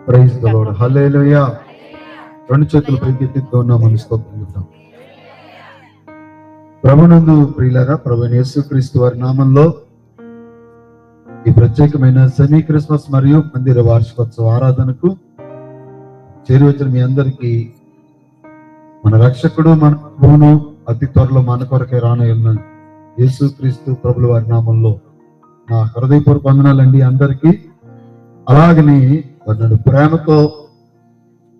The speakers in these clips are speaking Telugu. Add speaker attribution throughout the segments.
Speaker 1: Praise the Lord. హల్లెలూయా. రెండు చేతులు పైకెత్తితో ఉన్నామని స్తోత్రం చెప్తాం. ప్రభునందు ప్రియులారా, ప్రభువైన యేసుక్రీస్తు వారి నామంలో ఈ ప్రత్యేకమైన సెమీ క్రిస్మస్ మరియు మందిర వార్షికోత్సవ ఆరాధనకు చేరి వచ్చిన మీ అందరికీ మన రక్షకుడు, మన ప్రభువును అతి త్వరలో మన కొరకే రానయ్యున్న యేసుక్రీస్తు ప్రభుల వారి నామంలో నా హృదయపూర్వక వందనాలండి అందరికీ. అలాగని వారిని ప్రేమతో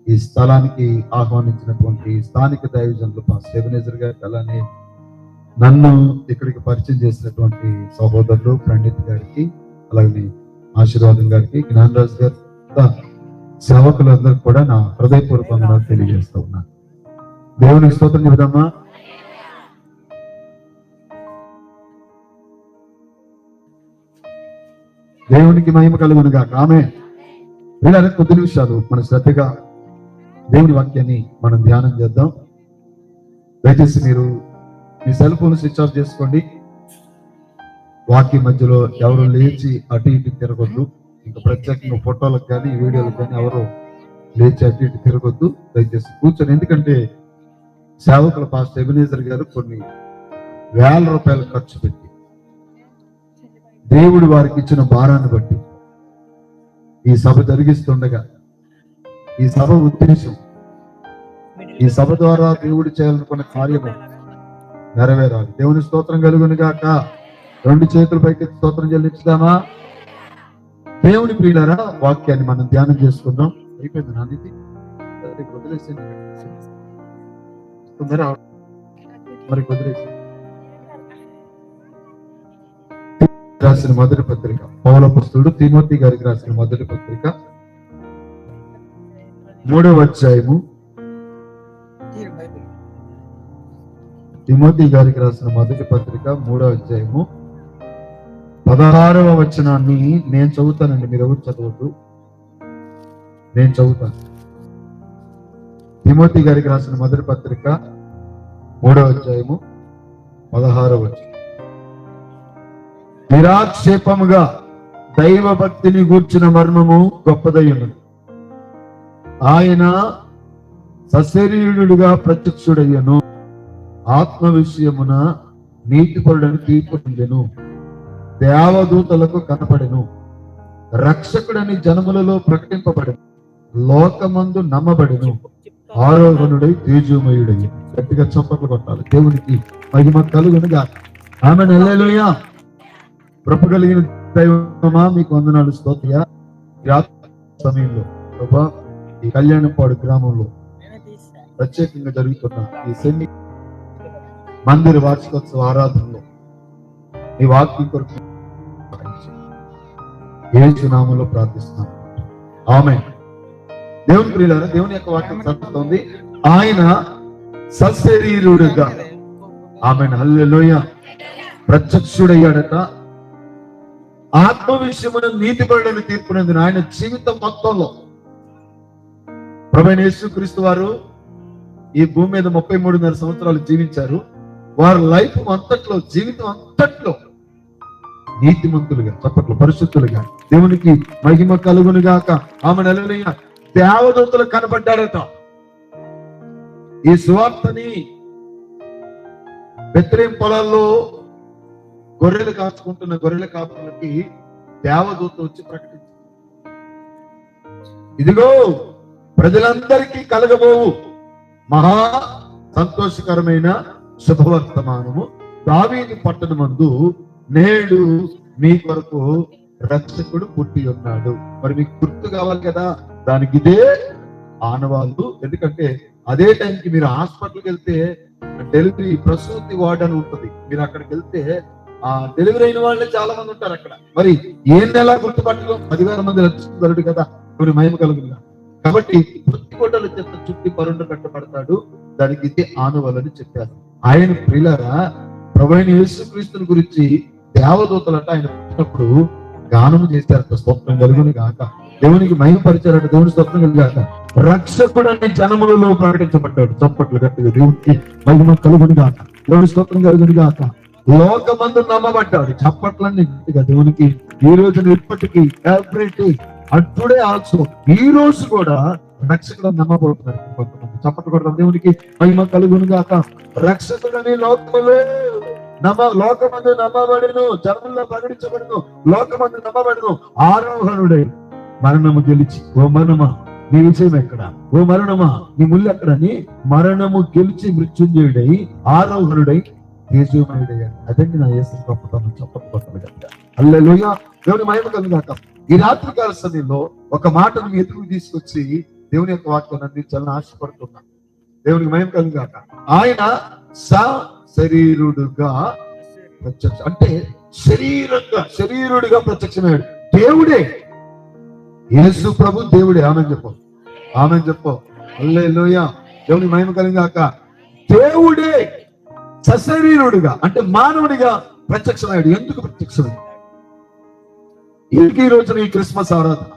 Speaker 1: ఈ స్థలానికి ఆహ్వానించినటువంటి స్థానిక దైవజనులు పాస్టర్ ఎబెనేజర్ గారికి, అలానే నన్ను ఇక్కడికి పరిచయం చేసినటువంటి సహోదరులు ప్రణీత్ గారికి, అలాగే ఆశీర్వాదం గారికి, జ్ఞానరాజ్ గారి సేవకులందరికీ కూడా నా హృదయపూర్వకంగా తెలియజేస్తూ ఉన్నాను. దేవునికి స్తోత్రం చెబుదామా? దేవునికి మహిమ కలుగునుగా. ఆమేన్. వీళ్ళ కొద్ది నిమిషాలు మన శ్రద్ధగా దేవుని వాక్యాన్ని మనం ధ్యానం చేద్దాం. దయచేసి మీరు మీ సెల్ ఫోన్ స్విచ్ ఆఫ్ చేసుకోండి. వాక్యం మధ్యలో ఎవరు లేచి అటు ఇటు తిరగొద్దు. ఇంకా ప్రత్యేకంగా ఫోటోలకు కానీ వీడియోలకు కానీ ఎవరు లేచి అటు ఇటు తిరగొద్దు. దయచేసి కూర్చొని, ఎందుకంటే సేవకుల పాస్టర్ ఎబెనేజర్ గారు కొన్ని వేల రూపాయలు ఖర్చు పెట్టి దేవుడు వారికి ఇచ్చిన భారాన్ని బట్టి ఈ సభ జరిగిస్తుండగా, ఈ సభ ఉద్దేశం, ఈ సభ ద్వారా దేవుడు చేయాలనుకున్న కార్యము నెరవేరాలి. దేవుని స్తోత్రం కలుగును గాక. రెండు చేతుల పైకి స్తోత్రం చెల్లించుదామా? దేవుని ప్రియులారా, వాక్యాన్ని మనం ధ్యానం చేసుకుందాం. అయిపోయింది నాది వదిలేసి మరి వదిలేసి రాసిన మొదటి పత్రిక, పౌల అపోస్తలుడు తిమోతి గారికి రాసిన మొదటి పత్రిక 3వ అధ్యాయము, తిమోతి గారికి రాసిన మొదటి పత్రిక 3వ అధ్యాయము 16వ వచనాన్ని నేను చదువుతానండి. మీరు ఎవరు చదవద్దు, నేను చదువుతాను. తిమోతి గారికి రాసిన మొదటి పత్రిక 3వ అధ్యాయము 16వ వచనం. నిరాక్షేపముగా దైవ భక్తిని గూర్చిన మర్మము గొప్పదై ఉన్నది. ఆయన సశరీరుడుగా ప్రత్యక్షుడయ్యను, ఆత్మ విషయమున నీతిపరుడని తీర్పు పొందెను, దేవదూతలకు కనపడెను, రక్షకుడని జనములలో ప్రకటింపబడెను, లోకమందు నమ్మబడెను, ఆరోహణుడై తేజోమయుడై. గట్టిగా చప్పట్లు కొట్టాలి. దేవునికి మహిమ కలుగునుగా. ఆమేన్. హల్లెలూయా. కృప కలిగిన దైవమా, మీకు వందనాలు, స్తోత్రయ. సమయంలో ప్రభా, ఈ కళ్యాణపాడు గ్రామంలో ప్రత్యేకంగా జరుగుతున్న ఈ సెమీ మందిర వార్షికోత్సవ ఆరాధనలో ఈ వాక్యం కొరకు యేసు నామములో ప్రార్థిస్తున్నాను. ఆమేన్. దేవుని ప్రియులారా, దేవుని యొక్క వాక్యం చదువుతోంది. ఆయన సశరీరుడుగా, ఆమేన్, హల్లెలూయా, ప్రత్యక్షుడయ్యాడట. ఆత్మ విషయమున నీతిపరుడని తీర్పునందున ఆయన జీవితం మొత్తంలో ప్రభువైన యేసుక్రీస్తు వారు ఈ భూమి మీద 33.5 సంవత్సరాలు జీవించారు. వారి లైఫ్ అంతట్లో, జీవితం అంతట్లో నీతిమంతులుగా, చప్పట్లు, పరిశుద్ధులుగా, దేవునికి మహిమ కలుగునుగాక. ఆమె హల్లెలూయా. దేవదూతలు కనబడ్డాడట. ఈ సువార్తని బెత్లెహేము పొలాల్లో గొర్రెలు కాచుకుంటున్న గొర్రెల కాపులకి దేవదూత వచ్చి ప్రకటించారు, ఇదిగో ప్రజలందరికీ కలగబోవు మహా సంతోషకరమైన శుభవర్తమానము, దావీదు పట్టణమందు నేడు మీ కొరకు రక్షకుడు పుట్టి ఉన్నాడు. మరి మీకు గుర్తు కావాలి కదా, దానికి ఇదే ఆనవాళ్ళు. ఎందుకంటే అదే టైంకి మీరు హాస్పిటల్కి వెళ్తే డెలివరీ ప్రసూతి వార్డ్ అని ఉంటుంది. మీరు అక్కడికి వెళ్తే ఆ డెలివరీ అయిన వాళ్ళే చాలా మంది ఉంటారు అక్కడ. మరి ఏ నెల గుర్తుపట్టడం? 10,000 మంది రక్షించగలడు కదా. కొన్ని మహిమ కలుగుగా. కాబట్టి వృత్తి కొట్టల చేత చుట్టి పరుండ కట్టబడతాడు. దానికి ఇదే ఆనవాళ్ళని చెప్పారు. ఆయన ప్రియులారా, ప్రభువైన యేసుక్రీస్తుని గురించి దేవదూతలంట ఆయన పుట్టినప్పుడు గానము చేశారట. స్తోత్రం కలుగును గాక. దేవునికి మహిమ పరిచారట. దేవుని స్తోత్రం కలుగాక. రక్షకుడు అనే జనములలో ప్రకటించబడ్డాడు. చప్పట్లు గట్టిగా దేవునికి మహిమ కలుగును గాక. దేవుని స్తోత్రం కలుగును గాక. లోకమందు నమ్మబడ్డాడు. చప్పట్లన్నీ గట్టిగా దేవునికి ఈ రోజున ఇప్పటికీ ఎవ్రీ డే టుడే ఆల్సో ఈ రోజు కూడా రక్షకుడు నమ్మబోతున్నారు కొంతమంది. చప్పట్లు కొడతాం. దేవునికి మహిమ కలుగును గాక. రక్షకుడని లోకములో లోకమందు నమ్మబడిను, జనముల్లో ప్రకటించబడును, లోకమందు నమ్మబడును. ఆరోహణుడై మరణము గెలిచి, ఓ మరణమా నీ విజయం ఎక్కడ, ఓ మరణమా నీ ముళ్ళు ఎక్కడని మరణము గెలిచి మృత్యుంజయుడై ఆరోహణుడై తేజోమయుడయ్యాడు. అదండి నా యేసు గొప్పతనం. చెప్పకపోతాడు. హల్లెలూయా. దేవుని మహిమ కలుగాక. ఈ రాత్రికాల సమయంలో ఒక మాటను మీ ఎదురుకు తీసుకొచ్చి దేవుని యొక్క వాక్యాన్ని అందించాలని ఆశపడుతున్నా. దేవునికి మహిమ కలుగాక. ఆయన శరీరుడుగా ప్రత్యక్ష అంటే శరీరుడిగా ప్రత్యక్షమయ్యాడు. దేవుడే, యేసు ప్రభు దేవుడే. ఆమెను చెప్పు, ఆమెను చెప్పు. హల్లెలూయా. దేవుని మహిమ కలుగాక. దేవుడే సశరీరుడిగా అంటే మానవుడిగా ప్రత్యక్షమయ్యాడు. ఎందుకు ప్రత్యక్షమయ్యాడు? ఈ రోజున ఈ క్రిస్మస్ ఆరాధన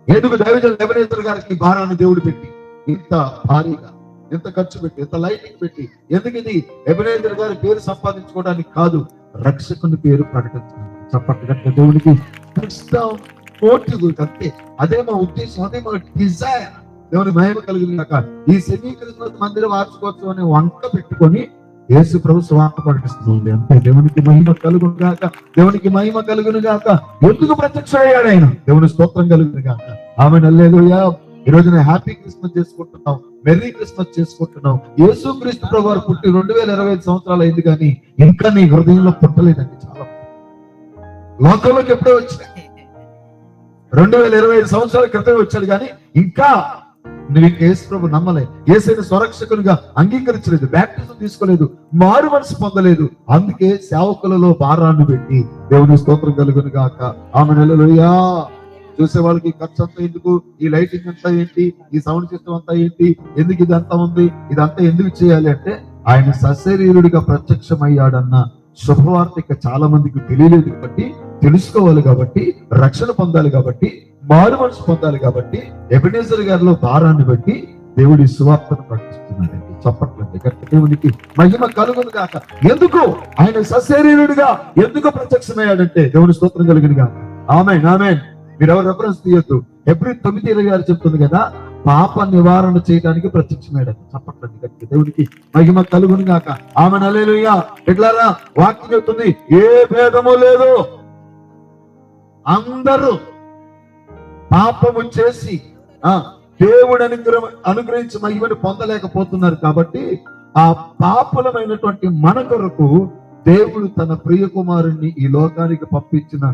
Speaker 1: ఎందుకు దైవజనులు ఎబెనేజర్ గారికి భారాన్ని దేవుడు పెట్టి ఇంత భారీగా, ఎంత ఖర్చు పెట్టి, ఎంత లైటింగ్ పెట్టి, ఎందుకు ఇది ఎబెనేజర్ గారి పేరు సంపాదించుకోవడానికి కాదు, రక్షకుని పేరు ప్రకటించడానికి. చెప్పట్టు దేవుడికి మోటివ్ అంతే. అదే మా ఉద్దేశం, అదే మా డిజైర్. దేవుని మహిమ కలిగినాక ఈ సెమీ క్రిస్మస్ మందిర వార్షికోత్సవం అనే వంక పెట్టుకొని యేసు ప్రభు స్వార్థ ప్రకటిస్తుంది అంతే. దేవునికి మహిమ కలుగును గాక. దేవునికి మహిమ కలుగును గాక. ఎందుకు ప్రత్యక్ష అయ్యాడు ఆయన? దేవుని స్తోత్రం కలుగును గాక. ఆమె హల్లెలూయా. ఈ రోజున హ్యాపీ క్రిస్మస్ చేసుకుంటున్నాం, మెర్రీ క్రిస్మస్ చేసుకుంటున్నాం. యేసు క్రీస్తు ప్రభు వారు పుట్టి 2025 సంవత్సరాలు అయింది కానీ ఇంకా నీ హృదయంలో పుట్టలేదండి. చాలా లోకంలోకి ఎప్పుడో వచ్చాయి, 2025 సంవత్సరాల క్రితం వచ్చాడు కానీ ఇంకా నువ్వు ఇంకా యేసు ప్రభు నమ్మలే, యేసుని స్వరక్షకునిగా అంగీకరించలేదు, బ్యాప్టిజం తీసుకోలేదు, మారు మనసు పొందలేదు. అందుకే సేవకులలో భారాన్ని పెట్టి దేవుని స్తోత్రం కలుగును గాక. ఆమె హల్లెలూయా. చూసే వాళ్ళకి ఖర్చు అంతా ఎందుకు, ఈ లైటింగ్ అంతా ఏంటి, ఈ సౌండ్ సిస్టమ్ అంతా ఏంటి, ఎందుకు ఇదంతా ఉంది, ఇదంతా ఎందుకు చేయాలి అంటే ఆయన సశరీరుడిగా ప్రత్యక్షమయ్యాడన్న శుభవార్త ఇక చాలా మందికి తెలియలేదు కాబట్టి, తెలుసుకోవాలి కాబట్టి, రక్షణ పొందాలి కాబట్టి, మారు మనసు పొందాలి కాబట్టి ఎబెనేజర్ గారిలో భారాన్ని బట్టి దేవుడి సువార్తను ప్రకటిస్తున్నాడండి. చెప్పట్లేదు. దేవునికి మహిమ కలుగును గాక. ఎందుకు ఆయన సశరీరుడిగా ఎందుకు ప్రత్యక్షమయ్యాడంటే దేవుని స్తోత్రం కలుగును గాక. ఆమేన్, ఆమేన్. మీరు ఎవరు రెఫరెన్స్ తీయొద్దు. హెబ్రీ 9:20 చెప్తుంది కదా, పాప నివారణ చేయడానికి ప్రత్యక్షమయ్యాడు. చెప్పట్లేదు. దేవునికి మహిమ కలుగును గాక. ఆమేన్, హల్లెలూయా. ఎట్లారా వాక్యం చెప్తుంది, ఏ భేదము లేదు, అందరూ పాపము చేసి దేవుడు అనుగ్రహించి మహిమను పొందలేకపోతున్నారు కాబట్టి ఆ పాపులమైనటువంటి మన కొరకు దేవుడు తన ప్రియ కుమారుణ్ణి ఈ లోకానికి పంపించిన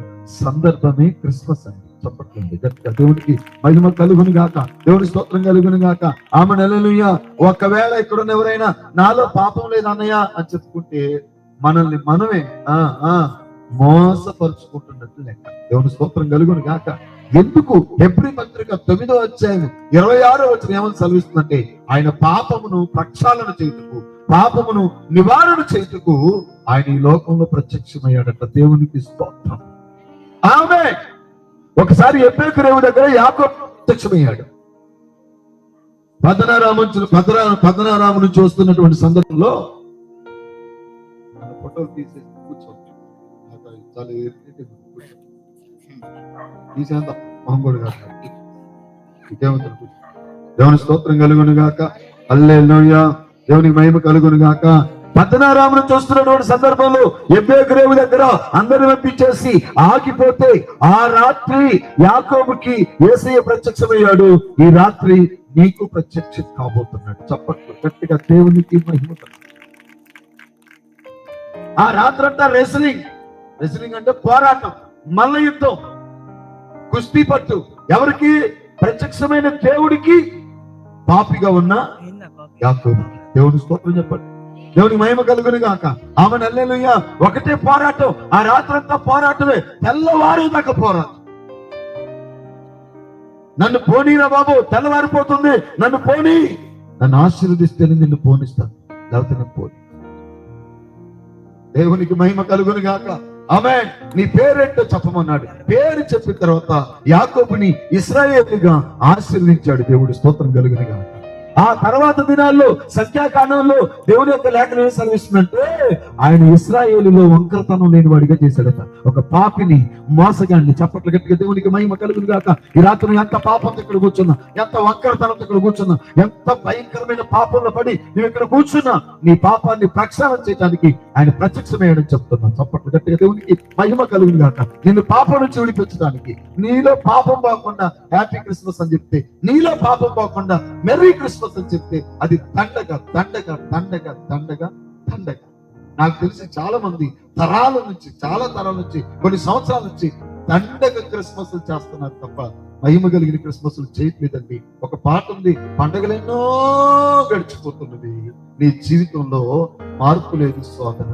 Speaker 1: సందర్భమే క్రిస్మస్ అండి. చెప్పట్లేదు. దేవుడికి మహిమ కలుగును గాక. దేవుడి స్తోత్రం కలుగును గాక. ఆమె హల్లెలూయా. ఒకవేళ ఇక్కడున్న ఎవరైనా నాలో పాపం లేదు అన్నయ్య అని చెప్పుకుంటే మనల్ని మనమే మోసపరుచుకుంటున్నట్లు లెక్క. దేవుని స్తోత్రం కలుగును గాక. ఎందుకు హెబ్రీ పత్రిక 9వ అధ్యాయం 26వ వచనం ఏమని సెలవిస్తుందంటే, ఆయన పాపమును ప్రక్షాళన చేయుటకు, పాపమును నివారణ చేయుటకు ఆయన ఈ లోకంలో ప్రత్యక్షమయ్యాడట. దేవునికి స్తోత్రం. ఆమేన్. ఒకసారి ఎబ్బేకురేవు దగ్గర యాకోబు ప్రత్యక్షమయ్యాడు. పద్మనారాము నుంచి వస్తున్నటువంటి సందర్భంలో ఫోటోలు తీసేసి కూర్చోండి. తీసేంత మొహంగోడు కాదు. దేవుని స్తోత్రం కలుగును గాక. హల్లెలూయా. దేవునికి మహిమ కలుగును గాక. పద్మనారామును చూస్తున్నటువంటి సందర్భంలో ఎబ్బేకురేవు దగ్గర అందరిని పంపించేసి ఆగిపోతే ఆ రాత్రి యాకోబుకి యేసయ్య ప్రత్యక్షమయ్యాడు. ఈ రాత్రి నీకు ప్రత్యక్షం కాబోతున్నాడు. చప్పట్లు గట్టిగా దేవునికి మహిమ. ఆ రాత్రంతా రెస్లింగ్ అంటే పోరాటం, మల్ల యుద్ధం, కుస్తీ పట్టు. ఎవరికి? ప్రత్యక్షమైన దేవుడికి పాపిగా ఉన్న యాకోబు. దేవుని స్తోత్రం చెప్పండి. దేవుని మహిమ కలుగును గాక. ఆమె హల్లెలూయా. ఒకటే పోరాటం, ఆ రాత్రంతా పోరాటమే, తెల్లవారు దాకా పోరాటం. నన్ను పోనీరా బాబు, తెల్లవారిపోతుంది, నన్ను పోనీ, నన్ను ఆశీర్వదిస్తే నిన్ను పోనిస్తాను, లేకపోతే నేను పోనీ. దేవునికి మహిమ కలుగును గాక. ఆమేన్. నీ పేరేంటో చెప్పమన్నాడు. పేరు చెప్పిన తర్వాత యాకోబుని ఇశ్రాయేలుగా ఆశీర్వదించాడు. దేవుడు స్తోత్రం కలుగును గాక. ఆ తర్వాత దినాల్లో సంఖ్యాకాండంలో దేవుని యొక్క లేఖనం ఏం సెలవిస్తుందంటే ఆయన ఇశ్రాయేలులో వంకరతనం లేని వాడిగా చేశాడట. ఒక పాపిని, మోసగాన్ని. చప్పట్లు గట్టిగా దేవునికి మహిమ కలుగును గాక. ఈ రాత్రి ఎంత పాపంతో ఇక్కడ కూర్చున్నా, ఎంత వంకరతనంతో ఇక్కడ కూర్చున్నా, ఎంత భయంకరమైన పాపంలో పడి నువ్వు ఇక్కడ కూర్చున్నా, నీ పాపాన్ని ప్రక్షాళన చేయడానికి ఆయన ప్రత్యక్షమయ్యాడని చెప్తున్నా. చప్పట్లు గట్టిగా దేవునికి మహిమ కలుగును గాక. నిన్ను పాపం నుంచి విడిపించడానికి, నీలో పాపం పోకుండా హ్యాపీ క్రిస్మస్ అని చెప్తే, నీలో పాపం పోకుండా మెర్రీ క్రిస్మస్ అని చెప్తే అది దండగా దండగా దండగా దండగా దండగా. నాకు తెలిసి చాలా మంది చాలా తరాల నుంచి కొన్ని సంవత్సరాల నుంచి దండగా క్రిస్మస్ చేస్తున్నారు తప్ప మహిమ కలిగిన క్రిస్మస్ చేయట్లేదండి. ఒక పాట ఉంది, పండగలెన్నో గడిచిపోతున్నది, నీ జీవితంలో మార్పు లేదు సోదర.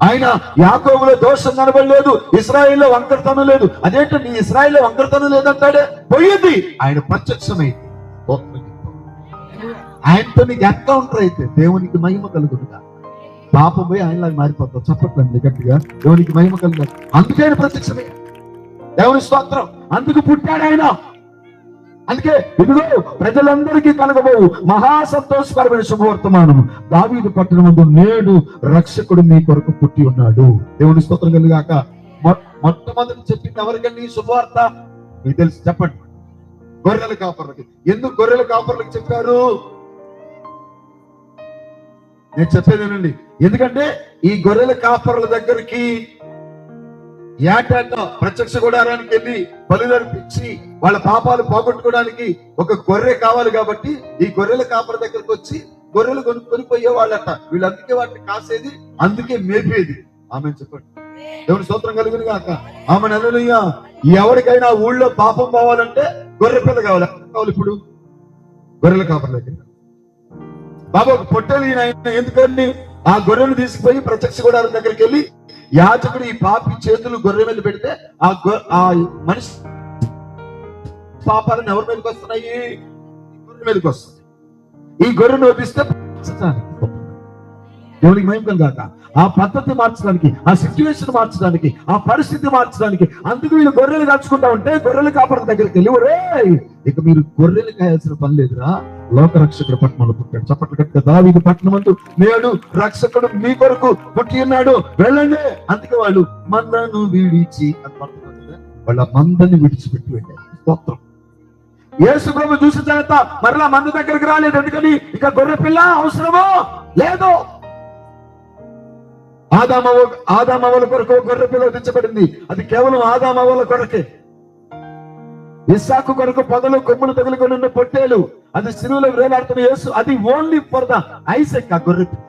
Speaker 1: ఆయన యాకోబులో దోషం కనబడలేదు, ఇశ్రాయేల్లో వంకరతనం లేదు. అదేంటో నీ ఇశ్రాయేల్లో వంకరతనం లేదంటాడే, పోయింది. ఆయన ప్రత్యక్షమైంది. ఆయనతో నీకు ఎన్కౌంటర్ అయితే దేవునికి మహిమ కలుగుతుందా. పాపం పోయి ఆయనలాగా మారిపోతావు. చెప్పట్లండి గట్టిగా, దేవునికి మహిమ కలుగుతుంది. అందుకే ఆయన ప్రత్యక్షమే, దేవుని స్తోత్రం. అందుకు పుట్టాడు ఆయన. అందుకే ఇదిగో ప్రజలందరికీ కలగబోవు మహా సంతోషకరమైన శుభవర్తమానము, దావీదు పట్టణమందు నేడు రక్షకుడు మీ కొరకు పుట్టి ఉన్నాడు. దేవుని స్తోత్రం కలుగాక. మొట్టమొదటి చెప్పింది ఎవరికండి శుభవార్త? మీకు తెలుసు, చెప్పండి. గొర్రెల కాపర్లకి. ఎందుకు గొర్రెల కాపర్లకు చెప్పారు? నేను చెప్పేదేనండి. ఎందుకంటే ఈ గొర్రెల కాపర్ల దగ్గరికి ఏటా ప్రత్యక్ష గుడారానికి వెళ్ళి బలులర్పించి వాళ్ళ పాపాలు పోగొట్టుకోవడానికి ఒక గొర్రె కావాలి. కాబట్టి ఈ గొర్రెల కాపర దగ్గరకు వచ్చి గొర్రెలు కొనుక్కొని పోయేవాళ్ళట. వీళ్ళందుకే వాటిని కాసేది, అందుకే మేపేది. ఆమె చెప్పండి, దేవుని స్తోత్రం కలుగును గాక. ఆమె హల్లెలూయా. ఎవరికైనా ఊళ్ళో పాపం పోవాలంటే గొర్రె పిల్ల కావాలి. ఇప్పుడు గొర్రెల కాపర దగ్గర బాబా ఒక పొట్టేలు ఎందుకండి ఆ గొర్రెను తీసుకుపోయి ప్రత్యక్ష గుడారం దగ్గరికి వెళ్ళి యాజకుడు ఈ పాపి చేతులు గొర్రె మీద పెడితే ఆ మనిషి పాపాలను ఎవరి మీదకి వస్తున్నాయి? గొర్రె మీదకి వస్తుంది. ఈ గొర్రెను వదిలిస్తే దేవునికి మహిమ కాక. ఆ పద్ధతి మార్చడానికి, ఆ సిచ్యువేషన్ మార్చడానికి, ఆ పరిస్థితి మార్చడానికి, అందుకు వీళ్ళు గొర్రెలు కాచుకుంటా ఉంటే గొర్రెలు కాపడం దగ్గరికి వెళ్ళి, ఒరే ఇక మీరు గొర్రెలు కాయాల్సిన పని లేదురా, లోక రక్షకుడు పట్టణంలో పుట్టాడు. చప్పట్లు గట్టిగా, దావీదు పట్టణమందు నేడు రక్షకుడు మీ కొరకు పుట్టి ఉన్నాడు, వెళ్ళండి. అందుకే వాళ్ళు మందను విడిచి అని పడుతున్నారు, వాళ్ళ మందని విడిచిపెట్టి వెళ్ళారు. స్తోత్రం. యేసు ప్రభు చూసిన తర్వాత మరలా మంద దగ్గరికి రాలేదు. ఎందుకని? ఇక గొర్రె పిల్ల అవసరమో లేదో. ఆదామవ్వల కొరకు గొర్రె పిల్ల తెచ్చబడింది. అది కేవలం ఆదామవ్వల కొరకే. ఇస్సాకు కొరకు పొదలు కొమ్ములు తగులుకొని ఉన్న పొట్టేలు, అది సిలువలో వేలాడుతున్న యేసు, అది ఓన్లీ ఫర్ ద ఐసెక్. ఆ గొర్రె పిల్ల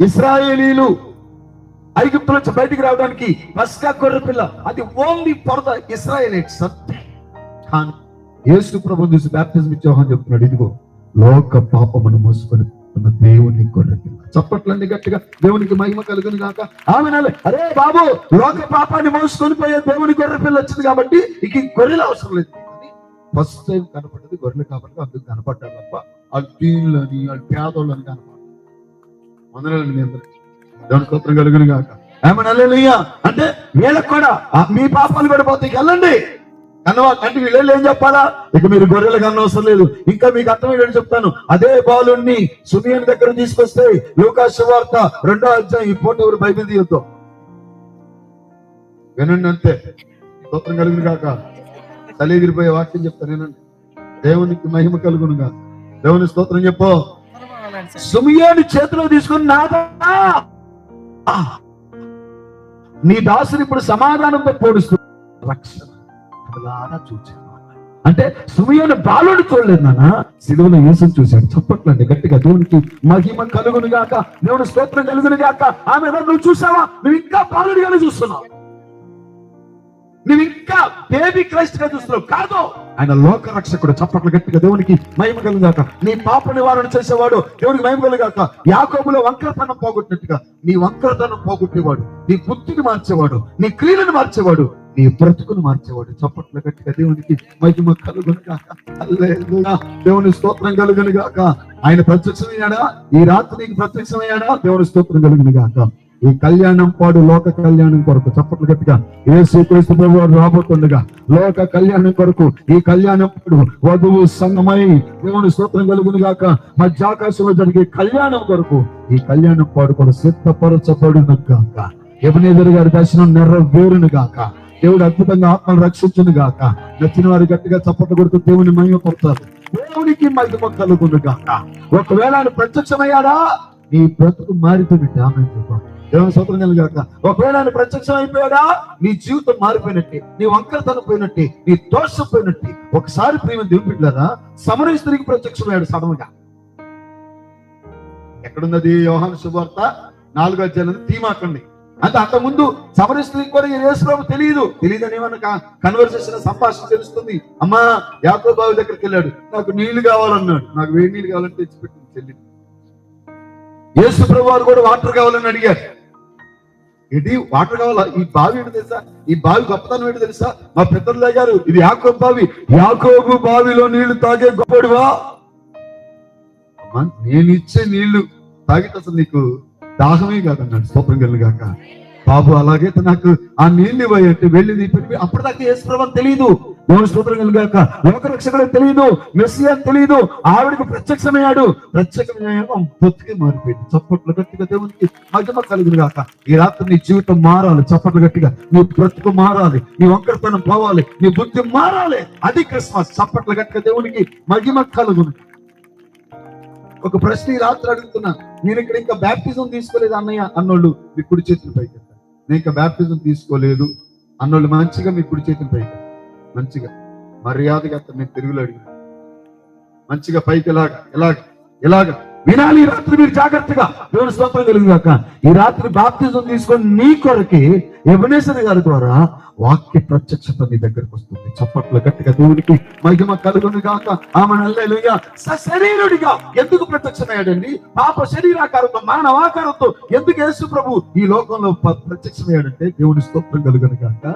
Speaker 1: ఇశ్రాయేలీలు ఐగుప్తు నుంచి బయటికి రావడానికి పస్కా గొర్రె పిల్ల, అది ఓన్లీ ఫర్ ద ఇశ్రాయేలీట్స్ అంతే. కానీ యేసు ప్రభు చూసి బాప్టిజం ఇచ్చేవాహని చెప్తున్నాడు, ఇదిగో లోక పాపమును మోసుకొని దేవుని గొర్రె పిల్ల. చప్పట్లండి గట్టిగా, దేవునికి మహిమ కలుగును గాక. ఆమె అరే బాబు, లోక పాపాన్ని మోసుకొని పోయే దేవుని గొర్రె పిల్ల వచ్చింది కాబట్టి ఇక గొర్రెలు అవసరం లేదు. కానీ ఫస్ట్ టైం కనపడ్డది గొర్రెలు కాబట్టి అందుకు కనపడ్డాడు తప్ప వాళ్ళు దీనులని, వాళ్ళు పేదోళ్ళని కనపడ్డారు. వందనాలండి మీ అందరికి. దేవుని స్తోత్రం కలుగును గాక. ఆమె హల్లెలూయా. అంటే వీళ్ళకి కూడా మీ పాపాలు కూడా పోతాయి, వెళ్ళండి అంటే వీళ్ళు ఏం చెప్పాలా? ఇక మీరు గొర్రెలు కన్నవసరం లేదు. ఇంకా మీకు అర్థమయ్యేది చెప్తాను. అదే బాలుని సుమియోను దగ్గర తీసుకొస్తే లూకా సువార్త 2వ అధ్యాయం, ఈ పూట ఎవరు బైబిల్ తీయొద్దు, వినండి అంతే. స్తోత్రం కలుగును గాక. తలెగిరిపోయే వాక్యం చెప్తాను, వినండి. దేవునికి మహిమ కలుగును గాక. దేవుని స్తోత్రం చెప్పు. సుమియోను చేతిలో తీసుకుని, నాదా నీ దాసుని ఇప్పుడు సమాధానంతో పోడుస్తూ రక్షణ చూచాను. అంటే సుమియోను బాలుడు చూడలేదు నాన్న, సిలువలో యేసుని చూశాడు. చప్పట్లండి గట్టిగా, దేవునికి మహిమ కలుగును గాక. దేవుని స్తోత్రం కలుగును గాక. ఆమె నువ్వు చూసావా? నువ్వు ఇంకా బాలుడిగానే చూస్తున్నావు, నువ్వు ఇంకా బేబీ క్రైస్ట్ గా చూస్తున్నావు. కాదు, ఆయన లోక రక్షకుడు. చప్పట్లు గట్టిగా, దేవునికి మహిమ కలుగును గాక. నీ పాప నివారణ చేసేవాడు, దేవునికి మహిమ కలుగును గాక. యాకోబులో వంకరతనం పోగొట్టినట్టుగా నీ వంకరతనం పోగొట్టేవాడు, నీ బుద్ధిని మార్చేవాడు, నీ క్రియలను మార్చేవాడు, నీ బ్రతుకును మార్చేవాడు. చప్పట్లు గట్టిగా, దేవునికి మహిమ కలుగును గాక. హల్లెలూయా. దేవుని స్తోత్రం కలుగును గాక. ఆయన ప్రత్యక్షమయ్యాడా? ఈ రాత్రి నీకు ప్రత్యక్షమయ్యాడా? దేవుని స్తోత్రం కలుగును గాక. ఈ కళ్యాణం పాడు లోక కళ్యాణం కొరకు. చప్పట్లు గట్టిగా. యేసుక్రీస్తు ప్రభువు రాబోతుండగా లోక కళ్యాణం కొరకు ఈ కళ్యాణం పాడు వధువు సంగమై దేవుని స్తోత్రం కలుగును గాక మధ్యాకాశంలో జరిగే కళ్యాణం కొరకు ఈ కళ్యాణం పాడు కొరకు సిద్ధపరచబడును గాక. ఎబెనేజర్ గారి దర్శనం నెరవేరును గాక. దేవుడు అద్భుతంగా ఆత్మను రక్షించును గాక. నచ్చిన వారి గట్టిగా చప్పట్లు కొడుతూ దేవుని మహిమపడతారు. దేవునికి మహిమ కలుగును గాక. ఒకవేళ ఆయన ప్రత్యక్షమయ్యాడా నీ బ్రతుకు మారిపోయినట్టే. ఆమె దేవుని స్తోత్రం కలుగాక. ఒకవేళ ఆయన ప్రత్యక్షం అయిపోయాడా నీ జీవితం మారిపోయినట్టే, నీ వంకరతనం పోయినట్టే, నీ దోషం పోయినట్టే. ఒకసారి ప్రేమ దేవుని బిడ్డలారా సమరయ స్త్రీకి ప్రత్యక్షమయ్యాడు సడన్ గా. ఎక్కడున్నది యోహాను సువార్త 4వ అధ్యాయం తీమాకండి. అంటే అంతకుముందు సమరయ స్త్రీకి కూడా యేసుప్రభు తెలియదని ఏమన్నా కన్వర్సేషన్ సంభాషణ తెలుస్తుంది. అమ్మా యాకోబు బావి దగ్గరికి వెళ్ళాడు, నాకు నీళ్లు కావాలన్నాడు. నాకు వేడి నీళ్ళు కావాలంటే తెచ్చిపెట్టింది చెల్లి. యేసుప్రభు వారు కూడా వాటర్ కావాలని అడిగారు. ఇది వాటర్ కావాలా? ఈ బావి ఏంటి తెలుసా? ఈ బావి గొప్పతనం ఏంటి తెలుసా? మా పెద్దలు అడిగారు, ఇది యాకోబు బావి. యాకోబు బావిలో నీళ్లు తాగే గొప్పడివా? అమ్మా నేను ఇచ్చే నీళ్లు తాగితే అసలు నీకు దాహమే కాదన్నాడు. స్తోత్రం కలుగాక. బాబు అలాగైతే నాకు ఆ నీళ్ళు ఇవ్వంటే వెళ్ళి అప్పటిదాకా యేసుప్రభు అని తెలియదు. దేవుని స్తోత్రం కలుగాక. లోకరక్షకుడు తెలియదు, మెస్సియా అని తెలియదు. ఆవిడకి ప్రత్యక్షమయ్యాడు. ప్రత్యక్షమయ్యాక బొత్తుకే మారిపోయింది. చప్పట్లు గట్టిగా దేవునికి మహిమ కలుగును గాక. ఈ రాత్రి నీ జీవితం మారాలి. చప్పట్లు గట్టిగా. నీ బ్రతుకు మారాలి, నీ వంకరతనం పోవాలి, నీ బుద్ధి మారాలి. అది క్రిస్మస్. చప్పట్లు గట్టిగా దేవునికి మహిమ కలుగును. ఒక ప్రశ్న ఈ రాత్రి అడుగుతున్నా. నేను ఇక్కడ ఇంకా బ్యాప్టిజం తీసుకోలేదు అన్నయ్య అన్నోళ్ళు మీ కుడి చేతులు పైకి. నేను ఇంకా బ్యాప్టిజం తీసుకోలేదు అన్నోళ్ళు మంచిగా మీ కుడి చేతులు పైకి. మంచిగా మర్యాదగా నేను తెలుగులో అడిగిన మంచిగా పైకి ఇలాగ వినాలి. ఈ రాత్రి మీరు జాగ్రత్తగా. దేవుని స్తోత్రం కలుగుగాక. ఈ రాత్రి బాప్తిజం తీసుకొని నీ కొరకి ఎబెనేజర్ గారి ద్వారా వాక్య ప్రత్యక్షత నీ దగ్గరకు వస్తుంది. చప్పట్లు గట్టిగా దేవునికి మహిమ కలుగును గాక. ఆమె హల్లెలూయా. సశరీరుడిగా ఎందుకు ప్రత్యక్షమయ్యాడండి? పాప శరీరాకారంతో మానవాకారంతో ఎందుకు యేసు ప్రభు ఈ లోకంలో ప్రత్యక్షమయ్యాడంటే దేవుని స్తోత్రం కలుగును గాక.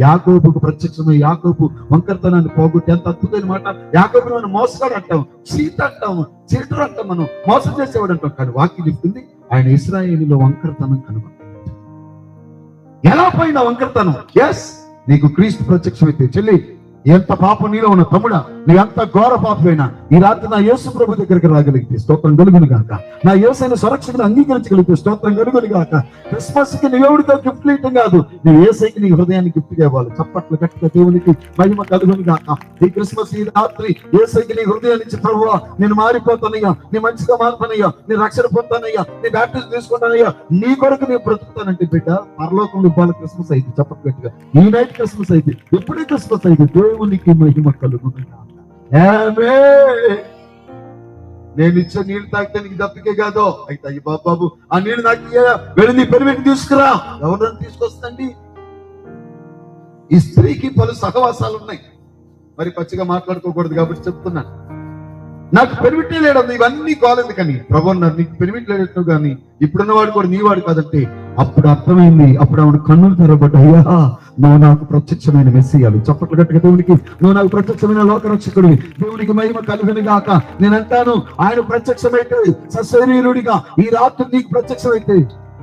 Speaker 1: యాకోబుకు ప్రత్యక్షమై యాకోబు వంకరతనాన్ని పోగొట్టి ఎంత అద్భుతమైన మాట. యాకోబుని మనం మోసగాడు అంటాం, చీట అంటాము, చీటర్ అంటాం, మనం మోసం చేసేవాడు అంటాం. కానీ వాక్యం చెప్తుంది ఆయన ఇశ్రాయేలులో వంకరతనం కనుగొన్నాడు. ఎలా పోయిన వంకరతనం? ఎస్, నీకు క్రీస్తు ప్రత్యక్షమైతే చెల్లి ఎంత పాపం నీలో ఉన్న తమ్ముడా, నీ అంత ఘోర పాపమైనా ఈ రాత్రి నా యేసు ప్రభు దగ్గరికి రాగలిగితే స్తోత్రం కలుగును గాక. నా యేసైన సురక్షకుడు అంగీకరించగలిగితే స్తోత్రం కలుగును గాక. క్రిస్మస్ కి నువ్వెవడితో గిఫ్ట్ ఇవ్వటం కాదు, నీ యేసైకి నీ హృదయాన్ని గిఫ్ట్ ఇవ్వాలి. చప్పట్లు గట్టిగా దేవునికి మహిమ కలుగును గాక. ఈ క్రిస్మస్ ఈ రాత్రి యేసైకి నీ హృదయాన్ని ఇచ్చి, ప్రభువా నేను మారిపోతానయ్యా, నీ మంచిగా మారుతానయ్యా, నీ రక్షణ పొందుతానయ్యా, నీ బ్యాప్టిజం తీసుకుంటానయ్యా, నీ కొరకు నేను బ్రతుకుతానంటే బిడ్డ పరలోకంలో ఇవ్వాలి. క్రిస్మస్ అయితే చప్పట్లు గట్టిగా. ఈ నైట్ క్రిస్మస్ అయితే, ఎప్పుడే క్రిస్మస్ అయితే దేవునికి మహిమ కలుగును గాక. నేను ఇచ్చే నీళ్లు తాగితే నీకు దప్పికే కాదు. అయితే అయ్యి బాబు ఆ నీళ్లు నాకు వెళ్ళి నీ పెరిమిటి తీసుకురా. ఎవరైనా తీసుకొస్తండి. ఈ స్త్రీకి పలు సహవాసాలు ఉన్నాయి, మరి పచ్చిగా మాట్లాడుకోకూడదు కాబట్టి చెప్తున్నాను. నాకు పెరిమిటే లేడు, ఇవన్నీ కాలేదు. కానీ ప్రభు నీకు పెరిమిట్ లేడు, కానీ ఇప్పుడున్నవాడు కూడా నీవాడు కాదంటే అప్పుడు అర్థమైంది. అప్పుడు ఆవిడ కన్నులు తెరబడ్డాయ్యా, నువ్వు నాకు ప్రత్యక్షమైన మెస్సియాలు. చప్పట్లు గట్టిగా దేవునికి, నువ్వు నాకు ప్రత్యక్షమైన లోకరక్షకుడివి. దేవునికి మహిమ కలుగును గాక. నేను అంటాను, ఆయన ప్రత్యక్షమైతే సశరీరుడిగా ఈ రాత్రి నీకు ప్రత్యక్షమైతే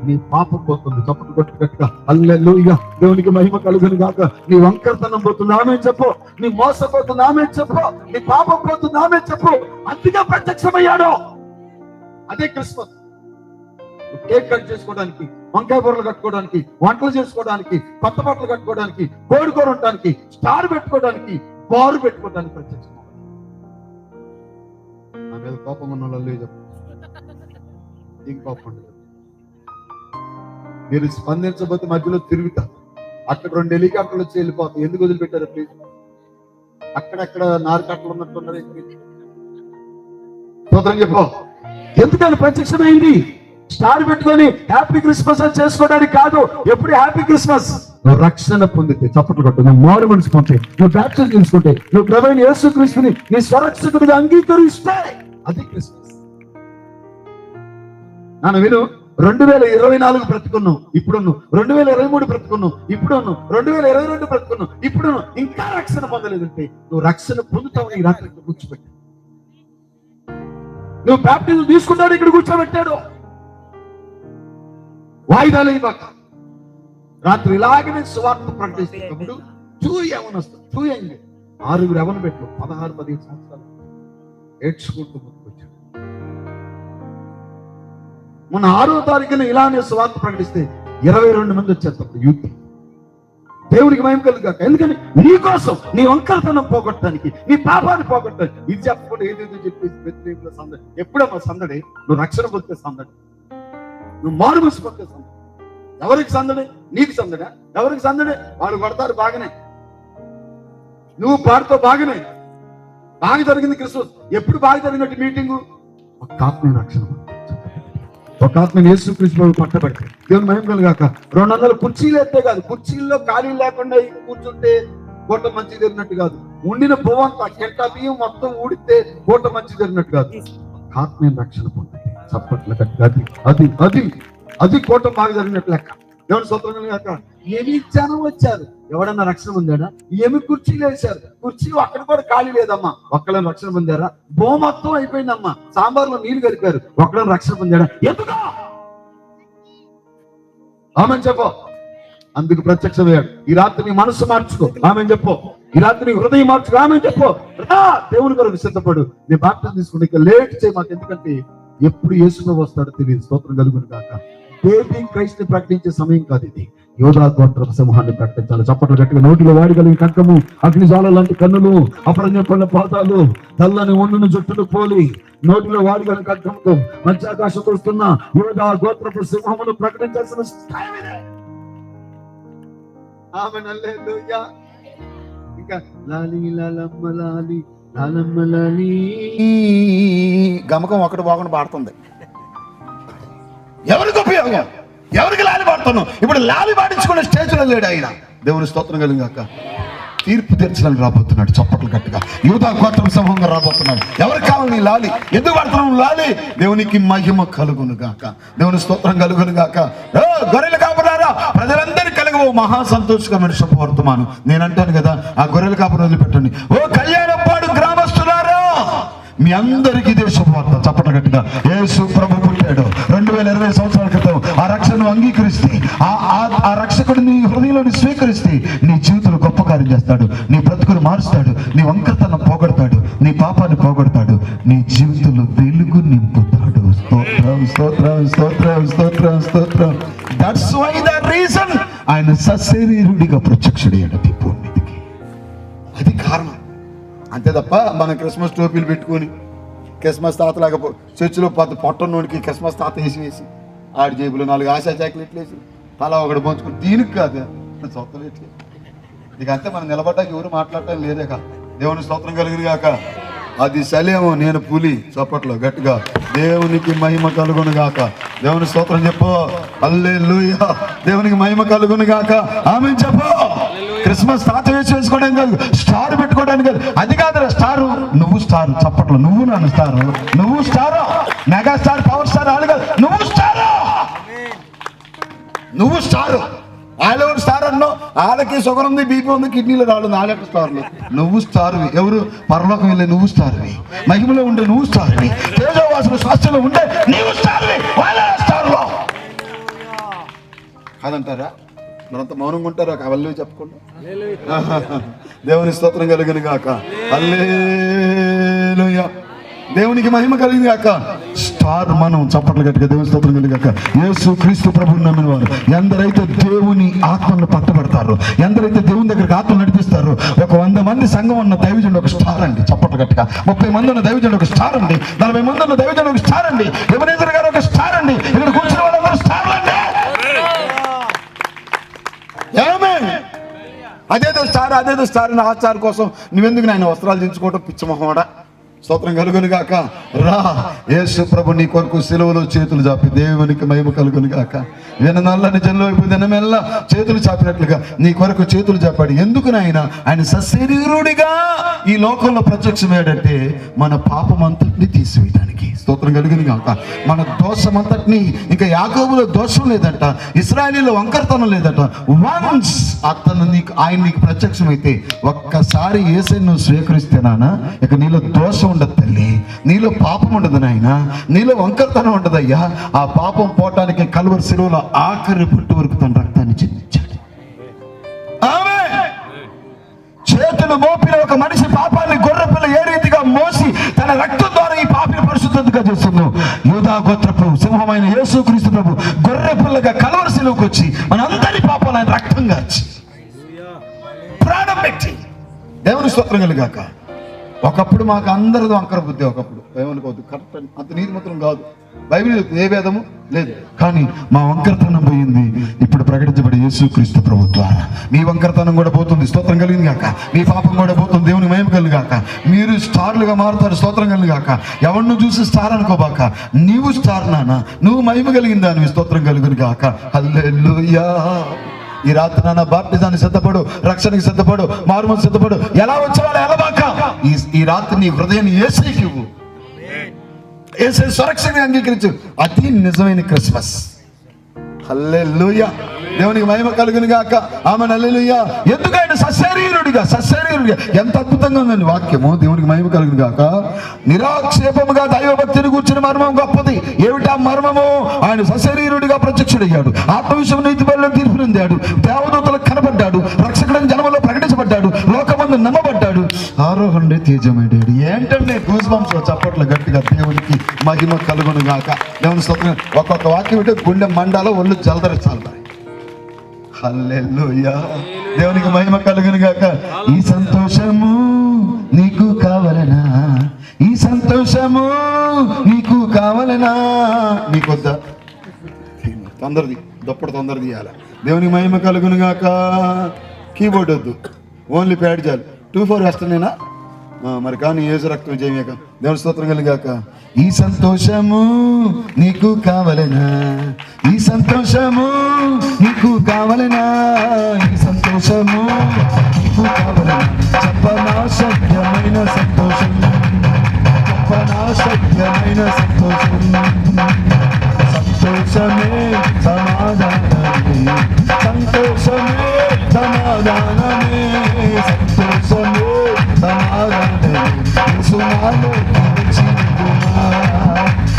Speaker 1: నీ పాపం పోతుంది. చప్పట్లు గట్టిగా హల్లెలూయా. దేవునికి మహిమ కలుగును గాక. నీ వంకరతనం పోతుంది, ఆమె చెప్పు. నీ మోసపోతుంది, ఆమె చెప్పు. నీ పాపం పోతుంది, ఆమె చెప్పు. అందుకే ప్రత్యక్షమయ్యాడు. అదే క్రిస్మస్. కేక్ కట్ చేసుకోవడానికి, వంకాయ బొర్రలు కట్టుకోవడానికి, వంటలు చేసుకోవడానికి, కొత్త బట్టలు కట్టుకోవడానికి, కోడికూర ఉండడానికి, స్టార్ పెట్టుకోవడానికి, బారు పెట్టుకోవడానికి ప్రత్యక్షం. నా మీద కోపం ఉన్న వాళ్ళు చెప్పు, ఇంక కోపం ఉండదు. మీరు స్పందించబోతే మధ్యలో తిరుగుతారు. అక్కడ 2 హెలికాప్టర్లు వచ్చి వెళ్ళిపోతాయి. ఎందుకు వదిలిపెట్టారు? ప్లీజ్ అక్కడక్కడ 4 కట్టలు ఉన్నట్టున్నారు. స్తోత్రం చెప్పు. ఎందుకని ప్రత్యక్షమైంది? స్టార్ పెట్టుకొని హ్యాపీ క్రిస్మస్ అని చేసుకోవడానికి కాదు. ఎప్పుడు హ్యాపీ క్రిస్మస్? నువ్వు రక్షణ పొందితే, చప్పట్లు కొట్టు, నువ్వు మారు మనసు పొందితే, నువ్వు బ్యాప్టిజం తీసుకుంటే, నువ్వు ప్రభువైన యేసుక్రీస్తుని నీ స్వరక్షకుడిగా అంగీకరిస్తే అది క్రిస్మస్. నాన్న విను, 2024 బ్రతుకున్నావు, ఇప్పుడున్నావు. 2023 బ్రతుకున్నావు, ఇప్పుడున్నావు. 2022 బ్రతుకున్నావు, ఇప్పుడున్నావు. ఇంకా రక్షణ పొందలేదంటే నువ్వు రక్షణ పొందుతావు. ఈ రాత్రి కూర్చోబెట్టాడు. నువ్వు బ్యాప్టిజం తీసుకుంటావు, ఇక్కడ కూర్చోబెట్టాడు. వాయిదాలు ఇవ్వక. రాత్రి ఇలాగనే సువార్త ప్రకటిస్తున్నప్పుడు చూయండి 6 ఎవరు పెట్టు 16-15 సంవత్సరాలు ఏడ్చుకుంటూ ముందుకొచ్చాడు. మొన్న 6వ తారీఖున ఇలానే సువార్త ప్రకటిస్తే 22 మంది వచ్చారు తప్ప యూత్. దేవుడికి మహిమ కలుగాక. ఎందుకని నీ కోసం, నీ వంకరతనం పోగొట్టడానికి, నీ పాపాన్ని పోగొట్టడానికి. ఇది చెప్పకుండా ఏదేదో చెప్పేసి వ్యతిరేకుల సందడి. ఎప్పుడమ్మా సందడి? నువ్వు రక్షణ పొందే సందడి, నువ్వు మారు మనసు పొందే సందడి. ఎవరికి సందడి? నీకు సందడా? ఎవరికి సందడి? వాడు కొడతారు బాగానే, నువ్వు పాడుతో బాగానే, బాగా జరిగింది క్రిస్మస్. ఎప్పుడు బాగా జరిగినట్టు మీటింగు? ఒక ఆత్మీయ రక్షణ, ఒక ఆత్మీయ యేసుక్రీస్తు పట్టబడితే దేవుని మహిమ కలుగాక. 200 కుర్చీలు ఎత్తే కాదు, కుర్చీల్లో ఖాళీ లేకుండా కూర్చుంటే కోట మంచి జరిగినట్టు కాదు. ఉండిన పువ్వంతా కెట్ట బియ్యం మొత్తం ఊడితే కోట మంచి జరిగినట్టు కాదు. ఆత్మీయ రక్షణ పొందాలి. చప్పట్ల అది అది అది కోట బాగా జరిగినట్టు లెక్క. దేవుని స్తోత్రం కలుగాక. ఏమి జనం వచ్చారు, ఎవడన్నా రక్షణ పొందాడా? ఏమి కుర్చీలు వేశారు, కుర్చీ అక్కడ కూడా ఖాళీ లేదమ్మా, ఒక్కళ్ళని రక్షణ పొందారా? బో మొత్తం అయిపోయిందమ్మా, సాంబార్లో నీళ్లు కలిపారు, ఒక్కళ్ళని రక్షణ పొందాడా? ఎందుకు? ఆమెను చెప్పు. అందుకు ప్రత్యక్షమయ్యాడు. ఈ రాత్రి నీ మనసు మార్చుకో, ఆమెను చెప్పు. ఈ రాత్రి నీ హృదయం మార్చుకో, ఆమెను చెప్పు. రా దేవుని కొరకు సిద్ధపడు. నీ బాప్టిజం తీసుకుంటే ఇక లేట్ చేయి మాకు, ఎందుకంటే ఎప్పుడు యేసులో వస్తాడో తెలియదు. స్తోత్రం కలుగును కాక. బేబీ క్రైస్ట్ ని ప్రకటించే సమయం కాదు ఇది. యోధా గోత్ర సింహాన్ని ప్రకటించాలి. చప్పట్లు గట్టిగా. నోటిలో వాడగలిగిన కంఠము, అగ్నిజ్వాల లాంటి కన్నులు, అపరంజపడిన పాదాలు, తెల్లని ఒండును జుట్టును పోలి నోటిలో వాడగలిగిన కంఠంతో మధ్యాకాశం వస్తున్న యోధా గోత్రపు సింహమును ప్రకటించాల్సిన ఇంకా లాలి లాలమ్మ లాలి లాలమ్మ లాలి
Speaker 2: గమకం ఒకటి బాగుండి పాడుతుంది. ఎవరికి ఉపయోగం? ఎవరికి లాలి పాడుతున్నాం? ఇప్పుడు లాలి పాడించుకునే స్టేజ్లో లేడు ఆయన. దేవుని స్తోత్రం కలిగాక. తీర్పు తీర్చడానికి రాబోతున్నాడు. చప్పట్లు గట్టిగా. యూదా గోత్రం సమూహంగా రాబోతున్నాడు. ఎవరికి కావాలి నీ లాలి? ఎందుకు పడుతున్నాం లాలి? దేవునికి మహిమ కలుగును గాక. దేవుని స్తోత్రం కలుగును గాక. గొర్రెలు కాపురారా, ప్రజలందరికీ కలుగు మహా సంతోషకరమైన శుభవర్తమానం. నేను అంటాను కదా, ఆ గొర్రెల కాపురం వదిలిపెట్టండి. ఓ కళ్యాణపాడు గ్రామస్తులారా, మీ అందరికీ ఇదే శుభవార్త. చప్పట గట్టిగా. యేసు ప్రభు పుట్టాడు 2020 సంవత్సరాల క్రితం. ఆ రక్షణను అంగీకరిస్తే, ఆ రక్షకుడు నీ హృదయంలోని స్వీకరిస్తే నీ జీవితంలో గొప్ప కార్యం చేస్తాడు. నీ బ్రతుకును మారుస్తాడు. నీ వంకరతనం పోగొడతాడు. నీ పాపాన్ని పోగొడతాడు. నీ జీవితంలో వెలుగు నింపుతాడు. స్తోత్రం స్తోత్రం స్తోత్రం స్తోత్రం స్తోత్రం. దట్స్ వై ద రీజన్ ఆయన సశరీరుడిగా ప్రత్యక్షుడయ్యాడు భూమి మీదకి. అది కారణం. అంతే తప్ప మన క్రిస్మస్ టోపీలు పెట్టుకొని క్రిస్మస్ తాతలాగా చర్చిలో పొట్టనోడికి క్రిస్మస్ తాత వేసి ఆడి జేబులో 4 ఆశా చాక్లెట్లు వేసి తలా ఒకటి పంచుకుని దీనికి కాదు సొత్తలు. ఇక అంతే మనం నిలబడ్డాక ఎవరు మాట్లాడటం లేదే కాదు. దేవుని స్తోత్రం కలిగింది కాక. అది సలేమో, నేను పులి. చప్పట్లో గట్టిగా. దేవునికి మహిమ కలుగును గాక. దేవుని స్తోత్రం చెప్పు. హల్లెలూయా. దేవునికి మహిమ కలుగును గాక. ఆమేన్ చెప్పు. క్రిస్మస్ తాత వేసి వేసుకోవడానికి కాదు, స్టార్ పెట్టుకోవడానికి కాదు. అది కాదురా స్టారు. నువ్వు స్టార్. చప్పట్లో. నువ్వు నన్ను స్టారు. నువ్వు star. Mega star, power star వాళ్ళు కాదు. నువ్వు స్టారు. నువ్వు స్టారు. వాళ్ళు స్టార్ అన్నో, వాళ్ళకి షుగర్ ఉంది, బీపీ ఉంది, కిడ్నీలో రాళ్ళు, నాలుగు స్టార్లు. నువ్వు స్టార్వి. ఎవరు? పరలోకం వెళ్ళే నువ్వు స్టార్వి. మహిమలో ఉండే నువ్వు స్టార్వి. తేజోవాసులు స్వాస్థ్యంలో ఉండే నీవు స్టార్వి. వాళ్ళ స్టార్లో కాదంటారా? మనంత మౌనంగా ఉంటారా? అవల్లు చెప్పకుండా. దేవుని స్తోత్రం కలిగిన గాక. హల్లెలూయా. దేవునికి మహిమ కలిగింది గాక. స్టార్ మనం. చప్పట్లు గట్టిగా. దేవుని స్తోత్రం కలిగి గాక. యేసు క్రీస్తు ప్రభువుని నమ్మిన వారు ఎందరైతే దేవుని ఆత్మను పట్టబడతారో, ఎందరైతే దేవుని దగ్గరికి ఆత్మను నడిపిస్తారో, ఒక 100 మంది సంఘం ఉన్న దైవజనుడు ఒక స్టార్ అండి. చప్పట్లు గట్టిగా. 30 మంది ఉన్న దైవజనుడు ఒక స్టార్ అండి. 40 మంది ఉన్న దైవజనుడు ఒక స్టార్ అండి. ఎబెనేజర్ గారు ఒక స్టార్ అండి. ఇక్కడ కూర్చున్న వాళ్ళందరూ స్టార్లు అండి. అదేదో స్టార్ అని ఆచారం కోసం నువ్వెందుకు నాయన వస్త్రాలు దించుకోవటం పిచ్చమొహమాడా? స్తోత్రం కలుగును గాక. రా, యేసు ప్రభు నీ కొరకు సిలువలో చేతులు చాపి దేవునికి మహిమ కలుగును గాక. నల్లని జనంలో వైపు దినమెల్లా చేతులు చాపినట్లుగా నీ కొరకు చేతులు చాపాడు. ఎందుకు నాయన? ఆయన సశరీరుడిగా ఈ లోకంలో ప్రత్యక్షమయ్యాడంటే మన పాపం అంతటిని తీసివేయడానికి. స్తోత్రం కలిగింది కాక. మన దోషం అంతటిని, ఇంకా యాకోబులో దోషం లేదట, ఇశ్రాయేలీలో వంకరతనం లేదట. వన్స్ ఆయన నీకు ప్రత్యక్షమైతే, ఒక్కసారి యేసుని నువ్వు స్వీకరిస్తేనా ఇక నీలో దోషం ఉండదు తల్లి, నీలో పాపం ఉండదు నాయన, నీలో వంకరతనం ఉండదయ్యా. ఆ పాపం పోవటానికి కలువరి శిలువలో ఆఖరి పుట్టు వరకు తన రక్తాన్ని చిందించాడు. చేతులు మోపిన ఒక మనిషి పాపాన్ని గొర్రెపిల్ల ఏ రీతిగా మోసి తన రక్తం ద్వారా ఈ పాపిని పరిశుద్ధంగా చేస్తున్నాం. యూదా గోత్రపు సింహమైన యేసుక్రీస్తు ప్రభు గొర్రెపిల్లగా కలువరి శిలువకు వచ్చి మనందరి పాపాలు ఆయన రక్తంగా ప్రాణం పెట్టి, దేవుని స్తోత్రం కలుగాక. ఒకప్పుడు మాకు అందరిది వంకర బుద్ధి, ఒకప్పుడు ఏమనుకోవద్దు, కరెక్ట్ అంత నీతి మాత్రం కాదు, బైబిల్ ఏ భేదము లేదు, కానీ మా వంకరతనం పోయింది. ఇప్పుడు ప్రకటించబడే యేసుక్రీస్తు ప్రభు ద్వారా మీ వంకరతనం కూడా పోతుంది. స్తోత్రం కలిగింది కాక. మీ పాపం కూడా పోతుంది. దేవుని మహిమ కలిగి కాక. మీరు స్టార్లుగా మారుతారు. స్తోత్రం కలిగి కాక. ఎవరిని చూసి స్టార్ అనుకోబాక, నీవు స్టార్ నాన్న, నువ్వు మహిమ కలిగిందా, నువ్వు స్తోత్రం కలుగును కాక. హల్లెలూయా. ఈ రాత్రి నాన్న బాప్టిజానికి సిద్ధపడు, రక్షణకి సిద్ధపడు, మారుమూల సిద్ధపడు. ఎలా వచ్చేవాళ్ళు ఎలబాక. ఈ రాత్రి నీ హృదయాన్ని యేసుకి ఇవ్వు, యేసు సురక్షణగా అంగీకరించు. అది నిజమైన క్రిస్మస్. హల్లెలూయా. దేవునికి మహిమ కలుగును గాక. ఆమె హల్లెలూయా. ఎందుకంటే సశరీరుడిగా ఎంత అద్భుతంగా ఉందండి వాక్యము. దేవునికి మహిమ కలుగును గాక. నిరాక్షేపముగా దైవభక్తిని కూర్చుని మర్మం గొప్పది. ఏమిటా మర్మము? ఆయన సశరీరుడిగా ప్రత్యక్షుడయ్యాడు, ఆత్మవిషయం నీతి బలిలో తీర్పు పొందాడు, దేవదూతలకు కనబడ్డాడు, రక్షకుడని జనములో ప్రకటించబడ్డాడు, లోకమందు నమ్మబడ్డాడు, ఆరోహణుడే తేజమైడాడు. ఏంటంటే గూస్ బంప్స్ చప్పట్లు గట్టిగా దేవునికి మహిమ కలుగును గాక. దేవుని స్తోత్రం. ఒక్కొక్క వాక్యం అంటే గుండె మండాలో ఒళ్ళు జలదరించాలి. హల్లెలూయా. దేవునికి మహిమ కలుగును గాక. ఈ సంతోషము నీకు కావాలనా, ఈ సంతోషము నీకు కావాలనా, నీకొద్దా? తొందరది దప్పుడు తొందర తీయాల. దేవునికి మహిమ కలుగును గాక. కీబోర్డ్ వద్దు, ఓన్లీ ప్యాడ్ చాలు. 2-4 వేస్తానేనా మరి, కానీ యేసు రక్తం చేయక. దేవుని స్తోత్రం కలిగాక. ఈ సంతోషము నీకు కావాలనా, ఈ సంతోషము నీకు కావాలనా, ఈ సంతోషము నీకు కావాలనా, చెప్పనా సత్యమైన సంతోషం, చెప్పనా సత్యమైన సంతోషం, సంతోషమే సమాధానమే, సంతోషమే సమాధానమే, సంతోషమే సమాధానమే. యేసునాలో వచ్చినందునా,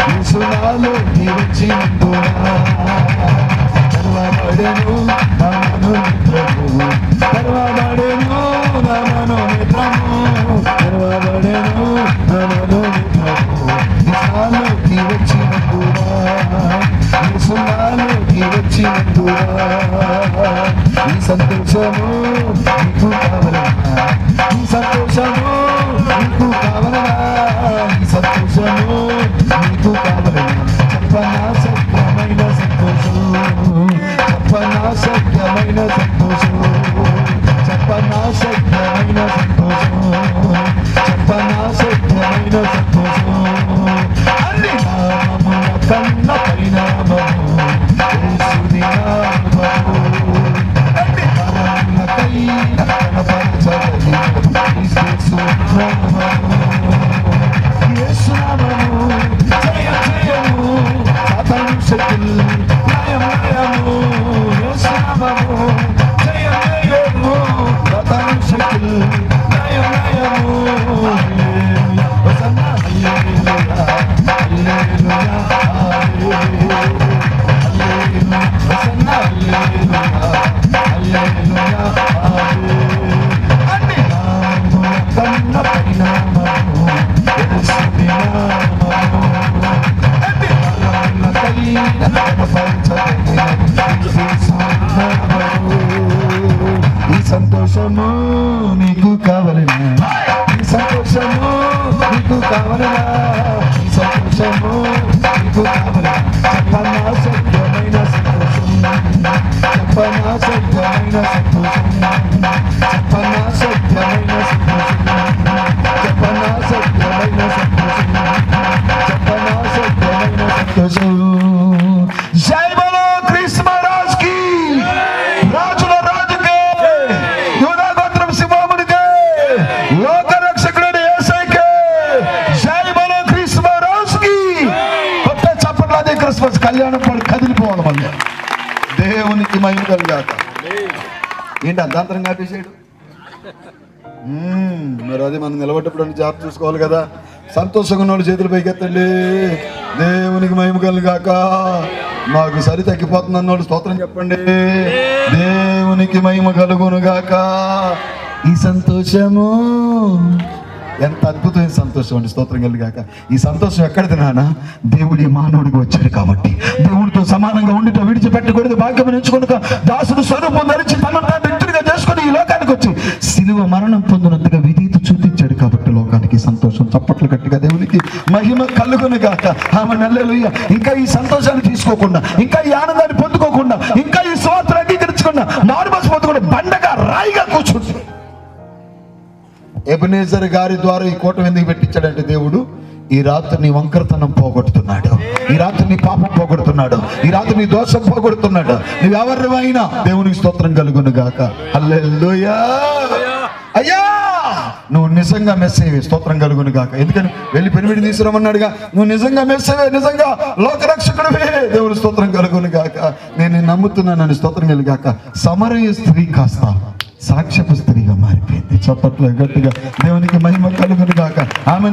Speaker 2: యేసునాలో వచ్చినందునా, తెరవబడెను నా మనోనేత్రము, తెరవబడెను నా మనోనేత్రము, తెరవబడెను నా మనోనేత్రము. యేసునాలోకి వచ్చినందునా, యేసునాలోకి వచ్చినందునా, ఈ సంతోషము నీకు కావాలనా, ఈ సంతోషము నీకు కావాలనా, ఈ సంతోషము నీకు కావాలనా, చెప్పనా సత్యమైన సంతోషం, చెప్పనా సత్యమైన సంతోషం, చెప్పనా సత్యమైన సంతోషం, చెప్పనా సత్యమైన సంతోషం. అన్ని నామముల కన్న పరిణామము యేసుని నామము, అన్ని నామములకైన కనపరచబడి యేసు నామము, యేసు నామము జయ జయము, సాతాను శక్తులు లయం లయము, యేసు నామము జయ జయము, సాతాను శక్తులు లయం లయము. హల్లెలూయా హోసన్నా, హల్లెలూయా హల్లెలూయా హల్లెలూయా హోసన్నా, హల్లెలూయా హల్లెలూయా హల్లెలూయా. అన్ని నామముల కన్న పరిణామము యేసుని నామము, అన్ని నామములకైన కనపరచబడి యేసు నామము. ఈ సంతోషము నీకు కావాలనా, ఈ సంతోషము నీకు కావాలనా, ఈ సంతోషము నీకు కావాలనా, చెప్పనా సత్యమైన సంతోషం, చెప్పనా సత్యమైన సంతోషం, చెప్పనా సత్యమైన సంతోషం, చెప్పనా సత్యమైన సంతోషం, చెప్పనా సత్యమైన సంతోషం. జై బలో క్రీస్తు మహారాజ్ కి, రాజుల రాజుకే, యూదా గోత్రం సింహమునికే, లోక రక్షకుడైన యేసయ్యకే. జై బలో క్రీస్తు మహారాజ్ కి. కళ్యాణం పాడు కదిలిపోవాలి మళ్ళీ. దేవునికి మహిమ కలుగాక. ఏంటి అర్ధాంతరం కాపేసాడు? మరి అది మనం నిలబడ్డప్పుడు అని జాగ్రత్త చూసుకోవాలి కదా. సంతోషంగా ఉన్న వాళ్ళు చేతులు పైకెత్తండి. దేవునికి మహిమ కలుగాక. మాకు సరి తగ్గిపోతుంది అన్నోళ్ళు స్తోత్రం చెప్పండి. దేవునికి మహిమ కలుగును గాక. ఈ సంతోషము ఎంత అద్భుతమైన సంతోషం అండి. స్తోత్రం కలుగాక. ఈ సంతోషం ఎక్కడిది నాన్న? దేవుడి మానవుడికి వచ్చాడు కాబట్టి. దేవుడితో సమానంగా ఉండితో విడిచిపెట్టకూడదు భాగ్యం ఎంచుకొనుక దాసుడు స్వరూపం ధరించి తనను తాను వ్యక్తిగా చేసుకుని ఈ లోకానికి వచ్చి సిలువ మరణం పొందినంతగా విధేయత చూపించాడు కాబట్టి లోకానికి సంతోషం. చప్పట్లు గట్టిగా దేవునికి మహిమ కలుగును గాక. ఆమె హల్లెలూయా. ఇంకా ఈ సంతోషాన్ని తీసుకోకుండా, ఇంకా ఈ ఆనందాన్ని పొందుకోకుండా, ఇంకా ఈ స్వార్థను అంగీకరించకుండా మారుమనసు పొందకుండా బండగా రాయిగా కూర్చుంది. ఎబెనేజర్ గారి ద్వారా ఈ కూటమి ఎందుకు పెట్టించాడంటే దేవుడు ఈ రాత్రి నీ వంకరతనం పోగొడుతున్నాడు. ఈ రాత్రి నీ పాపం పోగొడుతున్నాడు. ఈ రాత్రి నీ దోషం పోగొడుతున్నాడు. నువ్వెవరివైనా దేవునికి స్తోత్రం కలుగును గాక. హల్లెలూయా. అయ్యా నువ్వు నిజంగా మెస్సేవే. స్తోత్రం కలుగును గాక. ఎందుకని వెళ్ళి పెనిమిడి తీసుకురమన్నాడుగా. నువ్వు నిజంగా మెస్సేవే, నిజంగా లోకరక్షకుడివే. దేవుని స్తోత్రం కలుగును గాక. నేను నమ్ముతున్నానని స్తోత్రం కలుగాక. సమరయ స్త్రీ కాస్త సాక్ష్యపు స్త్రీగా మారిపోయింది. చప్పట్లు గట్టిగా దేవునికి మహిమ కలుగును గాక. ఆమె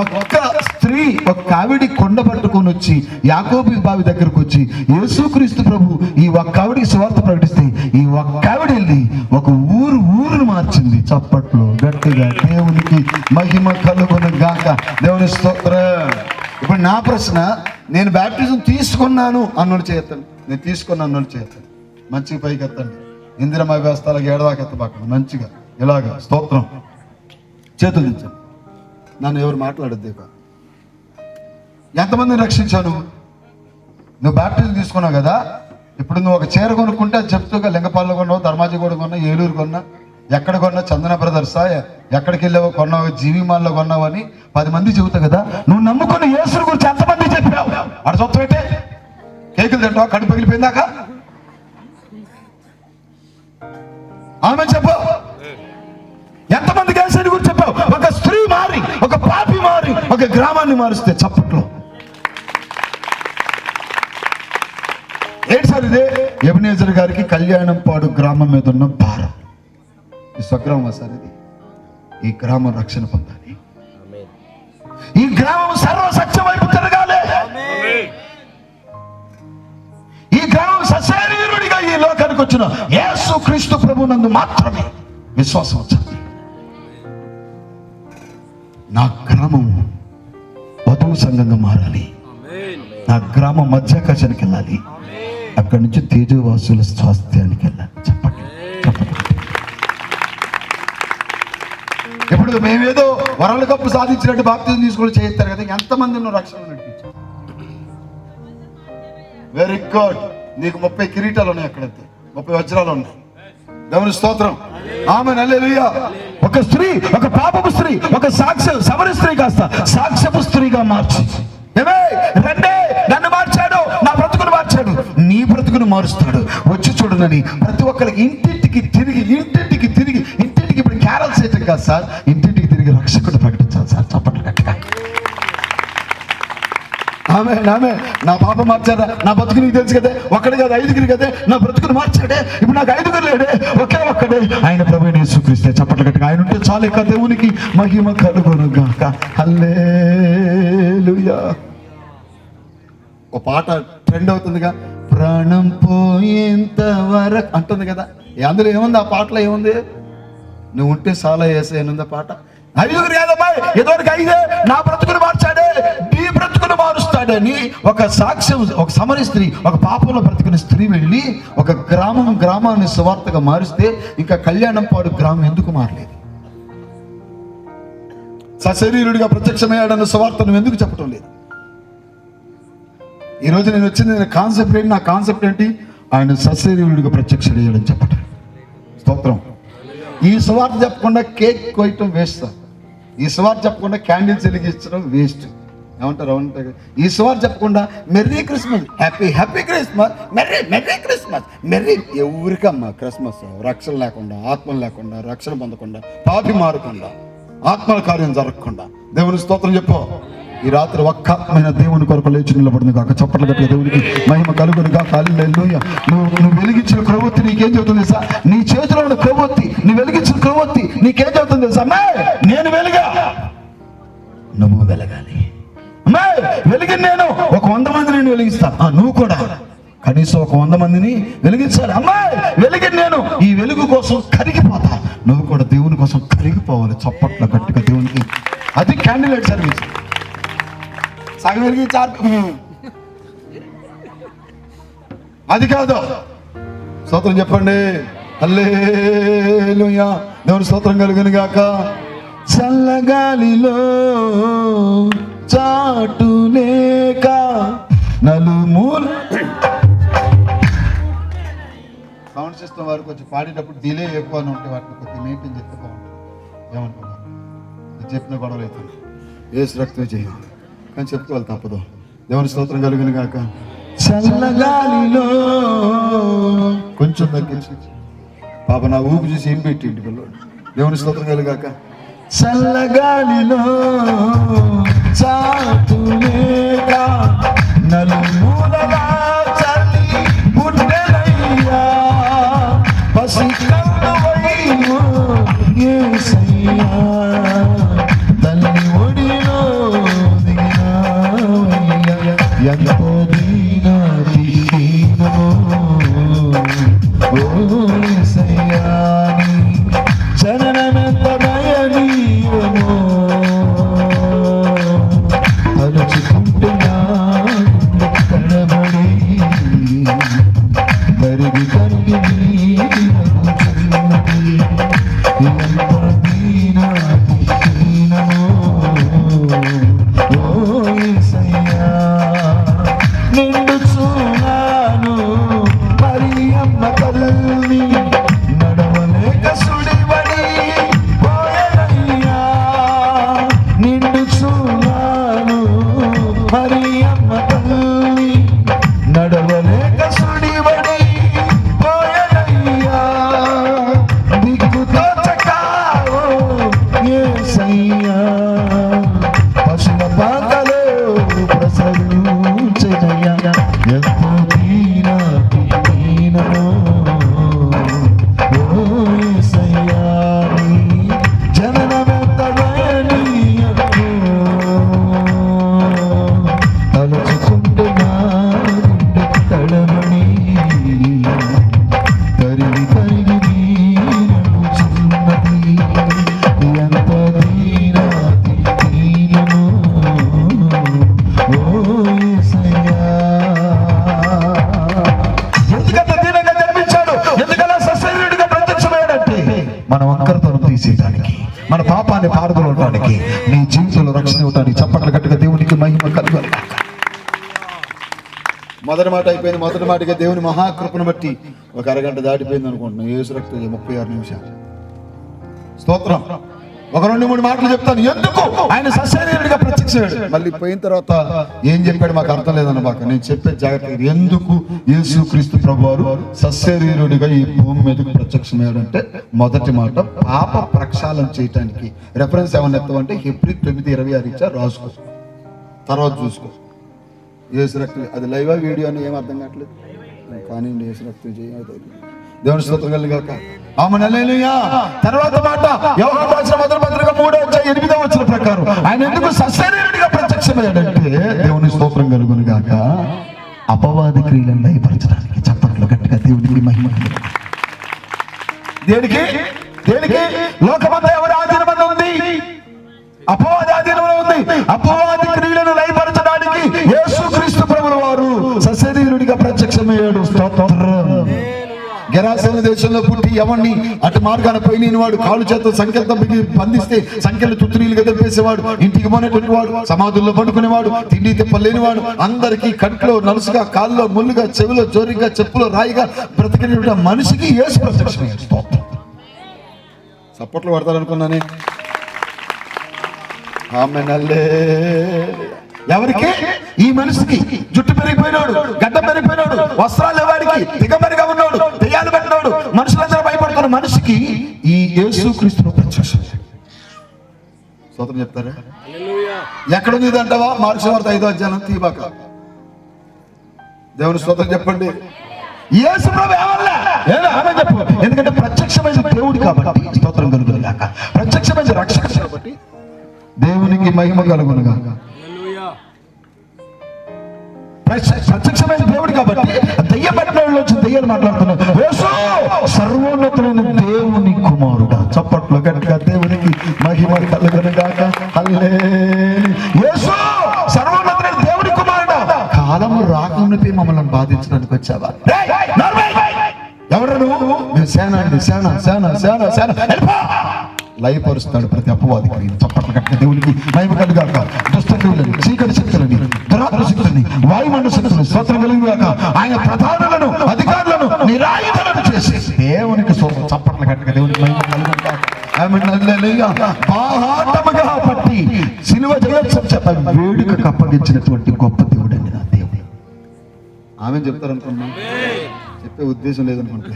Speaker 2: ఒక్క స్త్రీ, ఒక ఆవిడి కొండ పట్టుకొని వచ్చి యాకోబు బావి దగ్గరకు వచ్చి యేసుక్రీస్తు ప్రభు ఈ ఒక్క ఆవిడికి సువార్త ప్రకటిస్తే ఈ ఒక్క ఆవిడ వెళ్ళి ఒక ఊరును మార్చింది. చప్పట్లు గట్టిగా దేవునికి మహిమ కలుగును గాక. దేవుని స్తోత్రం. ఇప్పుడు నా ప్రశ్న, నేను బ్యాప్టిజం తీసుకున్నాను అన్నోడు చేస్తాను, నేను తీసుకున్నాను అన్నోడు చేస్తాను. మంచిగా పైకి ఎత్తండి. ఇందిరమ వ్యవస్థలకు ఏడవాకెత్తబాకండి. మంచిగా ఇలాగా స్తోత్రం చేతులు దించండి. నన్ను ఎవరు మాట్లాడద్దు. ఎంతమందిని రక్షించాను? నువ్వు బ్యాప్టిజం తీసుకున్నావు కదా. ఇప్పుడు నువ్వు ఒక చీర కొనుక్కుంటే చెప్తూగా లింగపాల్లో కొన్నావు, ధర్మాజిగూడ కొన్నా, ఏలూరు కొన్నా, ఎక్కడ కొన్నా, చందన బ్రదర్సా, ఎక్కడికి వెళ్ళావో కొన్నావు, జీవిమాల్లో కొన్నావు అని 10 మంది చెబుతావు కదా. నువ్వు నమ్ముకున్న యేసుని గురించి ఎంతమంది చెప్పావు? అక్కడ సొత్తు పెట్టే కేకులు తింటావా కడుపు పగిలిపోయిందాక? ఆమె చెప్పు. ఎంతమందికి యేసుని గురించి చెప్పావు? ఒక స్త్రీ మారి, ఒక పాపి మారి, ఒక గ్రామాన్ని మారుస్తే చప్పట్లో. ఏంటి సార్ ఇదే? ఎబెనేజర్ గారికి కళ్యాణం పాడు గ్రామం మీద ఉన్న భారం. ఈ స్వగ్రామం సార్ ఇది. ఈ గ్రామం రక్షణ పొందాలి. ఈ గ్రామం సర్వసత్యం వైపు తిరగాలి. ఈ గ్రామం సశరీరుడిగా ఈ లోకానికి వచ్చిన యేసుక్రీస్తు ప్రభు నందు మాత్రమే విశ్వాసం వచ్చింది. నా గ్రామం వధువు సంఘంగా మారాలి. నా గ్రామం మధ్యాకాశానికి వెళ్ళాలి. అక్కడి నుంచి తేజవాసుల స్వాస్థ్యానికి వెళ్ళాలి. చెప్పండి. ఇప్పుడు మేమేదో వరల్డ్ కప్ సాధించినట్టు బాప్తిజం తీసుకొని చేస్తారు కదా. ఎంతమంది ఉన్న రక్షణ నడిపించారు. Very good. నీకు 30 కిరీటాలు ఉన్నాయి, అక్కడైతే 30 వజ్రాలు ఉన్నాయి. దేవుని స్తోత్రం. ఆమేన్ హల్లెలూయా. ఒక స్త్రీ, ఒక పాపపు స్త్రీ, ఒక సమర స్త్రీ కాస్త సాక్ష్యపు స్త్రీగా మార్చి, రండే నన్ను మార్చాడు, నా బ్రతుకును మార్చాడు, నీ బ్రతుకును మారుస్తాడు, వచ్చి చూడనని ప్రతి ఒక్కరికి ఇంటింటికి తిరిగి ఇప్పుడు క్యారల్ చేయటం కాదు సార్, ఇంటింటికి తిరిగి రక్షకుడు ప్రకటించాలి సార్. చప్పట్లు గట్టిగా. ఆమె నా పాప మార్చాడా, నా బ్రతుకు నీకు తెలుసు కదే, ఒక్కడే కాదు 5గురు కదే, నా బ్రతుకును మార్చాడే. ఇప్పుడు నాకు 5గురు లేడే, ఒక్కడే ఆయన ప్రభువైన యేసుక్రీస్తే. చప్పట్లు గట్టిగా. ఆయన ఉంటే చాలు. ఇక దేవునికి మహిమ కలుగును గాక. హల్లెలూయా. ఒక పాట ట్రెండ్ అవుతుందిగా, ప్రాణం పోయేంత వరకు అంటుంది కదా. అందులో ఏముంది? ఆ పాటలో ఏముంది? నువ్వు ఉంటే చాలా ఏసైనుంది పాట. 5గురు కాదమ్మా, ఎదోరికి 5, నా బ్రతుకును మార్చాడే, నీ బ్రతుకును మారుస్తాడని ఒక సాక్ష్యం. ఒక సమరీ స్త్రీ, ఒక పాపంలో బ్రతుకుని స్త్రీ వెళ్ళి ఒక గ్రామాన్ని సువార్తగా మారిస్తే ఇంకా కళ్యాణం పాడు గ్రామం ఎందుకు మారలేదు? సశరీరుడిగా ప్రత్యక్షమయ్యాడన్న సువార్త నువ్వు ఎందుకు చెప్పటం లేదు? ఈరోజు నేను వచ్చింది కాన్సెప్ట్ ఏంటి? నా కాన్సెప్ట్ ఏంటి? ఆయన సశరీరుడిగా ప్రత్యక్షమయ్యాడని చెప్పటం. స్తోత్రం. ఈ సువార్త చెప్పకుండా కేక్ కోయటం వేస్ట్. ఈ సువార్త చెప్పకుండా క్యాండిల్స్ వెలిగించడం వేస్ట్. ఏమంటారు? అవునంటారు. ఈ సువార్త చెప్పకుండా merry Christmas, happy Christmas, merry Christmas, merry. ఎవరికమ్మా క్రిస్మస్? రక్షణ లేకుండా, ఆత్మలు లేకుండా, రక్షణ పొందకుండా, పాపి మారకుండా, ఆత్మల కార్యం జరగకుండా. దేవుని స్తోత్రం చెప్పు. ఈ రాత్రి ఒక్క ఆత్మైన దేవుని కొరకు లేచి నిలబడింది కాక, చప్పట్లు గట్టిగా దేవునికి మహిమ కలుగును కాక. హల్లెలూయా. నువ్వు వెలిగించిన క్రొవ్వొత్తి నీకేం చెబుతుంది తెలుసా? నీ చేతిలో ఉన్న క్రొవ్వొత్తి, నువ్వు వెలిగించిన క్రొవ్వొత్తి నీకేం చెబుతుంది తెలుసా? అమ్మాయి నేను వెలుగా, నువ్వు వెలగాలి. అమ్మాయి వెలిగిన నేను 100 మందిని నేను వెలిగిస్తా, నువ్వు కూడా కనీసం 100 మందిని వెలిగించాలి. అమ్మాయి వెలిగిన నేను ఈ వెలుగు కోసం కరిగిపోతా, నువ్వు కూడా దేవుని కోసం కరిగిపోవాలి. చప్పట్ల గట్టిగా దేవునికి. అది క్యాండిల్ లైట్ సర్వీస్. సగం వెలిగించారు అది కాదు. స్తోత్రం చెప్పండి. హల్లెలూయా. దేవుని స్తోత్రం కలుగును గాక. చల్లగాలిలో చాటులేక నలుమూల సౌండ్ సిస్టమ్ వారికి వచ్చి పాడేటప్పుడు డిలే ఎక్కువ అని ఉంటే వాటిని కొద్దిగా మెయింటైన్ చేస్తే బాగుంటుంది. ఏమనుకున్నాను చెప్పిన గొడవలు అవుతుంది. ఏసు రక్తం చేయం కానీ చెప్పుకోవాలి తప్పదు. దేవుని స్తోత్రం కలుగును గాక. చల్లగాలిలో కొంచెం తగ్గించి పాప నా ఊపి చూసి ఏం పెట్టింటి పిల్లడు. దేవుని స్తోత్రం కలుగాక. చల్లగాలిలో చాటులేక నలుమూలలా చలి పుట్టెలయ్యా, పసికన్నువైను యేసయ్యా, తల్లి ఒడిలో దిగినావయ్యా, ఎంతో దీనమో ఓ యేసయ్యా, జననమెంత దయనీయమో తలుచుకుంటే తడబడి కరిగి కరిగి నిండు చూడాను మరియమ్మ తల్లి నడవలేక సుడిబడి పోయనయ్యా. నిండు చూడాను మరియమ్మ తల్లి నడవలేక సుడిబడి పోయనయ్యా. దిక్కుతో చకావో యేసయ్యా, పశుల పాకలో ప్రసరించెనయ్యా, ఎంతో దీనమో ఓ యేసయ్యా, జననమెంత దయనీయమో తలుచుకుంటే నా గుండె తడబడి కరిగి కరిగి నీరుచున్నది, ఎంత దీనమో ఓ యేసయ్యా. ఎందుకంత దీనంగా జన్మించాడు, ఎందుకలా సశరీరుడిగా ప్రత్యక్షమయ్యాడంటే మన వంకరతనం తీసేయడానికి, మన పాపాన్ని పారదోలడానికి, నీ జీవితంలో రక్షణ ఇవ్వడానికి. చప్పట్లు గట్టిగా దేవునికి మహిమ కలుగాలి. మొదటి మాట అయిపోయింది. మొదటి మాటగా దేవుని మహాకృపను బట్టి ఒక అరగంట దాటిపోయింది అనుకుంటున్నాను. యేసు రక్తం 36 నిమిషాలు. స్తోత్రం. ఒక 2-3 మాటలు చెప్తాను. ఎందుకు ఆయన సశరీరుడిగా ప్రత్యక్షమయ్యాడు, మళ్ళీ పోయిన తర్వాత ఏం చెప్పాడు మాకు అర్థం లేదన్న బాక నేను చెప్పే జాగ్రత్త. ఎందుకు యేసుక్రీస్తు ప్రభువారు సశరీరుడిగా ఈ భూమి మీదకు ప్రత్యక్షమయ్యాడు అంటే, మొదటి మాట పాప ప్రక్షాళన చేయటానికి. రెఫరెన్స్ ఏమన్నా ఎత్తామంటే హెబ్రీ 9:26 ఇచ్చారు, రాసుకో, తర్వాత చూసుకో. యేసు రక్తం అది లైవ్ వీడియో అని ఏం అర్థం కావట్లేదు కానీ యేసు రక్తం చేయదు. దేవుని స్తోత్రం కలుగాక. ఆమేన్ హల్లెలూయా. తర్వాత మాట యోహాను రాసిన మొదటి పత్రిక 3:8 ప్రకారం ఆయన ఎందుకు సశరీరుడిగా ప్రత్యక్షమయ్యాడంటే, దేవుని స్తోత్రం కలుగును గాక, అపవాది క్రియలను లయపరచడానికి. చప్పట్లు గట్టిగా దేవునికి మహిమ. దేనికి దేనికి? లోకమంతా ఎవరి ఆధీనంలో ఉంది? అపవాది ఆధీనంలో ఉంది. అపవాది క్రియలను లయపరచడానికి యేసుక్రీస్తు ప్రభువు వారు సశరీరుడిగా ప్రత్యక్షమయ్యాడు. స్తోత్రం. గెరాసేన దేశంలో పుట్టి ఎవరిని అటు మార్గాన పోయిన వాడు, కాళ్ళు చేత సంఖ్యలతో బంధిస్తే సంఖ్యలు తుత్తునీలుగా తెలిపేసేవాడు, ఇంటికి పోనేటువంటి వాడు, సమాధుల్లో పడుకునేవాడు, తిండి తిప్పలేనివాడు, అందరికీ కంట్లో నలుసుగా, కాళ్ళలో ముళ్ళుగా, చెవిలో జోరిగా, చెప్పులో రాయిగా బ్రతికిన మనిషికి యేసు ప్రత్యక్షమయ్యాడు. సపోర్ట్లు పడతారనుకున్నానే. ఆమేన్ హల్లెలూయా. ఎవరికి? ఈ మనిషికి. జుట్టు పెరిగిపోయినాడు, గడ్డ పెరిగిపోయినాడు, వస్త్రాలు వాడికి, దిగమరిగా ఉన్నాడు, దెయ్యాలు పెట్టినాడు, మనుషులందరూ భయపడుతున్న మనిషికి ఈ యేసుక్రీస్తు ప్రత్యక్షం. స్తోత్రం చెప్తారా? ఎక్కడుంది ఇది అంటావా? మార్క్స్ వార్త 5వ అధ్యాయం తీబాక. దేవుని స్తోత్రం చెప్పండి. యేసు ప్రభు ఏమన్నా ఆమె చెప్పు. ఎందుకంటే ప్రత్యక్షమైన దేవుడు కాబట్టి స్తోత్రం కలుగును గాక. ప్రత్యక్షమైన రక్షణ కాబట్టి దేవునికి మహిమ కలుగును గాక. ప్రత్యక్షమైన దేవుడు కాబట్టి దెయ్యం పట్టిన వాళ్ళు వచ్చి దెయ్యాలు మాట్లాడుతున్నారు. యేసు సర్వోన్నతులైన దేవుని కుమారుడా. చప్పట్లో గట్టిగా దేవునికి మహిమ కలుగును గాక. హల్లెలూయా. యేసు సర్వోన్నతులైన దేవుని కుమారుడా. కాలము రాకమునిపై మమ్మల్ని బాధించడానికి వచ్చావా? ఎవరు నువ్వు? నేను సేన అండి, సేన సేన సేన సేన. లయపరుస్తాడు ప్రతి అపవాదికి. చప్పట్లు కట్టిన దేవునికి మహిమ కలుగాక. దుష్ట దేవులని, చీకటి శక్తులని, దురాత్మ శక్తులని, వాయుమండ శక్తులని స్తోత్రం కలుగుగాక. ఆయన ప్రధానులను, అధికారులను నిరాయుధులను చేసి దేవునికి చప్పట్లు కట్టిన దేవునికి మహిమ కలుగాక. బాహాటముగా పట్టి సిలువ జయోత్సవం చేత వేడుకకు అప్పగించినటువంటి గొప్ప దేవుడు అండి నా దేవుడు. ఆమె చెప్తారనుకున్నా, చెప్పే ఉద్దేశం లేదనుకుంటే.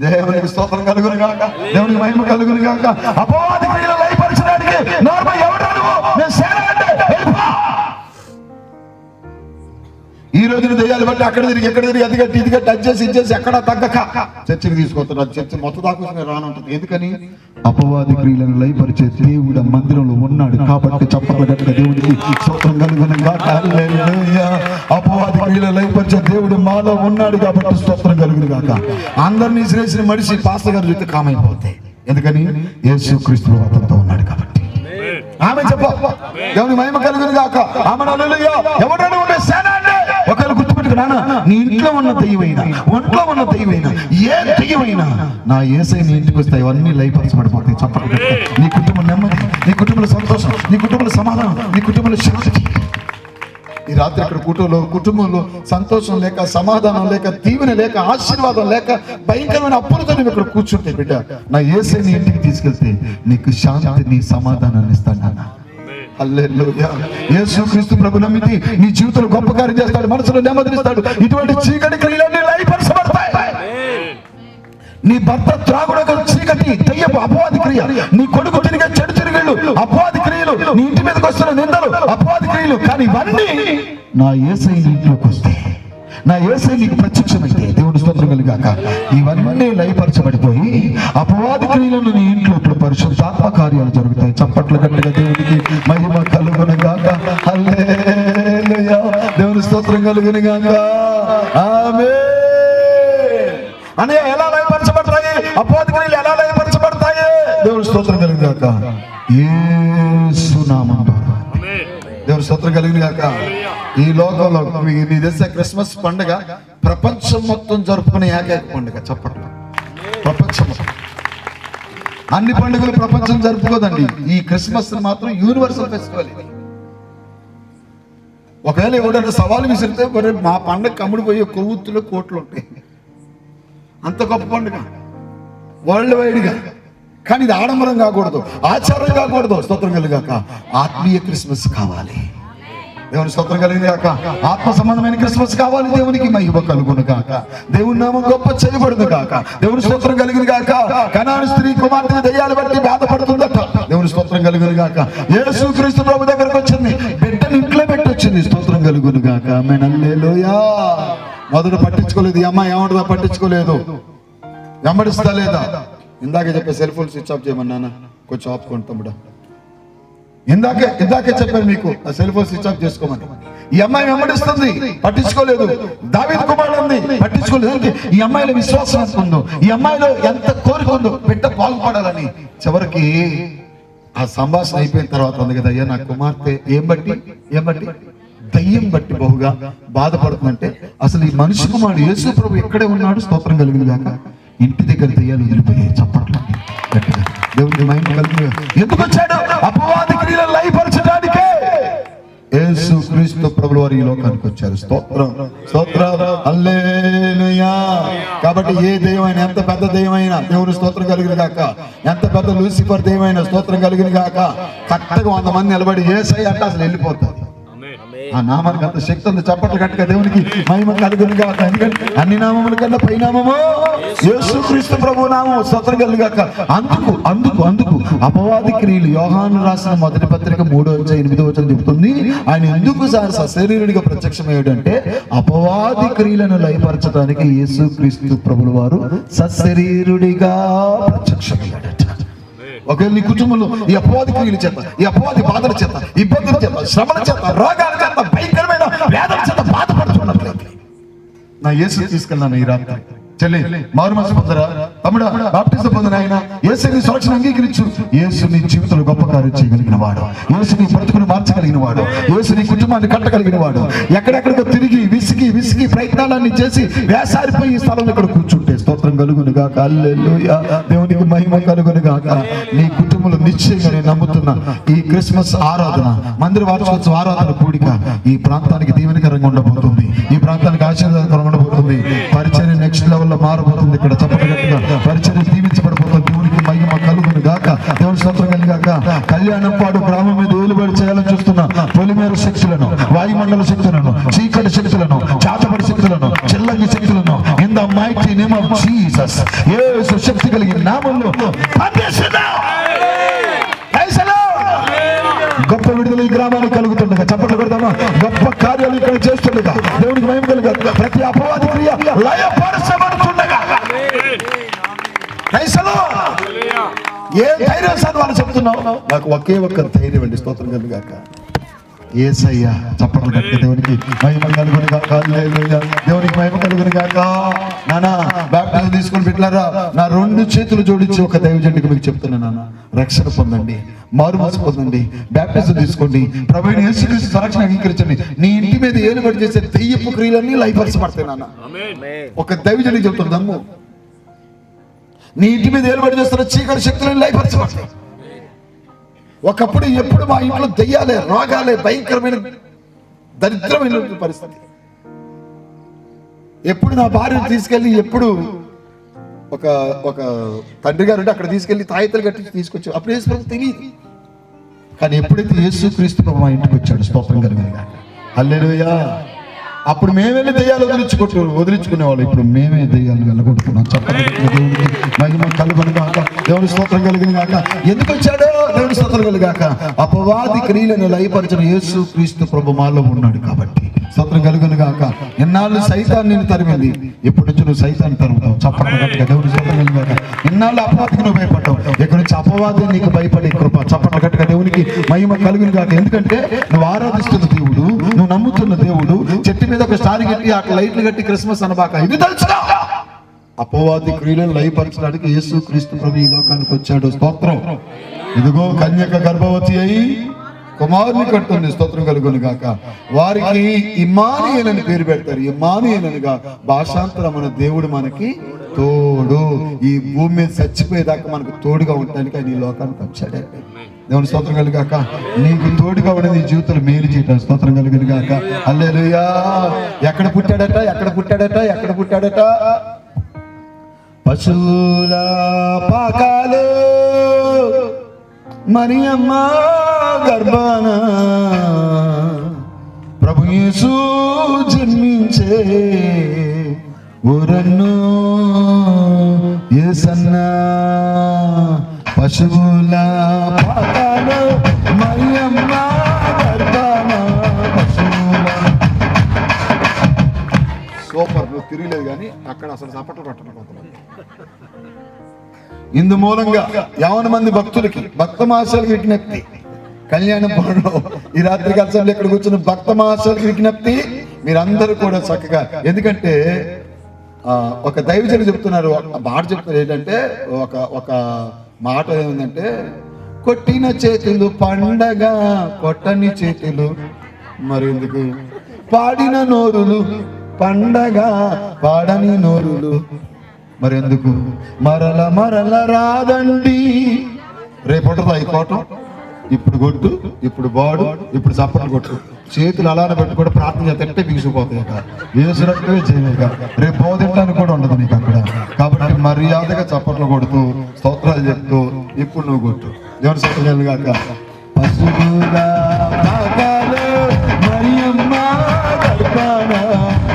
Speaker 2: దేవునికి స్తోత్రం కలుగును గాక. దేవునికి మహిమ కలుగును గాక. అపవాది క్రియలు లయపరచడానికి నార్మల్ ఎవరు నువ్వు? నేను సేన అంటే వెళ్ళిపో. ఈ రోజున దెయ్యాలు బట్టి అక్కడ తిరిగి ఎక్కడ తిరిగి అది కట్టి ఇది కట్టి అడ్జేసి ఇచ్చేసి ఎక్కడ తగ్గక చర్చికి తీసుకొస్తున్నారు. చర్చ మొత్తం దాకా రానుంటుంది. ఎందుకని? అపవాది క్రియలను లయపరిచే దేవుడు మందిరంలో ఉన్నాడు కాబట్టి చప్పట్లు కట్టిన దేవుడికి స్తోత్రం కలుగును గాక. హల్లెలూయా. అపవాది క్రియలను లయపరిచే దేవుడు మాలో ఉన్నాడు కాబట్టి స్తోత్రం కలుగును గాక. అందరినీ శ్రేష్ఠ మనిషి పాస్టర్ గారు చూస్తే కామైపోతాయి. ఎందుకని? యేసుక్రీస్తు అతనితో ఉన్నాడు కాబట్టి. ఆమె చెప్ప దేవుని మహిమ కలుగును గాక. ఆమె హల్లెలూయా. ఎవరైనా ఉండే సేన అంటే ఒకవేళ గుర్తుపెట్టుకున్నా, నీ ఇంట్లో ఉన్న దెయ్యమైనా, ఒంట్లో ఉన్న దెయ్యమైనా, ఏ దెయ్యమైనా నా యేసయ్య నీ ఇంటికి వస్తాయి. అవన్నీ లయపరచబడిపోతాయి. చప్పట్లు. నీ కుటుంబం నెమ్మది, నీ కుటుంబంలో సంతోషం, నీ కుటుంబంలో సమాధానం, నీ కుటుంబంలో శాంతి. ఈ రాత్రి ఇక్కడ కుటుంబంలో సంతోషం లేక, సమాధానం లేక, దీవెన లేక, ఆశీర్వాదం లేక, భయంకరమైన అప్పులతో నువ్వు ఇక్కడ కూర్చుంటే బిడ్డ, నా యేసయ్య నీ ఇంటికి తీసుకెళ్తే నీకు శాంతిని, సమాధానాన్ని ఇస్తాను నాన్న. హల్లెలూయా. యేసుక్రీస్తు ప్రభు నమ్మితే నీ జీవితంలో గొప్ప కార్యం చేస్తాడు, మనసులో నెమ్మదినిస్తాడు. ఇటువంటి చీకటి క్రియలన్నీ లయపరచబడతాయి. నీ భర్త త్రాగుడు చీకటి దెయ్యపు అపవాది క్రియ, నీ కొడుకు తిరిగే చెడు తిరిగిళ్ళు అపవాది క్రియలు, నీ ఇంటి మీదకి వస్తున్న నిందలు అపవాది క్రియలు. కానీ ఇవన్నీ నా యేసయ్య ఇంట్లోకి వస్తే, నా యేసయ్య నీకు ప్రత్యక్షమైతే దేవుడు స్తోత్రం కలుగాక. ఇవన్నీ లయపరచబడిపోయి అపవాది క్రియలను నీ ఇంట్లో ఇప్పుడు పరిశుద్ధాత్మ కార్యాలు జరుగుతాయి. చప్పట్లు గట్టిగా దేవునికి మహిమ కలుగును గాక. హల్లెలూయా. దేవుని స్తోత్రం కలుగును గాక. ఆమేన్. అనే ఎలా లయపరచబడతాయి? అపవాది క్రియలు ఎలా లయపరచబడతాయి? దేవుని స్తోత్రం కలుగును గాక. యేసు నామం ద్వారా దేవుని స్తోత్రం కలుగును గాక. ఈ లోకంలో మీ దేశ క్రిస్మస్ పండుగ ప్రపంచం మొత్తం జరుపుకునే ఏకైక పండుగ. చెప్పండి. ప్రపంచం అన్ని పండుగలు ప్రపంచం జరుపుకోదండి. ఈ క్రిస్మస్ మాత్రం యూనివర్సల్ ఫెస్టివల్. ఒకవేళ ఎవడన్నా సవాలు విసిరితే మా పండుగ కమ్ముడిపోయే కొవ్వొత్తులు కోట్లు ఉంటాయి. అంత గొప్ప పండుగ వరల్డ్ వైడ్ గా. కానీ ఇది ఆడంబరం కాకూడదు, ఆచారం కాకూడదు. స్తోత్రం కలుగాక. ఆత్మీయ క్రిస్మస్ కావాలి. దేవుని స్తోత్రం కలిగిన గాక. ఆత్మ సంబంధమైన క్రిస్మస్ కావాలి. దేవునికి మహిమ కలుగును గాక. దేవుని నామం గొప్ప చేయబడును గాక. దేవుని స్తోత్రం కలిగిన గాక. కనాను స్త్రీ కుమార్తె దయ్యాలు బట్టి బాధపడుతుందట. దేవుని స్తోత్రం కలుగును గాక. యేసుక్రీస్తు ప్రభు దగ్గరకు వచ్చింది, బిడ్డను ఇంట్లో పెట్టి వచ్చింది. స్తోత్రం కలుగును గాక. ఆమేన్. హల్లెలూయా. మొదట పట్టించుకోలేదు, ఈ అమ్మాయి ఏమంటుందా? పట్టించుకోలేదు. వెంబడిస్తా లేదా? ఇందాకే చెప్పే సెల్ ఫోన్ స్విచ్ ఆఫ్ చేయమన్నానా? కొంచెం ఆపుకోండి తమ్ముడా. ఇందాకే చెప్పాను మీకు, ఆ సెల్ ఫోన్ స్విచ్ ఆఫ్ చేసుకోమని. ఈ అమ్మాయి వెంబడిస్తుంది, పట్టించుకోలేదు. దావీదు కుమారుడు ఉంది, పట్టించుకోలేదు. ఈ అమ్మాయిలో విశ్వాసం ఎంత ఉందో, ఈ అమ్మాయిలో ఎంత కోరిక ఉందో బిడ్డ బాగుపడాలని. చివరికి ఆ సంభాషణ అయిపోయిన తర్వాత ఉంది కదా, అయ్యా నా కుమార్తె ఏం బట్టి దయ్యం బట్టి బహుగా బాధపడుతుందంటే, అసలు ఈ మనిషి కుమారుడు యేసు ప్రభు ఎక్కడే ఉన్నాడు? స్తోత్రం కలిగింది గాక. ఇంటి దగ్గర దయ్యాలు వదిలిపోయాయి. చప్పట్లు గట్టిగా దేవుని మహిమ కలుగును. ఎందుకు వచ్చాడు? అపవాది క్రియలను లయపరచడానికే యేసుక్రీస్తు ప్రభువు వారు ఈ లోకానికి వచ్చారు. స్తోత్రం స్తోత్రం. హల్లెలూయా. కాబట్టి ఏ దైవమైనా, ఎంత పెద్ద దైవమైనా దేవుని స్తోత్రం కలిగిన గాక. ఎంత పెద్ద లూసిఫర్ దైవమైనా స్తోత్రం కలిగిన గాక. కరెక్ట్గా 100 మంది నిలబడి యేసయ్య అంటే అసలు వెళ్ళిపోతుంది. ఆ నామానికి అంత శక్తి ఉంది. చప్పట్లు గట్టిగా దేవునికి మహిమ కలుగునుగా. ఎందుకంటే అన్ని నామముల కన్నా పై నామము యేసుక్రీస్తు ప్రభు నామము. స్తోత్రం కలుగాక. అందుకు అందుకు అందుకు అపవాది క్రియలు యోహాను రాసిన మొదటి పత్రిక 3:8 చెబుతుంది. ఆయన ఎందుకు సశరీరుడిగా ప్రత్యక్షమయ్యాడు అంటే అపవాది క్రియలను లయపరచడానికి యేసుక్రీస్తు ప్రభుల వారు సశరీరుడిగా ప్రత్యక్షమయ్యాడట. ఒకవేళ నీ కుటుంబంలో ఈ అపవాది క్రియల చేత, ఈ అపవాది బాధల చేత, ఇబ్బందుల చేత, శ్రమల చేత, రోగాల చేత, భయంకరమైన వేదన చేత బాధపడుతున్నట్లయితే నా యేసు తీసుకెళ్ళాను ఈ రాత్రి. చెల్లి మారు మనసు పొందరా, తమ్ముడా బాప్టిజం పొందిన ఆయన యేసుని సురక్షణ అంగీకరించు. యేసు నీ జీవితంలో గొప్ప కార్యం చేయగలిగిన వాడు, యేసు నీ బ్రతుకును మార్చగలిగిన వాడు, యేసు నీ కుటుంబాన్ని కట్టగలిగిన వాడు. ఎక్కడెక్కడికో తిరిగి విసిగి ప్రయత్నాలన్నీ చేసి వేసారిపోయి ఈ స్థలంలో ఇక్కడ కూర్చుంటే స్తోత్రం కలుగునుగా. హల్లెలూయా. దేవునికి మహిమ కలుగునుగా. నీ కుటుంబంలో నిశ్చయంగా నేను నమ్ముతున్నా ఈ క్రిస్మస్ ఆరాధన, మందిర వార్షికోత్సవ ఆరాధన కూడిక ఈ ప్రాంతానికి దీవెనకరంగా ఉండబోతుంది. ఈ ప్రాంతానికి ఆశీర్వాదకరంగా ఉండబోతుంది. పరిచర్య నెక్స్ట్ లెవెల్ మారబోతుంది. ఇక్కడ చప్పటగట్టుగా పరిచర్య దీవించబడిపోతుంది. దేవునికి మహిమ కలుగును గాక. దేవుని స్తోత్రం కలుగాక. కళ్యాణంపాడు గ్రామం మీద ఏలుబడి చేయాలని చూస్తున్న పొలిమేర శక్తులను, వాయుమండల శక్తులను, చీకటి శక్తులను, చాతపడి శక్తులను, చెల్లంగి శక్తులను in the mighty name of Jesus యేసు శక్తి కలిగిన నామములో గొప్ప విడుదల ఈ గ్రామానికి కలుగుతుండగా చప్పట్లు కొడదామా. గొప్ప కార్యాలు ఇక్కడ చేస్తుండగా దేవునికి మహిమ కలుగా. ప్రతి అపవాది క్రియ లయపరచబడుతుండగా ఏ ధైర్యం సార్ వాళ్ళు చెప్తున్నావు. నాకు ఒకే ఒక్క ధైర్యం అండి. స్తోత్రం కలుగాక. యేసయ్యా. చప్పట్లు కట్టి దేవునికి మహిమ కలుగును గాక. హల్లెలూయా. దేవునికి మహిమ కలుగును గాక. నానా బాప్టిజం తీసుకొని పెట్టారా, నా 2 చేతులు జోడించి ఒక దైవజనుడికి మీకు చెప్తున్నా, నాన్న రక్షణ పొందండి, మారు మనసు పొందండి, బాప్టిజం తీసుకోండి, ప్రభువైన యేసుక్రీస్తు సురక్షణ అంగీకరించండి. నీ ఇంటి మీద ఏలుబడి చేసే దెయ్యపు క్రియలన్నీ లయపరచబడతాయి. నాన్న ఒక దైవజనుడికి చెప్తున్నా, దమ్ము నీ ఇంటి మీద ఏలుబడి చేస్తున్న చీకటి శక్తులను లయపరచబడతాయి. ఒకప్పుడు ఎప్పుడు మా ఇంట్లో దెయ్యాలే, రోగాలే, భయంకరమైన దరిద్రమైన పరిస్థితి. ఎప్పుడు నా భార్యను తీసుకెళ్ళి, ఎప్పుడు ఒక తండ్రి గారు ఉంటే అక్కడ తీసుకెళ్లి తాయితలు కట్టి తీసుకొచ్చాడు. అప్పుడు యేసు ప్రభు తెలియదు. కానీ ఎప్పుడైతే యేసుక్రీస్తు ప్రభు మా ఇంటికి వచ్చాడు, స్తోత్రం కలుగునుగా. హల్లెలూయా. అప్పుడు మేము వెళ్ళి దెయ్యాలు వదిలించుకునేవాళ్ళు. ఇప్పుడు మేమే దెయ్యాలు వెళ్ళగొట్టుకున్నాం. దేవునికి మహిమ కలుగునుగాక. దేవుని స్తోత్రం కలుగునుగాక. ఎందుకు వచ్చాడో దేవుని స్తోత్రం కలుగాక. అపవాది క్రియలను లయపరిచిన యేసుక్రీస్తు ప్రభు మాలో ఉన్నాడు కాబట్టి స్తోత్రం కలుగునుగాక. ఎన్నాళ్ళు సైతాన్ని నిన్ను తరిమింది, ఎప్పటి నుంచి నువ్వు సైతాన్ని తరుగుతావు. చప్పట్లు గట్టిగా దేవుని స్తోత్రం కలుగుగాక. ఎన్నాళ్ళు అపవాదికి నువ్వు భయపడ్డావు, ఇక్కడ నుంచి అపవాది నీకు భయపడే కృప. చప్పట్లు గట్టిగా దేవునికి మహిమ కలుగునుగాక. ఎందుకంటే నువ్వు ఆరాధిస్తున్న దేవుడు, నువ్వు నమ్ముతున్న దేవుడు చెట్టు మీద ఒక స్టార్ కట్టి అట్లా లైట్లు కట్టి క్రిస్మస్ అనబాక. ఇది తెలుసురా, అపవాది క్రియలను లయపరచడానికి యేసుక్రీస్తు ప్రభు ఈ లోకానికి వచ్చాడు. స్తోత్రం. ఇదిగో కన్యక గర్భవతి అయి కుమారుని కట్టుంది. స్తోత్రం కలుగునుగాక. వారికి ఇమ్మానుయేల్ అని పేరు పెడతారు. ఇమ్మానుయేల్ అనగా భాషాంతరమున దేవుడు మనకి తోడు. ఈ భూమి మీద చచ్చిపోయేదాకా మనకు తోడుగా ఉండడానికి ఆయన ఈ లోకానికి వచ్చాడే. దేవుని స్తోత్రం కలుగాక. నీకు తోడుగా ఉండే నీ జీవితంలో మేలు చేయటం. స్తోత్రం కలుగునుగాక. హల్లెలూయా. ఎక్కడ పుట్టాడట? పశువుల పాకాలు మరియమ్మ గర్భాన ప్రభు యేసు జన్మించే ఊరన్ను యేసన్నా. పశువుల పాకాలు మరియమ్మ గర్భాన సూపర్. నువ్వు తిరగలేదు కానీ అక్కడ అసలు చప్పట్లు కొట్టకపోతున్నావు. ఇందు మూలంగా 50 మంది భక్తులకి భక్త మహాశయులకి విజ్ఞప్తి. కళ్యాణపురంలో ఈ రాత్రి కలిసి ఇక్కడ కూర్చున్న భక్త మహాశయులకి విజ్ఞప్తి, మీరందరూ కూడా చక్కగా. ఎందుకంటే ఒక దైవజనులు చెప్తున్నారు, మాట చెప్తున్నారు ఏంటంటే, ఒక మాట ఏముందంటే, కొట్టిన చేతులు పండగ, కొట్టని చేతులు మరి ఎందుకు, పాడిన నోరులు పండగ, పాడని నోరులు మరెందుకు, మరల రాదండి. రేపటి అయిపోవటం, ఇప్పుడు కొట్టు, ఇప్పుడు బాడు, ఇప్పుడు చప్పట్లు కొట్టు, చేతులు అలానే పెట్టుకుంటే ప్రార్థన చేస్తే బిగిసిపోతాయి. వేసినట్టుగా చేయలేక రేపు బోధించడానికి కూడా ఉండదు నీకు అక్కడ. కాబట్టి మర్యాదగా చప్పట్లు కొడుతూ స్తోత్రాలు చెప్తూ ఇప్పుడు నువ్వు కొట్టు. దేవుని స్తోత్రాలు గాక. పశువుల పాకాలు మరియమ్మ గర్భాన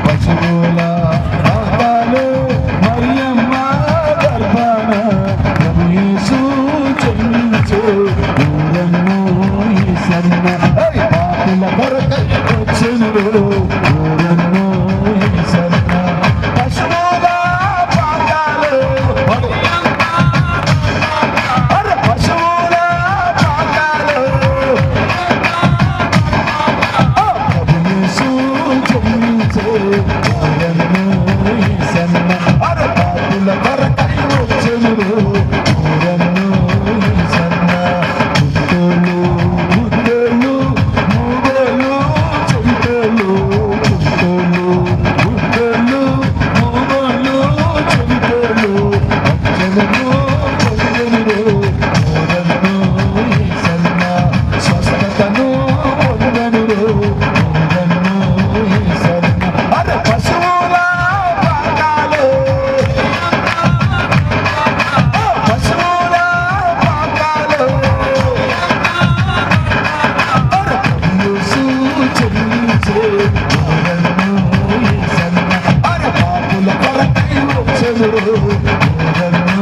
Speaker 2: పశువుల పాకాలు మరియమ్మ గర్భాన ప్రభు యేసు జన్మించు ఊరన్ను ఈసన్న పాపుల కొరకై వచ్చెను ఊరన్ను ఈసన్న పశువుల పాకాలు పశువుల పాకాలు ప్రభు యేసు జన్మించు ఊరన్ను ఈసన్న పాపుల కొరకై వచ్చెను ఊరన్ను ఈసన్న పుట్టోలు బుద్ధలు మూగలు చెవిటలు పుట్టోలు బుద్ధలు మూగలు చెవిటలు అక్షరము పొందెను ఊరన్ను ఈసన్న స్వస్థతను పొందెను ఊరన్ను ఈసన్న పశువుల పాకాలు పశువుల పాకాలు యేసు జన్మించే ఊరన్ను ఈసన్న పాపుల కొరకై వచ్చెను ఊరన్ను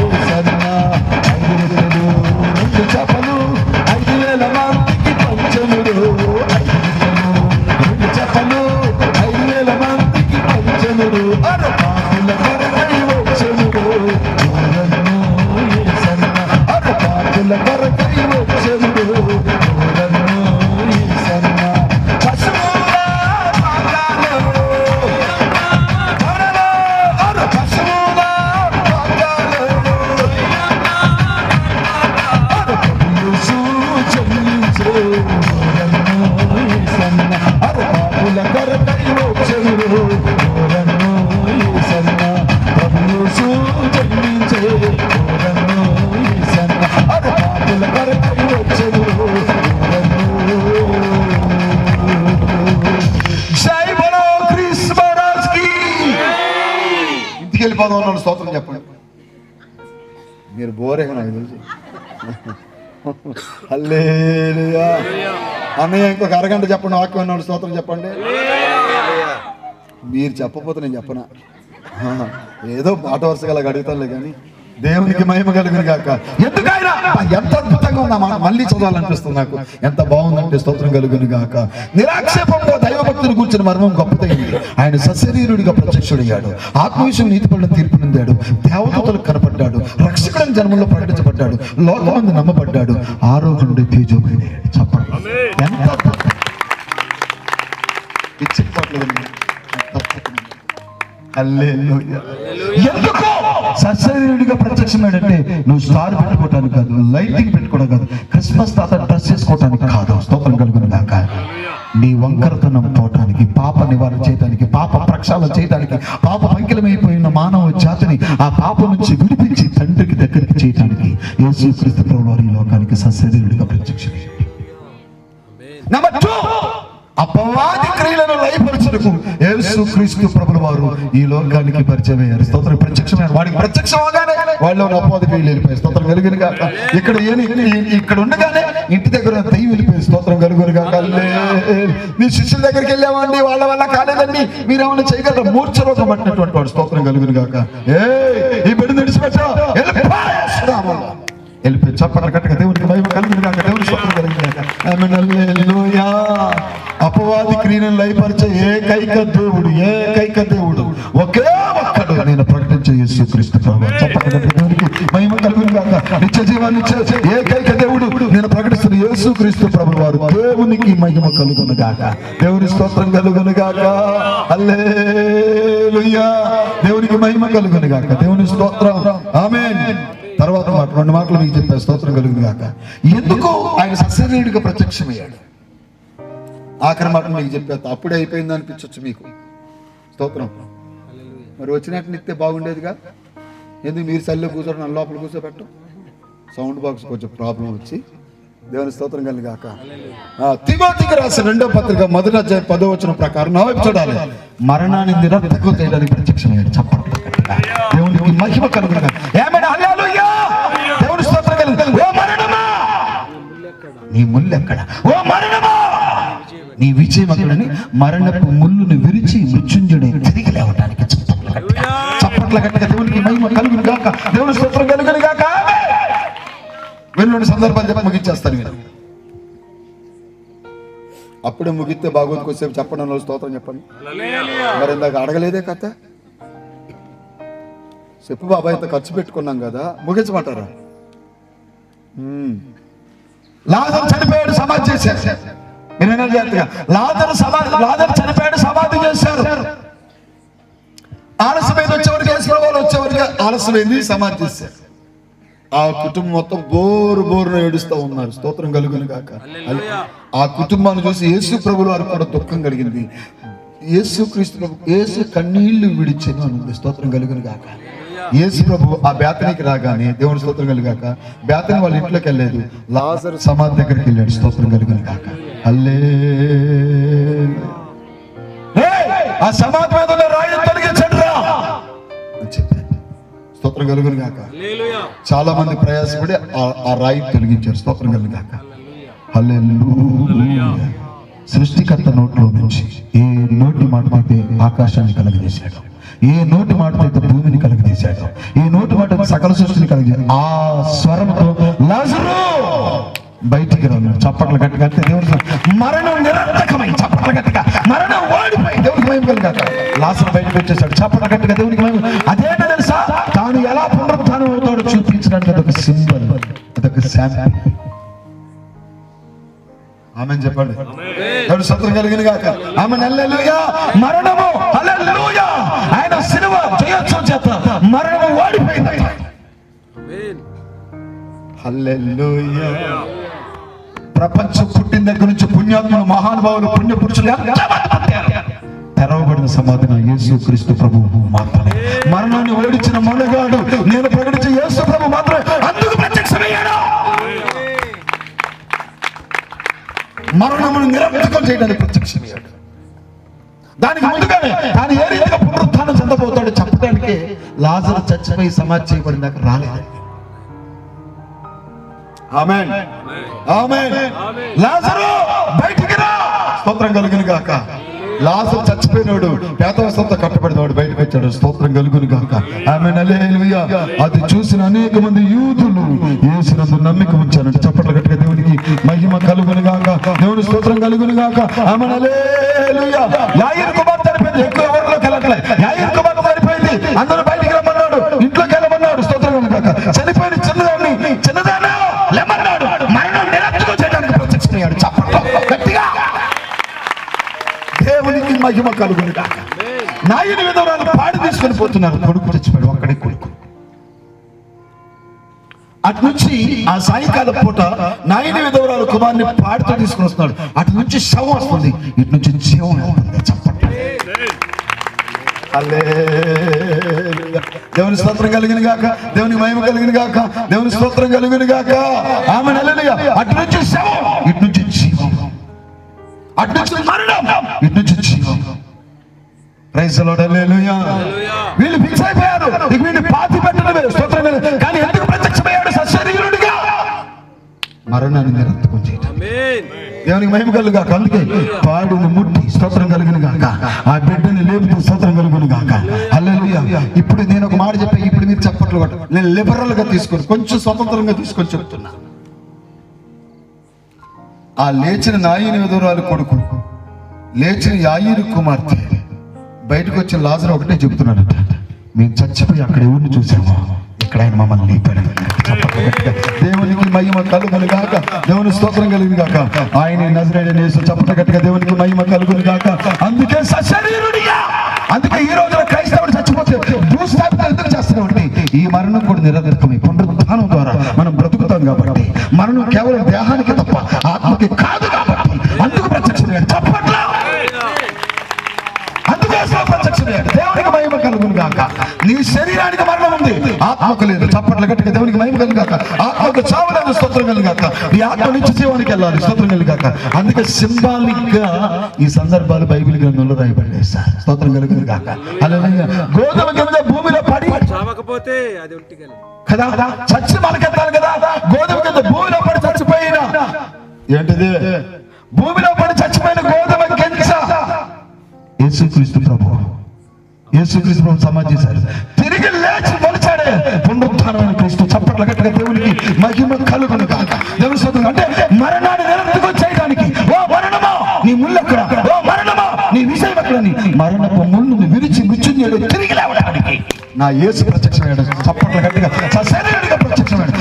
Speaker 2: ఈసన్న 5 రొట్టెలు 2 చేపలు 5,000 మందికి పంచెను 5 రొట్టెలు 2 చేపలు 5,000 మందికి పంచెను పాపుల కొరకై వచ్చెను ఊరన్ను ఈసన్న పాపుల కొరకై వచ్చెను ఊరన్ను ఈసన్న పశువుల పాకాలు పశువుల పాకాలు యేసు జన్మించు ఊరన్ను ఈసన్న పాపుల కొరకై వచ్చెను ఊరన్ను ఈసన్న ప్రభు యేసు జన్మించు ఊరన్ను ఈసన్న పాపుల కొరకై వచ్చెను జై బలో క్రీస్తు మహారాజ్ కి. ఇంటికి వెళ్ళిపోదాం అన్నాడు. స్తోత్రం చెప్పండి. మీరు బోరే నాకు తెలుసు. హల్లెలూయా. అన్నయ్య ఇంకొక అరగంట చెప్పండి. వాక్యం అన్నాడు. స్తోత్రం చెప్పండి. మీరు చెప్పకపోతే నేను చెప్పనా? ఏదో మాట వరుసగా అలాగ అడుగుతానులే కానీ దేవునికి మహిమ కలుగును గాక. ఎందుకైనా ఎంత అద్భుతంగా ఉందా మాట మళ్ళీ చదవాలనిపిస్తుంది నాకు. ఎంత బాగుందంటే స్తోత్రం కలుగును గాక. నిరాక్షేపంగా దైవభక్తులు కూర్చుని మర్మం గొప్పదైంది. ఆయన సశరీరుడిగా ప్రత్యక్షుడయ్యాడు. ఆత్మవిషయం నీతిపడిన తీర్పు నిందాడు. దేవదూతలకు కనపడ్డాడు. రక్షకుడైన జన్మలో ప్రకటించబడ్డాడు. లోకమందు నమ్మబడ్డాడు. ఆరోహణుడి తేజోమయుడయ్యాడు. చెప్పండి ఎంత అద్భుతం. పిచ్చిపోట్లేదు. హల్లెలూయా. ఎందుకు సశరీరుడిగా ప్రత్యక్షమైనట్టే నువ్వు స్టార్ పెట్టుకోవటానికి కాదు, లైటింగ్ పెట్టుకోవడం కాదు, క్రిస్మస్ తాత డ్రెస్ చేసుకోవటానికి కాదు. స్తోత్రం కలుగును గాక. నీ వంకరతనం పోవటానికి, పాప నివారణ చేయడానికి, పాప ప్రక్షాళన చేయడానికి, పాప పంకిలమైపోయిన మానవ జాతిని ఆ పాప నుంచి విడిపించి తండ్రికి దగ్గరికి చేయటానికి యేసుక్రీస్తు ప్రభువు వారు ఈ లోకానికి సశరీరుడిగా ప్రత్యక్షమయ్యాడు. నెంబర్ 2, అపవాది క్రియలను లయపరచుటకు యేసుక్రీస్తు ప్రభువు వారు ఈ లోకానికి పరిచయం అయ్యారు. స్తోత్రం. ప్రత్యక్షమైన వాడికి ప్రత్యక్షం అవగానే వాళ్ళు అపవాది క్రియలు వెళ్ళిపోయాయి. స్తోత్రం కలుగును గాక. ఇక్కడ ఉండగానే ఇంటి దగ్గర దెయ్యం వెళ్ళిపోయి. స్తోత్రం కలుగును గాక. మీ శిష్యుల దగ్గరికి వెళ్ళామండి, వాళ్ళ వల్ల కాలేదండి, మీరేమన్నా చేయగలరా? మూర్ఛ రోగం పట్టినటువంటి వాడు. స్తోత్రం కలుగును గాక. ఈ బిడ్డను విడిచిపెట్టా వెళ్ళిపోయి చప్పట్లు కట్టగా దేవునికి మహిమ కలుగును గాక. దేవుని స్తోత్రం కలుగును గాక. ఆమేన్. హల్లెలూయా. అపవాది క్రియలను లయపరిచే ఏకైక దేవుడు ఒకే ఒక్కడు, నేను ప్రకటించే యేసుక్రీస్తు ప్రభువు. చప్పట్లు దేవునికి మహిమ కలుగును గాక. నిత్య జీవాన్ని ఇచ్చే ఏకైక దేవుడు నేను ప్రకటిస్తున్న యేసుక్రీస్తు ప్రభువు వారు. దేవునికి మహిమ కలుగును గాక. దేవుని స్తోత్రం కలుగును గాక. హల్లెలూయా. దేవునికి మహిమ కలుగును గాక. దేవుని స్తోత్రం. ఆమేన్. తర్వాత మాట 2 మాటలు మీకు చెప్పారు. స్తోత్రం కలుగును గాక. ఎందుకు ఆయన సశరీరుడిగా ప్రత్యక్షమయ్యాడు? ఆఖరి మాట మీకు చెప్పేస్తా. అప్పుడే అయిపోయింది అనిపించవచ్చు మీకు. స్తోత్రం. మరి వచ్చినట్టు నిత్తే బాగుండేదిగా. ఎందుకు మీరు సల్లిలో కూర్చోడం, నన్ను లోపల కూర్చోబెట్టం? సౌండ్ బాక్స్ కొంచెం ప్రాబ్లం వచ్చి. దేవుని స్తోత్రం కలుగును గాక. తిమోతికి రాసిన 2వ పత్రిక 1వ అధ్యాయం 10వ వచనం ప్రకారం నా వైపు చూడాలి. మరణాన్ని నిరర్థకం చేయడానికి ప్రత్యక్షమయ్యాడు. చెప్పండి. దేవునికి మహిమ కలుగును గాక. ఆమేన్. హల్లెలూయా. దేవుని స్తోత్రం కలుగును. ఓ మరణమా నీ ముల్లెక్కడ? ఓ మరణమా నీ విజయం అక్కడని మరణపు ముళ్ళును విరిచి మృత్యుంజుడే తిరిగి లేవటానికి చప్పట్ల గట్టిగా దేవునికి మహిమ కలుగును గాక. దేవుని స్తోత్రం కలుగును గాక. వెన్నుండి సందర్భాలు చెప్పి ముగించేస్తాను మీరు. అప్పుడే ముగిస్తే బాగోదు, కొద్దిసేపు చెప్పడం స్తోత్రం చెప్పండి. మరి ఇందాక అడగలేదే కథ చెప్పు బాబాయ్, ఇంత ఖర్చు పెట్టుకున్నాం కదా, ముగించమంటారా? లాజరు చనిపోయాడు, సమాధి చేశారు. మీరు జాగ్రత్తగా, లాజరు చనిపోయాడు, సమాధి చేశారు. ఆలస్యమైంది, వచ్చేవరకు వేసుకోవాలి, వచ్చేవరకు ఆలస్యమైంది, సమాధి చేశారు. ఆ కుటుంబం మొత్తం బోరును ఏడుస్తూ ఉన్నారు. స్తోత్రం కలుగును గాక. ఆ కుటుంబాన్ని చూసి యేసు ప్రభువు వారికి కూడా దుఃఖం కలిగింది. యేసు క్రీస్తు ప్రభు యేసు కన్నీళ్లు విడిచెను అనుంది. స్తోత్రం కలుగును గాక. యేసు ప్రభు ఆ బేతనీకి రాగానే దేవుని స్తోత్రం కలుగాక, బేతని వాళ్ళ ఇంట్లోకి వెళ్ళలేదు, లాజరు సమాధి దగ్గరికి వెళ్ళాడు. స్తోత్రం కలుగును గాక. ఆ సమాధి మీద ఉన్న రాయి తొలగించండి రా అని చెప్పారు. స్తోత్రం కలుగును గాక. చాలా మంది ప్రయాసపడి ఆ రాయి తొలగించారు. స్తోత్రం కలుగును గాక. హల్లెలూయా. సృష్టికర్త నోట్లో నుంచి ఏ నోటి మాట అయితే ఆకాశాన్ని కలగజేశాడు, ఏ నోటి మాట అయితే భూమిని కలగజేశాడు, ఏ నోటి మాట సకల సృష్టిని కలగజేశాడు, ఆ స్వరంతో లాజరు బయటికి రాను. చప్పట్లు గట్టిగా దేవుడు మరణం నిరర్థకమై, చప్పట్లు గట్టిగా మరణం ఓడిపోయి దేవుడికి మహిమ కలుగాక. లాజరు బయటకు వచ్చేసాడు. చప్పట్లు గట్టిగా దేవుడికి మహిమ. అదేంటో తెలుసా, తాను ఎలా పునరుత్థానం అవుతాడో చూపించడానికి అదొక సింబల్, అదొక శాంపిల్. ఆమేన్ చెప్పండి. దేవుడు స్తోత్రం కలుగును గాక. ఆమేన్. హల్లెలూయా. మరణము హల్లెలూయా, ఆయన సిలువ జయోత్సవం చేత మరణము ఓడిపోయింది. ఆమేన్. హల్లెలూయా. ప్రపంచం పుట్టిన దగ్గర నుంచి పుణ్యాత్ములు, మహానుభావులు, పుణ్య పురుషులు తెరవబడిన సమాధిన యేసు క్రీస్తు ప్రభువు మాత్రమే. మరణాన్ని ఓడించిన మనగాడు నేను ప్రకటించే యేసు ప్రభు మాత్రమే అందుకు ప్రత్యక్షమయ్యాడు. మరణమును నిరర్థకం చేయడానికి ప్రత్యక్షమయ్యాడు. దానికి ముందుగానే తాను ఏ రీతిగా పునరుత్థానం చెందబోతాడో చెప్పడానికి లాజరు చచ్చిపోయి సమాధి చేయబడినాక రాలేదు. ఆమేన్. ఆమేన్. లాజరు బయటికి రా. స్తోత్రం కలుగును గాక. లాజరు చచ్చిపోయినాడు, పేదవస్థతో కట్టబడినవాడు బయటకు వచ్చాడు. స్తోత్రం కలుగును గాక. ఆమేన్. హల్లెలూయా. అది చూసిన అనేక మంది యూదులు యేసునందు నమ్మిక ఉంచారంటే చప్పట్లు గట్టిగా దేవునికి మహిమ కలుగును గాక. దేవుని స్తోత్రం కలుగును గాక. ఆమేన్. హల్లెలూయా. యాయీరు కుమార్తె చనిపోయింది, ఎక్కువ ఎవరిలోకి వెళ్ళట్లే. యాయీరు కుమార్తె చనిపోయింది, అందరూ బయటికి రమ్మన్నాడు, ఇంట్లోకి వెళ్ళమన్నాడు. స్తోత్రం కలుగును గాక. చనిపోయిన చిన్నదాన్ని లేమన్నాడు. మరణం నిరర్థకం చేయడానికి ప్రత్యక్షమయ్యాడు. చప్పట్లు గట్టిగా దేవునికి మహిమ కలుగును గాక. నాయని విధవరాలు పాడి తీసుకొని పోతున్నారు, కొడుకు చచ్చిపోయాడు, ఒక్కడే కొడుకు. అటు నుంచి ఆ సాయంకాల పూట నాయని విధవరాలు కుమార్ని పాడితో తీసుకుని వస్తున్నాడు. అటు నుంచి శవం వస్తుంది, ఇటు నుంచి జీవం వస్తుంది. చెప్పండి. దేవుని స్తోత్రం కలిగిన గాక. దేవుని మహిమ కలిగిన గాక. దేవుని స్తోత్రం కలిగిన గాక. ఆమేన్. హల్లెలూయా. అటు నుంచి శవం, ఇటు నుంచి జీవం. అటు నుంచి మరణం, ఇటు నుంచి జీవం. Praise the Lord. హల్లెలూయా. వీళ్ళు ఫిక్స్ అయిపోయారు, ఇక వీళ్ళు పాతి పెట్టడమే. స్తోత్రం. కానీ ఎందుకు ప్రత్యక్షమయ్యాడు సశరీరుడిగా? మరణాన్ని నిరర్థకం చేయడం. దేవునికి మహిమ కలుగును గాక. అందుకే పాడును ముట్టి స్తోత్రం కలుగును గాక. ఆ బిడ్డని లేపుతూ స్తోత్రం కలుగును గాక. హల్లెలూయా. ఇప్పుడు నేను ఒక మాట చెప్పి ఇప్పుడు మీరు చప్పట్లు కొట్ట. నేను లిబరల్ గా తీసుకొని కొంచెం స్వతంత్రంగా తీసుకొని చెప్తున్నా. ఆ లేచిన నాయని విధవరాలు కొడుకు, లేచిన యాయీరు కుమార్తె బయటకు వచ్చిన లాజరు ఒకటే చెబుతున్నాడట, మేము చచ్చిపోయి అక్కడ ఎవరిని చూసాము, ఇక్కడ ఆయన మమ్మల్ని లేపాడు. దేవునికి మహిమ కలుగును గాక. దేవుని స్తోత్రం కలుగును గాక. ఆయన నజరేయుడైన యేసు చప్పట గట్టిగా దేవునికి మహిమ కలుగును గాక. అందుకే సశరీరుడిగా, అందుకే ఈ రోజున క్రైస్తవుడు చచ్చిపోతే భూస్థాపిత ఎందుకు చేస్తున్నామంటే ఈ మరణం కూడా నిరర్థకమై పునరుత్థానం ద్వారా మనం బ్రతుకుతాం కాబట్టి. మరణం కేవలం దేహానికి తప్ప ఆత్మకి కాదు కాబట్టి అందుకు ప్రత్యక్షమయ్యాడు. చప్పట్లా ప్రత్యక్షమయ్యాడు. దేవునికి మహిమ కలుగును గాక. నీ శరీరానికి మరణం ఉంది, ఆత్మకు లేదు. చప్పట్లు గట్టిగా దేవునికి మహిమ కలుగు గాక. ఆత్మకు చావు లేదు. స్తోత్రం కలుగు గాక. ఈ ఆత్మ నిత్య జీవానికి వెళ్ళాలి. స్తోత్రం కలుగు గాక. అందుకే సింబాలిక్ గా ఈ సందర్భాలు బైబిల్ గ్రంథంలో రాయబడ్డాయి సార్. స్తోత్రం కలుగును గాక. హల్లెలూయా. గోధుమ గింజ భూమిలో పడి చావకపోతే అది ఒట్టిగా కదా, చచ్చి మొలకెత్తాలి కదా. గోధుమ గింజ భూమిలో పడి చచ్చిపోయినా ఏంటిది? భూమిలో పడి చచ్చిపోయిన గోధుమ గింజ యేసుక్రీస్తు ప్రభు సమాధి చేశారు, తిరిగి లేచి మొలిచాడే పునరుత్థానమైన క్రీస్తు. చప్పట్ల గట్టిగా దేవునికి మహిమ కలుగును గాక. దేవుని స్తోత్రం. అంటే మరణాన్ని నిరర్థకం చేయడానికి, ఓ మరణమా నీ ముళ్ళెక్కడ, ఓ మరణమా నీ విషయం ఎక్కడ, మరణపు ముళ్ళును విరిచి మృత్యుంజయుడు తిరిగి లేవడానికి నా యేసు ప్రత్యక్షమయ్యాడు. చప్పట్ల గట్టిగా సశరీరుడిగా ప్రత్యక్షమయ్యాడు.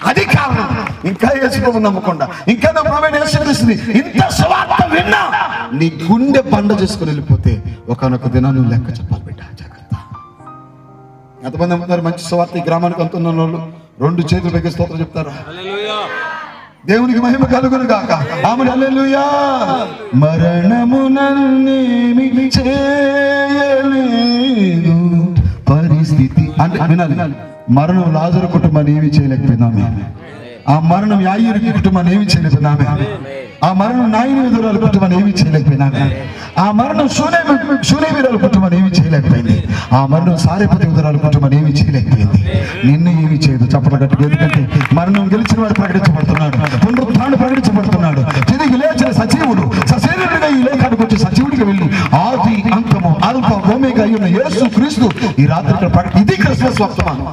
Speaker 2: అది కారణం. ఇంకా యేసుప్రభు నమ్మకుండా, ఇంకా నా ప్రభువైన యేసుక్రీస్తుని ఇంత సువార్త విన్నా నీ గుండె బండ చేసుకుని వెళ్ళిపోతే ఒకనొక దినం నువ్వు లెక్క చెప్పాలి బిడ్డ. జాగ్రత్త. ఎంతమంది నమ్ముతారు మంచి సువార్త ఈ గ్రామానికి అంటున్న వాళ్ళు? 2 చేతులు పైకి స్తోత్రం చెప్తారా? దేవునికి మహిమ కలుగును గాక. ఆమె హల్లెలూయా. మరణము నన్నేమి చేయలేదు పరిస్థితి అంటే వినాలి. మరణం లాజరు కుటుంబాన్ని ఏమి చేయలేకపోయిందామె. ఆ మరణం యాయిరు కుటుంబాన్ని ఏమి చేయలేకపోయిందామె. ఆ మరణం నాయని విధురాల కుటుంబాన్ని ఏమి చేయలేకపోయిందామె. ఆ మరణం శూనేమిరాల కుటుంబాన్ని ఏమి చేయలేకపోయింది. ఆ మరణం సారేపతి విధురాల కుటుంబాన్ని ఏమి చేయలేకపోయింది. నిన్ను ఏమి చేయదు. చప్పట్లు గట్టిగా. ఎందుకంటే మరణం గెలిచిన వాడు ప్రకటించబడుతున్నాడు, పునరుత్థానం ప్రకటించబడుతున్నాడు. తిరిగి లేచిన సజీవుడు సశరీరుడిగా ఈ లేఖానికి వచ్చి సజీవుడికి వెళ్ళి ఆది అంతము అల్ఫా ఓమేగా అయిన యేసు క్రీస్తు ఈ రాత్రి ఇక్కడ ఇది క్రిస్మస్ వర్తమానం.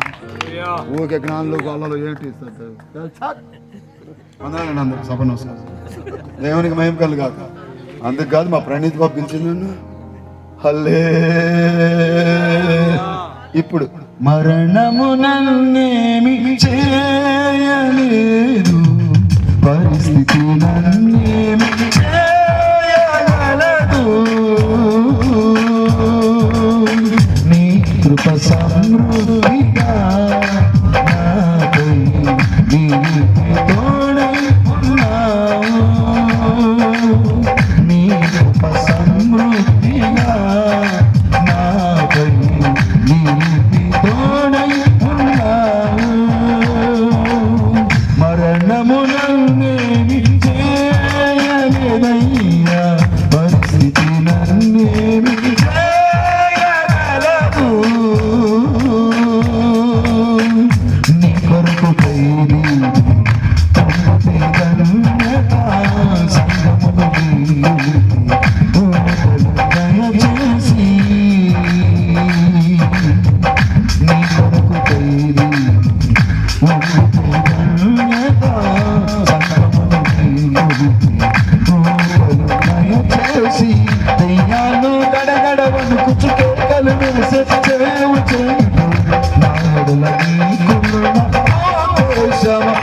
Speaker 2: ఊరికే జ్ఞానంలో వాళ్ళలో ఏంటి సభ నమస్కారం. దేవునికి మహిమ కలుగాక. అందుకు కాదు మా ప్రణీత్ బాబు పిలిచింది నన్ను. హల్లే. ఇప్పుడు మరణము నన్నేమి చేయలేదు పరిస్థితి నన్నేమి చేయగలదు నీ కృప సమృద్ధిగా నాపై నీకు తోడై ఉన్నావు. నీ కృప సమృద్ధిగా నాపై నీకు తోడై ఉన్నావు. మరణము నన్నేమి చేయలేదయ్యా పరిస్థితి నన్నేమి చేయగలదు నీ కొరకు ఖైదీ సంగమును దయచేసి నీ కొరకు ఖైదీ దయచేసి దయ్యాలు గడగడ వణుకుచు కేకలు మెరిసే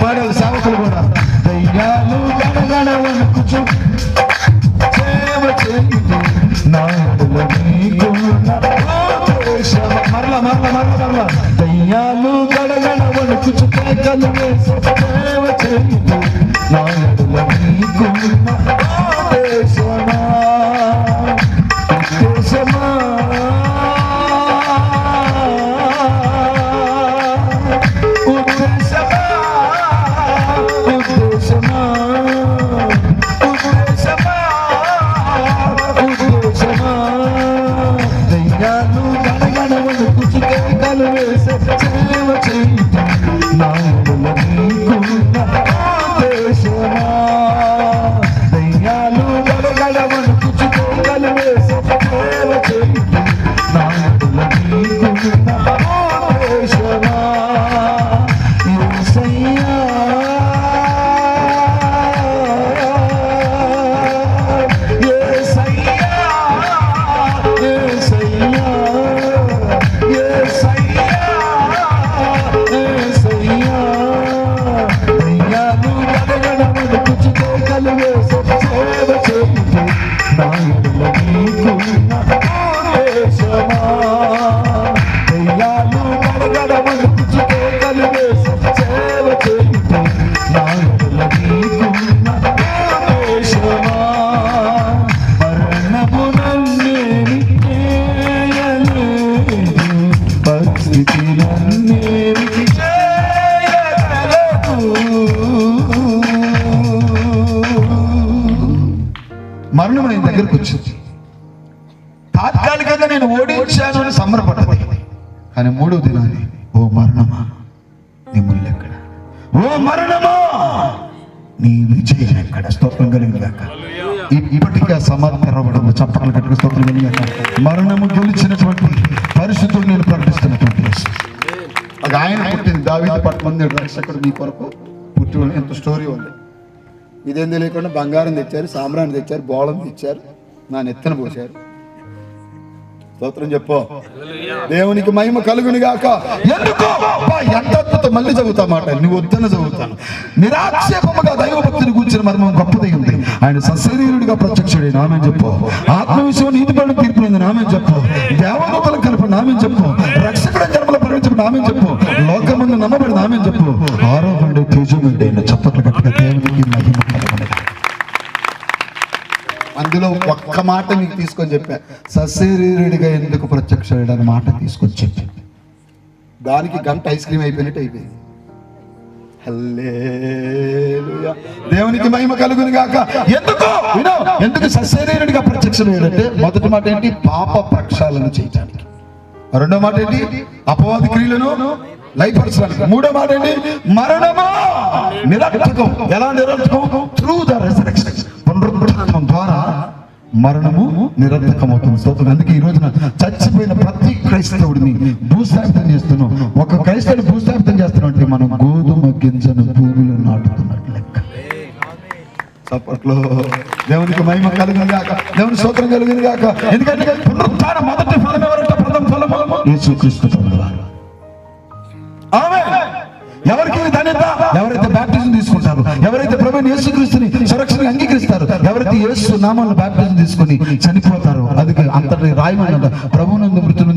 Speaker 2: పాడాలి సావకులు కూడా. దయ్యాలు గడగడ వణుకుచు సేవ చేయుచు నాయకుల నీకున్న మరల మరల మరల మరల. దయ్యాలు గడగడ వణుకుచు కేకలు వేసే సేవ చేయుచు నాయకుల నీకున్న దేశమా దేశమా దయ్యాలు గడగడవను కుచికేకలు వేసే సేవ చేయుచు నాయకుల నీకున్న దేశమా. దయ్యాలు గడగడవను కుచికేకలు వేసే సేవ చేయుచు నాయకుల నీకున్న దేశమా. యేసయ్యా మరణం నేను దగ్గరకు వచ్చింది. తాత్కాలికంగా నేను ఓడించాను అని సంబరపడ్డది. కానీ 3వ దినాన్ని ఓ మరణమా నీ ముళ్ళెక్కడ, ఓ మరణమా నీ విజయం ఎక్కడ? స్తోత్రం కలిగింది గాక. ఇప్పటికీ ఆ సమాధి తెరవబడింది. చప్పట్లు కట్టుకు స్తోత్రం కలిగింది గాక. మరణము గెలిచినటువంటి పరిస్థితులు నేను ప్రకటిస్తున్నటువంటి ఒక ఆయన పుట్టింది దావీదు పట్టణం రక్షకుడు మీ కొరకు పుట్టి ఎంత స్టోరీ ఉంది.
Speaker 3: ఇదేం తెలియకుండా బంగారం తెచ్చారు, సాంబ్రాన్ని తెచ్చారు, బోళం తెచ్చారు, నా నెత్తన పోశారు. స్తోత్రం చెప్పు. దేవునికి మహిమ కలుగును గాక.
Speaker 2: ఎందుకో ఎంత అద్భుతం. మళ్ళీ చదువుతా మాట, నువ్వు వద్దన చదువుతాను. నిరాక్షేపముగా దైవ భక్తిని కూర్చిన మర్మం గొప్పదై ఉంది. ఆయన సశరీరుడిగా ప్రత్యక్షుడే నామే చెప్పు. ఆత్మ విషయం నీతి పడిన తీర్పునింది నామే చెప్పు. దేవదూతల కలుపు నామే చెప్పు. రక్షకుడ జన్మల పరిమించబడి నామే చెప్పు. లోకమందు నమ్మబడి నామే చెప్పు. ఆరోహణుడు తేజోమయుడు అయిన చప్పట్లు గట్టిగా దేవునికి మహిమ కలుగును.
Speaker 3: అందులో ఒక్క మాట మీకు తీసుకొని చెప్పా, సశరీరుడిగా ఎందుకు ప్రత్యక్షుడు అనే మాట తీసుకొని చెప్పి దానికి గంట ఐస్ క్రీమ్ అయిపోయినట్టు అయిపోయింది. హల్లెలూయా.
Speaker 2: దేవునికి మహిమ కలుగును గాక. ఎందుకు సశరీరుడిగా ప్రత్యక్షమయ్యాడంటే మొదటి మాట ఏంటి? పాప ప్రక్షాళన చేయడానికి. రెండో మాట ఏంటి? అపవాది క్రియలను లయపరచడానికి. మూడో మాట ఏంటి? మరణము నిరర్థకం. ఎలా నిరర్థకం? Through the రెసరెక్షన్. పునరుత్థానం ద్వారా మరణము నిరర్థకమవుతుంది. స్తోత్రం. అందుకే ఈ రోజున చచ్చిపోయిన ప్రతి క్రైస్తవుడిని భూస్థాపితం చేస్తున్నాం. ఒక క్రైస్తవుడు భూస్థాపితం చేస్తున్నాం అంటే మనం గోధుమ గింజను భూమిలో నాటుతున్నట్టు లెక్క. చప్పట్లో దేవునికి మహిమ కలుగును గాక. దేవుని స్తోత్రం కలుగును గాక. ఎందుకంటే పునరుత్థానం మొదటి ఫలం ఎవరంటే? ప్రథమ ఫలము యేసుక్రీస్తు ప్రభువారు. ఆమేన్. ఎవరికి ధన్యత? ఎవరైతే బాప్టిజం తీసుకుంటారు, ఎవరైతే ప్రభువైన యేసుక్రీస్తుని సురక్షణగా అంగీకరిస్తారు, ఎవరైతే యేసు నామములో బాప్టిజం తీసుకుని చనిపోతారో, అది అంతటి రాయమన్నట, ప్రభువునందు మృతులు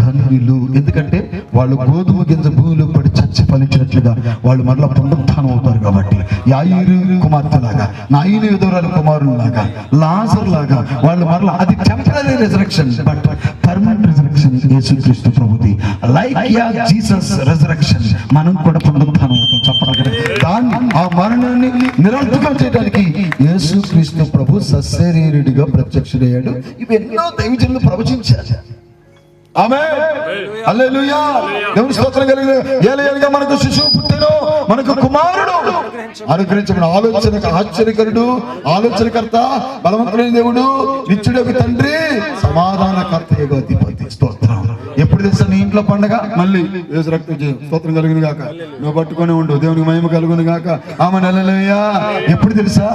Speaker 2: ధన్యులు. ఎందుకంటే వాళ్ళు గోధుమ గింజ భూమిలో పడి చచ్చి ఫలించినట్లుగా వాళ్ళు మరలా పునరుత్థానం అవుతారు. కాబట్టి యాయిరు కుమార్తె లాగా, నాయన యోధురాలు కుమారుని లాగా, లాజర్ లాగా వాళ్ళు మరలా, అది temporary resurrection but permanent resurrection యేసుక్రీస్తు ప్రభుది. లైక్ యా జీసస్ రెజరెక్షన్ మనం కూడా పునరుత్థానం అవుతాం. చెప్పగలరు దాన్ని, ఆ మరణాన్ని నిరర్థకం చేయడానికి యేసుక్రీస్తు ప్రభు సశరీరుడిగా ప్రత్యక్షుడయ్యాడు. ఇవి ఎన్నో దైవజనులు ప్రవచించారు. ఆమేన్. హల్లెలూయా. దేవుని స్తోత్రం కలిగిన ఏలియాగా మనకు శిశువు పుట్టెను, మనకు కుమారుడు అనుగ్రహించబడిన. ఆలోచనకు ఆశ్చర్యకరుడు, ఆలోచనకర్త, బలవంతుడైన దేవుడు, నిత్యుడకు తండ్రి, సమాధానకర్త, అధిపతి. స్తోత్రం. ఎప్పుడు తెలుసా నీ ఇంట్లో పండగ? మళ్ళీ యేసు రక్తం చేయ. స్తోత్రం కలుగును గాక. నువ్వు పట్టుకొని ఉండు. దేవునికి మహిమ కలుగును గాక. ఆమేన్. హల్లెలూయా. ఎప్పుడు తెలుసా?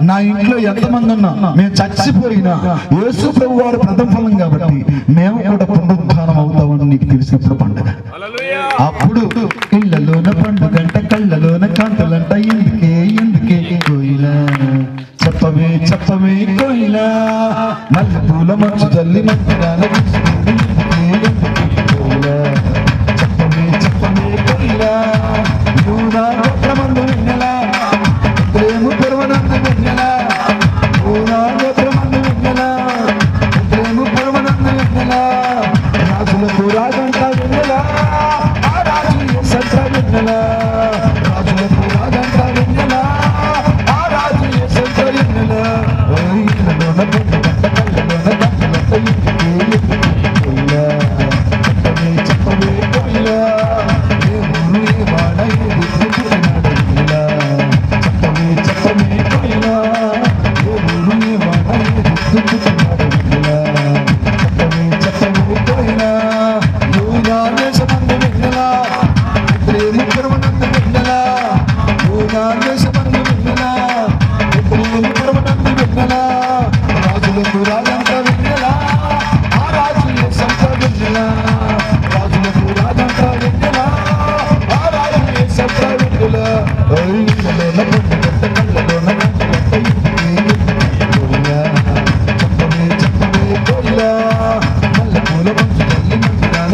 Speaker 2: నా ఇంట్లో ఎంతమంది ఉన్నా, మేము చచ్చిపోయినా యేసు ప్రభు వారు ప్రథమ ఫలం కాబట్టి మేము కూడా పునరుత్థానం అవుతామని నీకు తెలిసినప్పుడు పండగ. అప్పుడు ఇళ్లలోన పండుగంట, కళ్ళలోన కాంతలంట, ఎందుకే కోయిలా చెప్పవే కోయిలా, మల్లె పూల మంచు జల్లి మంచిరాల చెప్పవే కోయిలా, నువ్వు నా గోత్రమందు వెన్నెలా, ప్రేమ పర్వనందు వెన్నెలా, నువ్వు నా గోత్రమందు వెన్నెలా, ప్రేమ పర్వనందు వెన్నెలా, రాజులకు రాజంట వెన్నెలా, ఆ రాజు యేసంట వెన్నెలా, రాజులకు రాజంట వెన్నెలా, ఆ రాజు యేసంట వెన్నెలా. ఇళ్ళలోన పొందుగంట, కళ్ళలోన గంటలంట, చెప్పవే కోయిలా, ఏ ఊరు ఏ వాడ ఏ దిక్కు పుట్టినాడు వెన్నెలా, చెప్పవే కోయిలా, ఏ ఊరు ఏ వాడ ఏ దిక్కు పుట్టినాడు వెన్నెలా, చెప్పవే కోయిలా, నువ్వు నా దేశమందు వెన్నెలా, ప్రేమ పర్వనందు వెన్నెలా, నువ్వు నా దేశమందు వెన్నెలా, ప్రేమ పర్వనందు వెన్నెలా, రాజులకు రాజంట వెన్నెలా, ఆ రాజు యేసంట వెన్నెలా, రాజులకు రాజంట వెన్నెలా, ఆ రాజు యేసంట వెన్నెలా. ఇళ్ళలోన పొందుగంట, కళ్ళలోన గంటలంట, కోయిలా, చెప్పవే కోయిలా, మల్లె పూల మంచు జల్లి మందిరాల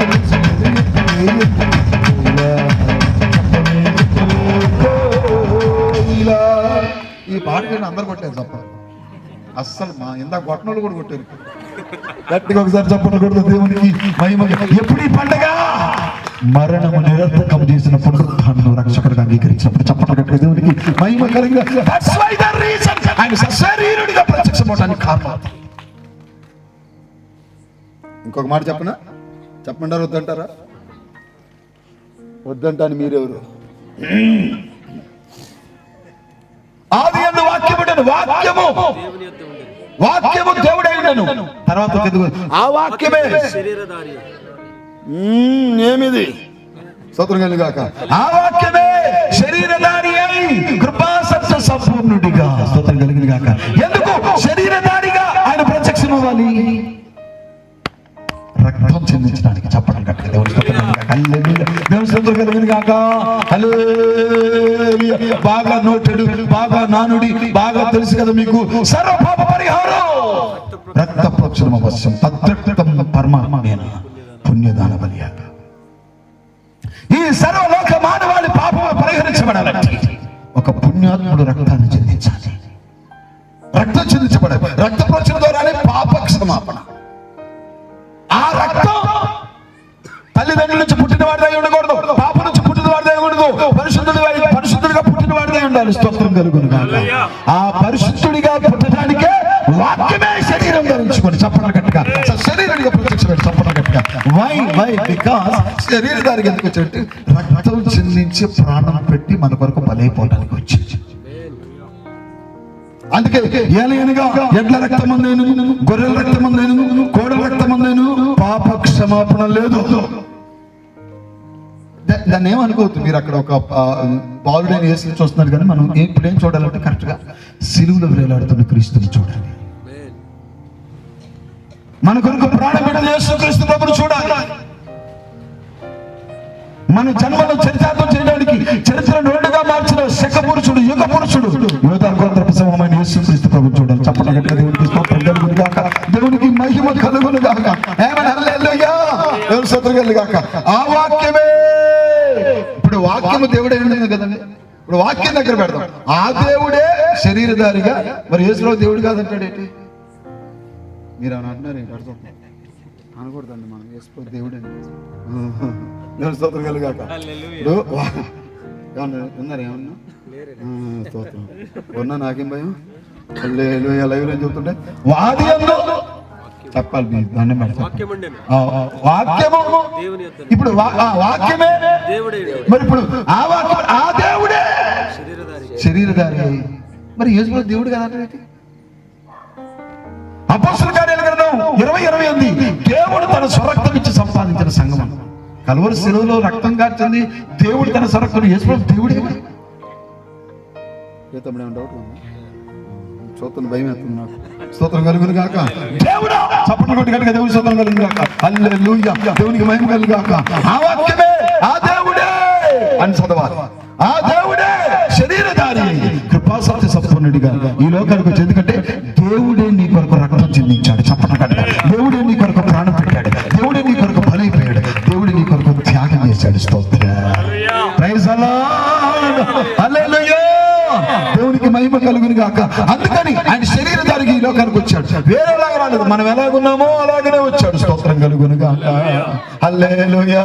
Speaker 2: కోయిలా, చెప్పవే కోయిలా. ఈ పాట విని అందరు కొట్టారు తప్ప అస్సలు మా ఇందాక కొట్టనోళ్ళు కూడా కొట్టారు. గట్టిగా ఒకసారి చెప్పండి కొడుతు దేవునికి మహిమ. ఎప్పుడు ఈ పండగ? మరణము నిరర్థకం చేసిన పునరుత్థానం రక్షకుడిగా అంగీకరించినప్పుడు. చెప్పండి గట్టిగా దేవునికి మహిమ కలిగిన. That's why the reason ఆయన సశరీరుడిగా ప్రత్యక్షమవడానికి కారణం.
Speaker 3: ఇంకొక మాట చెప్పనా? చెప్పమంటారా వద్దంటారా? వద్దంటాను. మీరెవరు?
Speaker 2: వాక్యము దేవుడై ఉండెను. తర్వాత ఆ వాక్యమే ఏమిది స్తోత్రం కలుగును గాక. ఆ వాక్యమే శరీరధారి అయి కృపా సత్య సంపూర్ణుడిగా స్తోత్రం కలుగును గాక. ఎందుకు శరీరధారిగా ఆయన ప్రత్యక్షం అవ్వాలి? రక్తం చెందించడానికి. చెప్పండి గట్టిగా దేవుని స్తోత్రం కలుగును గాక. హల్లెలూయా. దేవుని స్తోత్రం కలుగును గాక. హల్లెలూయా. బాగా నోటెడు, బాగా నానుడి, బాగా తెలుసు కదా మీకు. సర్వ పాప పరిహారం రక్త ప్రోక్షణం అవశ్యం. తద్రక్తం పరమాత్మేన పుణ్యదాన బలియాగ. ఈ సర్వలోక మానవాళి పాపము పరిహరించబడాలంటే ఒక పుణ్యాత్ముడు రక్తాన్ని చెందించాలి. రక్తం చెందించబడాలి. రక్త ప్రోక్షణ ద్వారానే పాప క్షమాపణ. ఆ రక్తం తల్లిదండ్రుల నుంచి పుట్టిన వాడిదై ఉండకూడదు, పాప నుంచి పుట్టిన వాడిదై ఉండదు, పరిశుద్ధుడిగా పుట్టిన వాడిదై ఉండాలి. స్తోత్రం కలుగును గాక. ఆ పరిశుద్ధుడిగా పుట్టడానికే వాక్యమే శరీరం ధరించుకొని చెప్పడం గట్టిగా శరీరుడిగా ప్రత్యక్షమైన చెప్పడం గట్టిగా. వై బికాస్ శరీరధారికి ఎందుకు వచ్చి రక్తం చెందించి ప్రాణం పెట్టి మన కొరకు బలైపోవడానికి వచ్చింది. అందుకే ఏలయనగా ఎడ్ల రక్తం అందేను, గొర్రెల రక్తం అందేను, కోడల రక్తం అందేను, పాప క్షమాపణ లేదు. దాన్ని ఏమనుకోవద్దు మీరు. అక్కడ ఒక బాలుడైన యేసుని చూస్తున్నారు, కానీ మనం ఇప్పుడేం చూడాలంటే కరెక్ట్ గా సిలువలో వేలాడుతున్న క్రీస్తుని చూడాలి. మన కొరకు ప్రాణం పెట్టిన యేసు క్రీస్తు ప్రభువును చూడాలి. మన జన్మను చరితార్థం చేయడానికి చరిత్రను రెండుగా మార్చిన శక పురుషుడు, యుగ పురుషుడు, యువతాంతర సమమైన యేసు క్రీస్తు ప్రభువును చూడాలి. చెప్పండి దేవునికి స్తోత్రం కలుగును గాక. దేవునికి మహిమ కలుగును గాక. ఆమేన్. హల్లెలూయా. దేవుని స్తోత్రం కలుగును గాక. ఆ వాక్యమే. ఇప్పుడు వాక్యము దేవుడే ఉండేది కదండి. ఇప్పుడు వాక్యం దగ్గర పెడతాం. ఆ దేవుడే శరీరధారిగా, మరి యేసులో దేవుడు కాదంటాడేంటి? మీరు అని అంటున్నారు ఏంటి? అర్థం అనకూడదండి. మనం యేసు దేవుడే. దేవుని స్తోత్రం కలుగును గాక. ఉన్నారు ఏమన్నా స్తోత్రం ఉన్నా? నాకేం భయం. హల్లెలూయా. లైవ్లో చెబుతుంటే వాది అందు చెప్పాలి. మీ దండం పెడతాం. వాక్యము ఇప్పుడు వాక్యమే. మరి ఇప్పుడు ఆ వాక్యం ఆ దేవుడే శరీరధారి. మరి యేసు దేవుడు కదా అంటే అపోస్తలుల కార్యాల గ్రంథం 20:28 దేవుడు తన స్వరక్తం ఇచ్చి సంపాదించిన సంఘం. కలువరి శిలువలో రక్తం కార్చింది దేవుడు తన స్వరక్తం. యేసు దేవుడే. స్తోత్రం భయం వేస్తుంది నాకు. స్తోత్రం కలుగును గాక. దేవుడా చప్పట్లు కొట్టి గట్టిగా దేవుని స్తోత్రం కలుగును గాక. హల్లెలూయా. దేవునికి మహిమ కలుగును గాక. ఆ వాక్యమే ఆ దేవుడే అని చదవాలి. ఆ దేవుడే శరీరధారి కృపా సత్య సంపూర్ణుడిగా ఈ లోకానికి వచ్చి. ఎందుకంటే దేవుడే నీ కొరకు రక్తం చెందించాడు. చప్పట్లు కట్ట. దేవుడే నీ కొరకు ప్రాణం పెట్టాడు. దేవుడే నీ కొరకు బలైపోయాడు. దేవుడే నీ కొరకు త్యాగం చేశాడు. స్తోత్రం. Praise the Lord. హల్లెలూయా. దేవునికి మహిమ కలుగును గాక. అందుకని ఆయన శరీరధారికి ఈ లోకానికి వచ్చాడు. వేరేలాగా రాలేదు. మనం ఎలాగున్నామో అలాగనే వచ్చాడు. స్తోత్రం కలుగును గాక. హల్లెలూయా.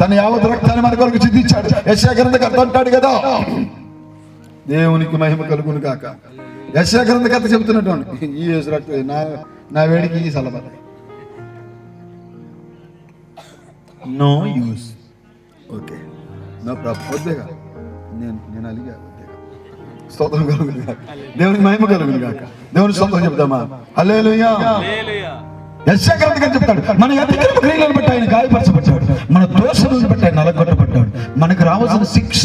Speaker 2: తన యావత్ రక్తాన్ని మన కొరకు చిందించాడు. యెషయా గ్రంథకర్త అంటాడు కదా, దేవునికి మహిమ కలుగును గాక. యెషయా గ్రంథకర్త చెబుతున్నటువంటి ఈ యేసు రక్తం నా వేడికి ఈ సలబ no use. Okay, no problem. వద్దేగా నేను అలిగా. స్తోత్రం కలుగును గాక. దేవునికి మహిమ కలుగును గాక. దేవుని స్తోత్రం చెప్తామా? హల్లెలూయా. యెషయా గ్రంథకర్త చెప్తాడు, మన అతిక్రమ క్రియలను బట్టి ఆయన గాయపరచబడ్డాడు, మన దోషాలను బట్టి ఆయన నలగొట్టబడ్డాడు. మనకు రావాల్సిన శిక్ష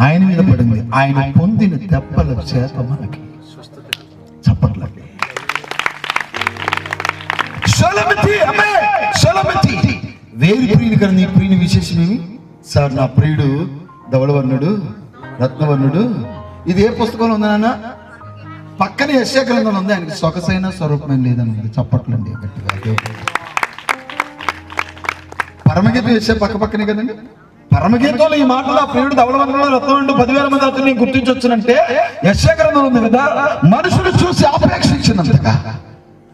Speaker 2: ఆయన మీద పడింది. ఆయన పొందిన దెబ్బల చేత మనకి చప్పట్ల. వేరు ప్రియుని కన్నా నీ ప్రియుని విశేషమేమి సార్? నా ప్రియుడు ధవళవర్ణుడు, రత్నవర్ణుడు. ఇది ఏ పుస్తకంలో ఉందా నాన్న? పక్కన యెషయా గ్రంథంలో ఉంది. ఆయనకి సొగసైన స్వరూపమైన లేదని చప్పట్లండి గట్టిగా. పరమగీతం యెషయా పక్కనే కదండి. పరమగీతంలో ఈ మాటలు ఆ ప్రియుడు ధవళవర్ణుడు, రత్నవర్ణుడు 10,000 మంది అతన్ని గుర్తించొచ్చునంటే యెషయా గ్రంథంలో ఉంది కదా. మనుషులు చూసి ఆపేక్షించినంతగా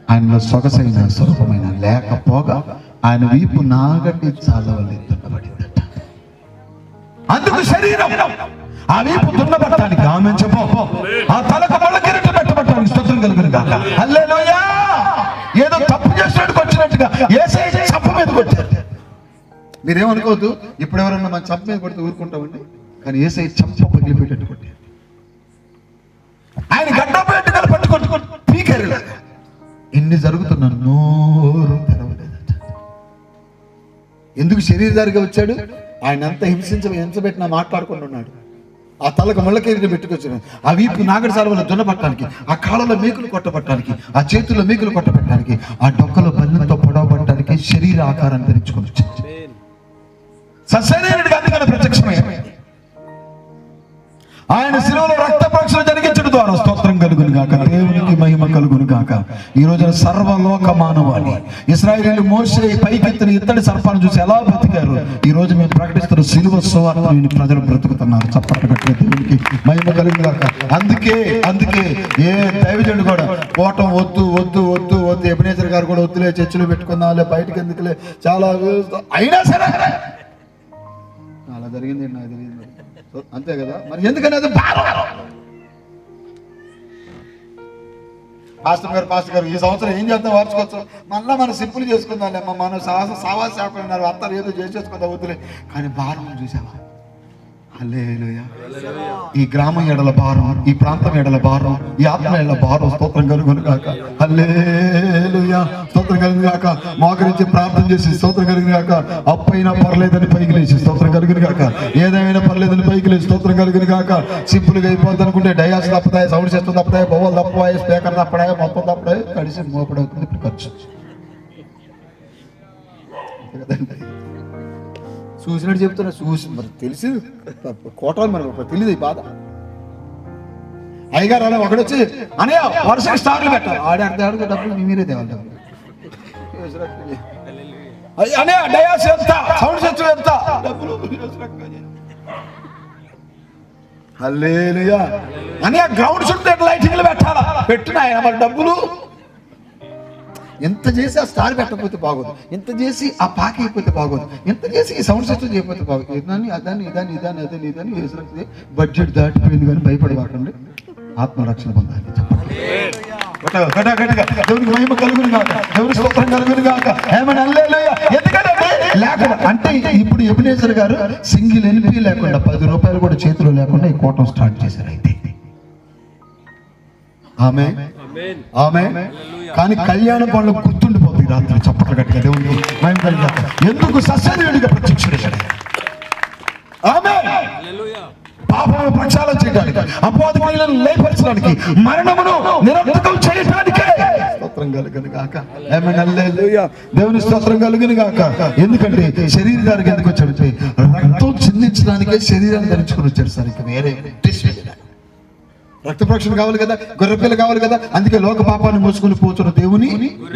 Speaker 2: ఆయనలో సొగసైన స్వరూపమైన లేకపోగా ఆయన వీపు నాగటి చాలవలే దున్నబడిందట. అందుకు శరీరం ఆ వీపు దున్నబట్టడానికి ఆమె చెప్పు ఆ తలకు మళ్ళీ కిరీటం పెట్టబట్టడానికి స్తోత్రం కలుగును గాక. హల్లెలూయా. ఏదో తప్పు చేసినట్టుకు వచ్చినట్టుగా యేసయ్య చంప మీద కొట్టారు. మీరేమనుకోవద్దు. ఇప్పుడు ఎవరన్నా మన చంప మీద కొడితే ఊరుకుంటామండి, కానీ యేసయ్య చంప పగిలిపెట్టేట్టు కొట్టారు. ఆయన గడ్డపై కొట్టుకొని పీకరిలా ఎన్ని జరుగుతున్నా నోరు తెరవలేదట. ఎందుకు శరీరధారిగా వచ్చాడు? ఆయన అంతా హింసపెట్టినా మాట్లాడుకుంటూ ఉన్నాడు. ఆ తలకు ముళ్ళకేరిని పెట్టుకొచ్చాడు, ఆ వీపు నాగడి సార్వలో దున్నపట్టడానికి, ఆ కాళ్ళలో మేకులు కొట్టబట్టడానికి, ఆ చేతుల్లో మేకులు కొట్టబట్టడానికి, ఆ డొక్కలో బల్లెంతో పొడవబట్టడానికి శరీర ఆకారాన్ని ధరించుకొని వచ్చాడు. సశరీరుడిగా అందుకని ప్రత్యక్షమే. ఆయన శిలువలో రక్త ప్రోక్షణ జరిగించడం ద్వారా స్తోత్రం కలుగును గాక, దేవునికి మహిమ కలుగును గాక. ఈ రోజున సర్వలోక మానవాళి ఇశ్రాయేలు మోషే పైకెత్తిన ఇత్తడి సర్పాన్ని చూసి ఎలా బ్రతికారు, ఈ రోజు మేము ప్రకటిస్తున్న శిలువ సువార్తను ప్రజలు బ్రతుకుతున్నారు. చప్పట్లు కట్టిన దేవునికి మహిమ కలుగును గాక. అందుకే ఏ దైవజనుడు కూడా కోటం వద్దు ఎబినేజర్ గారు కూడా వద్దులే, చర్చలు పెట్టుకుందాంలే, బయటకు ఎందుకులే, చాలా అయినా సరే అలా జరిగింది నాకు తెలియదు, అంతే కదా. మరి ఎందుకని అది పాస్టర్ గారు ఈ సంవత్సరం ఏం చేద్దాం వార్చుకోవచ్చు, మళ్ళీ మనం సింపుల్ చేసుకుందాం, మనం సావా సేవకులు ఉన్నారు, అంతా ఏదో చేసేసుకుందాం వద్దులే. కానీ భారం చూసావా? హల్లెలూయా. ఈ గ్రామం ఎడల భారం, ఈ ప్రాంతం ఎడల భారం, ఈ ఆత్మ ఎడల భారం. స్తోత్రం కలుగును గాక. హల్లెలూయా. స్తోత్రం కలుగును గాక. మోకరించి ప్రార్థన చేసి స్తోత్రం కలుగును గాక. అప్పైనా పర్లేదని పైకి లేచి స్తోత్రం కలుగును గాక. ఏదైనా పర్లేదని పైకి లేచి స్తోత్రం కలుగును గాక. సింపుల్ గా అయిపోద్ది అనుకుంటే డయాస్ తప్పుతాయి, సౌండ్ సిస్టమ్ తప్పుతాయి, బొవ్వలు తప్పుతాయి, స్పీకర్ తప్పడాయి, మొత్తం తప్పడాయి, కలిసి మోపడవుతుంది. ఇప్పుడు ఖర్చు చూసినట్టు చెప్తున్నా, చూసి మరి తెలిసి కోటాలు మనకు తెలియదు ఈ బాధ. అయ్యగారు అలా ఒకడొచ్చి అనే వర్షం స్టార్లు పెట్టాలి, ఆడే డబ్బులు మీరే తేవాలి, డబ్బులు అనే డయాస్ ఎంత, సౌండ్ సిస్టమ్ ఎంత, డబ్బులు. హల్లెలూయా. అనే గ్రౌండ్ చుట్టూ లైటింగ్లు పెట్టాలా, పెట్టిన ఆయన మరి డబ్బులు. ఎంత చేసి ఆ స్టార్ పెట్టకపోతే బాగోదు, ఎంత చేసి ఆ పాక అయిపోతే బాగోదు, ఎంత చేసి ఈ సౌండ్ సిస్టమ్ చేయకపోతే బాగోదు. ఇదాన్ని బడ్జెట్ దాటిపోయింది కానీ భయపడవాకండి, ఆత్మరక్షణ పొందాలి. దేవునికి మహిమ కలుగును గాక, దేవుని స్తోత్రం కలుగును గాక. ఏమని హల్లెలూయా. ఎందుకంటే లేకుండా అంటే ఇప్పుడు ఎబినేజర్ గారు సింగిల్ ఎల్పీ లేకుండా 10 రూపాయలు కూడా చేతిలో లేకుండా ఈ కోటం స్టార్ట్ చేశారు. అయితే ఆమె కానీ కళ్యాణ పనులు గుర్తుండిపోతుంది రాత్రి. చప్పట్లు గట్టిగా దేవునికి మహిమ కలుగును గాక. ఎందుకు సశరీరుడిగా ప్రత్యక్షుడయ్యాడు. ఆమేన్. పాపమును ప్రక్షాళన చేయడానికి, అపవాది క్రియలను లయపరచడానికి, మరణమును నిరర్థకం చేయడానికి స్తోత్రం కలుగును గాక. ఆమేన్. హల్లెలూయా. దేవుని స్తోత్రం కలుగును గాక. ఎందుకంటే శరీరానికి ఎందుకు వచ్చాడు? రక్తం చిందించడానికే శరీరాన్ని ధరించుకొని వచ్చాడు సార్. ఇక వేరే రక్త ప్రోక్షణ కావాలి కదా, గొర్రెపిల్ల కావాలి కదా. అందుకే లోక పాపాన్ని మోసుకుని పోతున్న దేవుని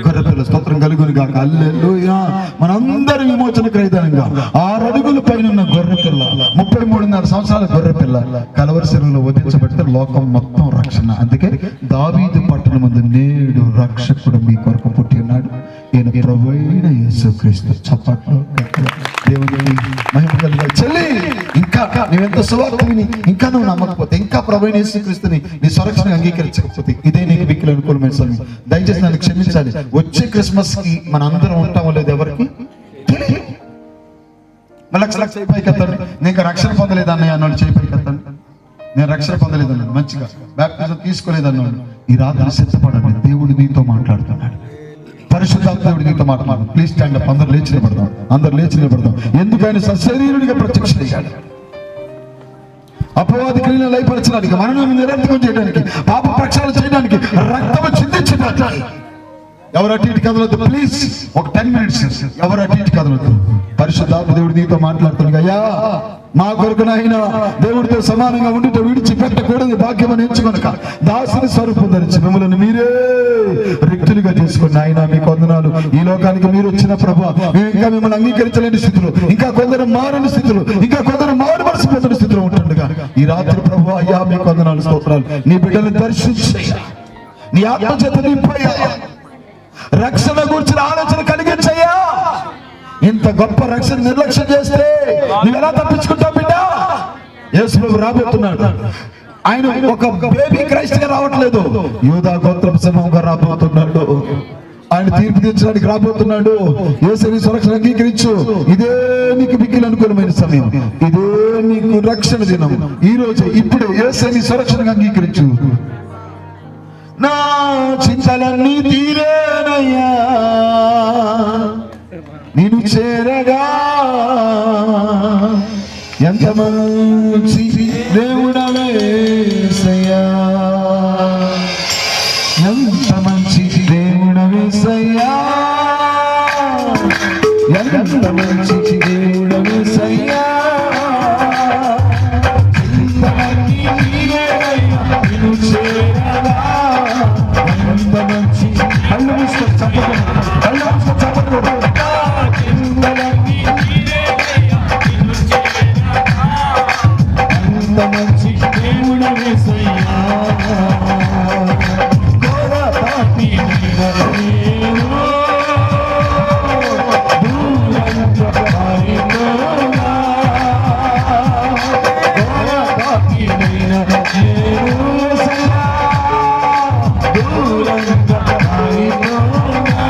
Speaker 2: గొర్రెపిల్ల. స్తోత్రం కలుగును గాక. హల్లెలూయా. మనందరి విమోచన క్రైదనంగా 6 అడుగుల పైన ఉన్న గొర్రెపిల్ల, 33.5 సంవత్సరాల గొర్రెపిల్ల కలవరి శిలువలో వధించబడితే లోకం మొత్తం రక్షణ. అందుకే దావీదు పట్టణమందు నేడు రక్షకుడు మీ కొరకు పుట్టి ఉన్నాడు, ఈయన ప్రభువైన యేసుక్రీస్తు. చప్పట్లు దేవుని మహిమ కలుగాలి. చెల్లి, ఇంకా నువ్వెంత సువార్త విని ఇంకా నువ్వు నమ్మకపోతే, ఇంకా ప్రభువైన యేసుక్రీస్తుని నీ స్వరక్షణ అంగీకరించకపోతే, ఇదే నీకు మిక్కిలి అనుకూలమైన సమయం. దయచేసి నన్ను క్షమించాలి. వచ్చే క్రిస్మస్ కి మన అందరం ఉంటామో లేదు ఎవరికి తెలియదు. మళ్ళీ చేయి పైకి ఎత్తండి. నేను ఇంకా రక్షణ పొందలేదు అన్నయ్య అన్నాడు, చేయి పైకి ఎత్తండి. నేను రక్షణ పొందలేదు అన్నాడు, మంచిగా బ్యాప్టిజం తీసుకోలేదు అన్నాడు. ఈ రాత్రి సిద్ధపడండి, దేవుడు నీతో మాట్లాడుతున్నాడు. పరిశుద్ధాత్మ దేవుడు నీతో మాట్లాడు. Please stand up. అందరు లేచి నిలబడదాం. ఎందుకని సశరీరుడిగా ప్రత్యక్షమయ్యాడు. అపవాది క్రియలను లయపరచడానికి, మరణాన్ని నిరర్థకం చేయడానికి, పాప ప్రక్షాళన చేయడానికి, రక్తము చిందించడానికి. ఎవరు అటు ఇటు కదలొద్దు ప్లీజ్. ఒక 10 minutes ఎవరు అటు ఇటు కదలొద్దు. పరిశుద్ధాత్మ దేవుడు నీతో మాట్లాడుతున్నాడు. అయ్యా, మా కొరకు నాయనా దేవుడితో సమానంగా ఉండితో విడిచిపెట్టకూడదు భాగ్యం అని ఎంచుకొనక దాసుని స్వరూపం ధరించి మిమ్మల్ని మీరే రిక్తులుగా చేసుకుని ఆయన మీకు వందనాలు. ఈ లోకానికి మీరు వచ్చిన ప్రభువా, మేము ఇంకా మిమ్మల్ని అంగీకరించలేని స్థితిలో, ఇంకా కొందరు మారని స్థితిలో, ఇంకా కొందరు మారు మనసు పొందని స్థితిలో ఉంటుండగా ఈ రాత్రి ప్రభువా అయ్యా మీకు వందనాలు, స్తోత్రాలు. నీ బిడ్డలను దర్శించయ్యా, నీ ఆత్మ చేత నింపయ్యా, రక్షణ గురించిన ఆలోచన కలిగించయ్యా. ఇంత గొప్ప రక్షణ నిర్లక్ష్యం చేస్తే నువ్వు ఎలా తప్పించుకుంటావు బిడ్డ? యేసు ప్రభు రాబోతున్నాడు. ఆయన ఒక బేబీ క్రైస్ట్ గా రావట్లేదు, యూదా గోత్రపు సమూహంగా రాబోతున్నాడు. ఆయన తీర్పు తీర్చడానికి రాబోతున్నాడు. యేసుని సురక్షణ అంగీకరించు. ఇదే నీకు మిక్కిలి అనుకూలమైన సమయం, ఇదే నీకు రక్షణ దినం. ఈ రోజు ఇప్పుడే యేసుని సురక్షణగా అంగీకరించు. నా చింతలన్నీ తీరేనయ్యా నేను చేరగా. ఎంత మంచి దేవుడవేసయ్యా, ఎంత మంచి దేవుడవేసయ్యా, ఎంత మంచి దేవుడవేసయ్యా. చింతలన్నీ తీరేనయ్యా నేను చేరగా. ఎంత మంచి కళ్ళు మూసుకొని చెప్పకూడదు, కళ్ళు మూసుకొని చెప్పకూడదు. మంచి దేవుడవేసయ్యా, ఘోర పాపినైన నేను దూరంగా పారిపోగా. ఘోర పాపినైన నేను దూరంగా పారిపోగా.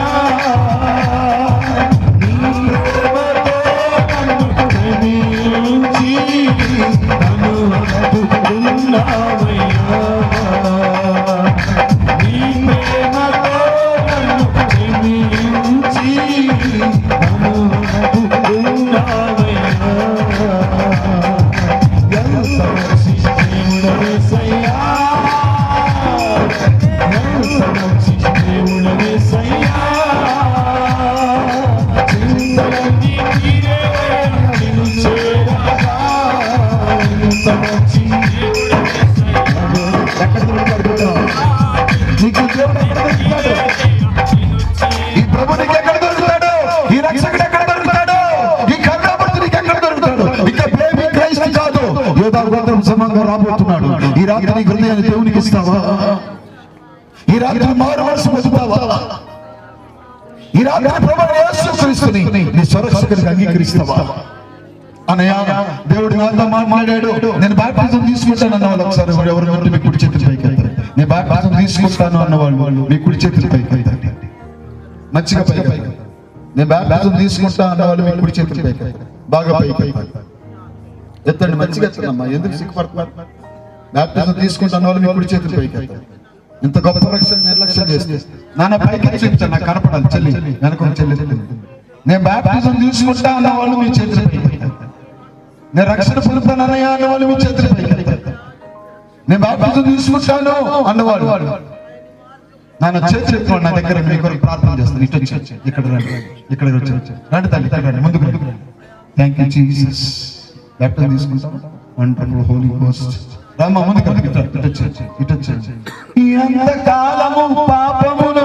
Speaker 2: నీ ప్రేమతో నన్ను ప్రేమించి ఉన్నావయ్యా, నీ ప్రేమతో నన్ను ప్రేమించి ఉన్నావయ్యా. ఎంత మంచి దేవుడవేసయ్యా, ఎంత మంచి దేవుడవేసయ్యా. చింతలన్నీ తీరేనయ్యా నిన్ను చేరగా. ఎంత మంచి ఎక్కడ దొరుకుతాడు నీకు దేవుడు? ఎక్కడ దొరుకుతాడు ఈ ప్రభు? నీకు ఎక్కడ దొరుకుతాడు ఈ రక్షకుడు? ఎక్కడ దొరుకుతాడు ఈ కరుణామూర్తి? నీకు ఎక్కడ దొరుకుతాడు? ఇక బేబీ క్రైస్ట్ కాదు, యోధా గోత్రం సమంగా రాబోతున్నాడు. ఈ రాత్రి నీ హృదయాన్ని దేవునికి ఇస్తావా? ఈ రాత్రి మారు మనసు పొందుతావా? ఈ రాత్రి ప్రభువైన యేసుక్రీస్తుని నీ స్వరక్షకుడిగా అంగీకరిస్తావా? అన్నయ్య, దేవుడు నాతో మాట్లాడాడు, నేను బాప్టిజం తీసుకుంటాను అన్న వాళ్ళు ఒకసారి ఎవరు మీ కుడి చేతులు పైకి ఎత్తారు. నేను బాప్టిజం తీసుకుంటాను అన్న వాళ్ళు మీ కుడి చేతులు పైకి ఎత్తారు. మంచిగా పైకి. నేను బాప్టిజం తీసుకుంటా అన్న వాళ్ళు మీ కుడి చేతులు పైకి బాగా పైకి ఎత్తండి. మంచిగా ఎత్తమ్మా, ఎందుకు సిగ్గుపడుతున్నారు? బాప్టిజం తీసుకుంటాను వాళ్ళు మీ కుడి చేతులు పైకి ఎత్తారు. ఇంత గొప్ప రక్షణ నిర్లక్ష్యం చేస్తే నాన్న పైకి చూపించాను, నాకు కనపడాలి. చెల్లి వెనక చెల్లి, నేను బాప్టిజం తీసుకుంటా అన్న వాళ్ళు మీ చేతులు పైకి, నేను రక్షణ పొందుతానన్నయ్యా అన్న వాళ్ళు మీ చేతులు పైకి, నేను బాప్టిజం తీసుకుంటాను అన్నవాడు నాన్న చేతులు ఎత్తుకోండి. నా దగ్గర మీ కొరకు ప్రార్థన చేస్తాను. ఇటు వచ్చి ఇక్కడ రండి, ఇక్కడ వచ్చి రండి తల్లి, ఇక్కడ రండి, ముందుకు రండి. Thank you Jesus. బాప్టిజం తీసుకుంటాం. Wonderful Holy Ghost. రామ్మా ముందుకు రండి, ఇటు వచ్చి ఇటు వచ్చి. ఎంత కాలము పాపమును,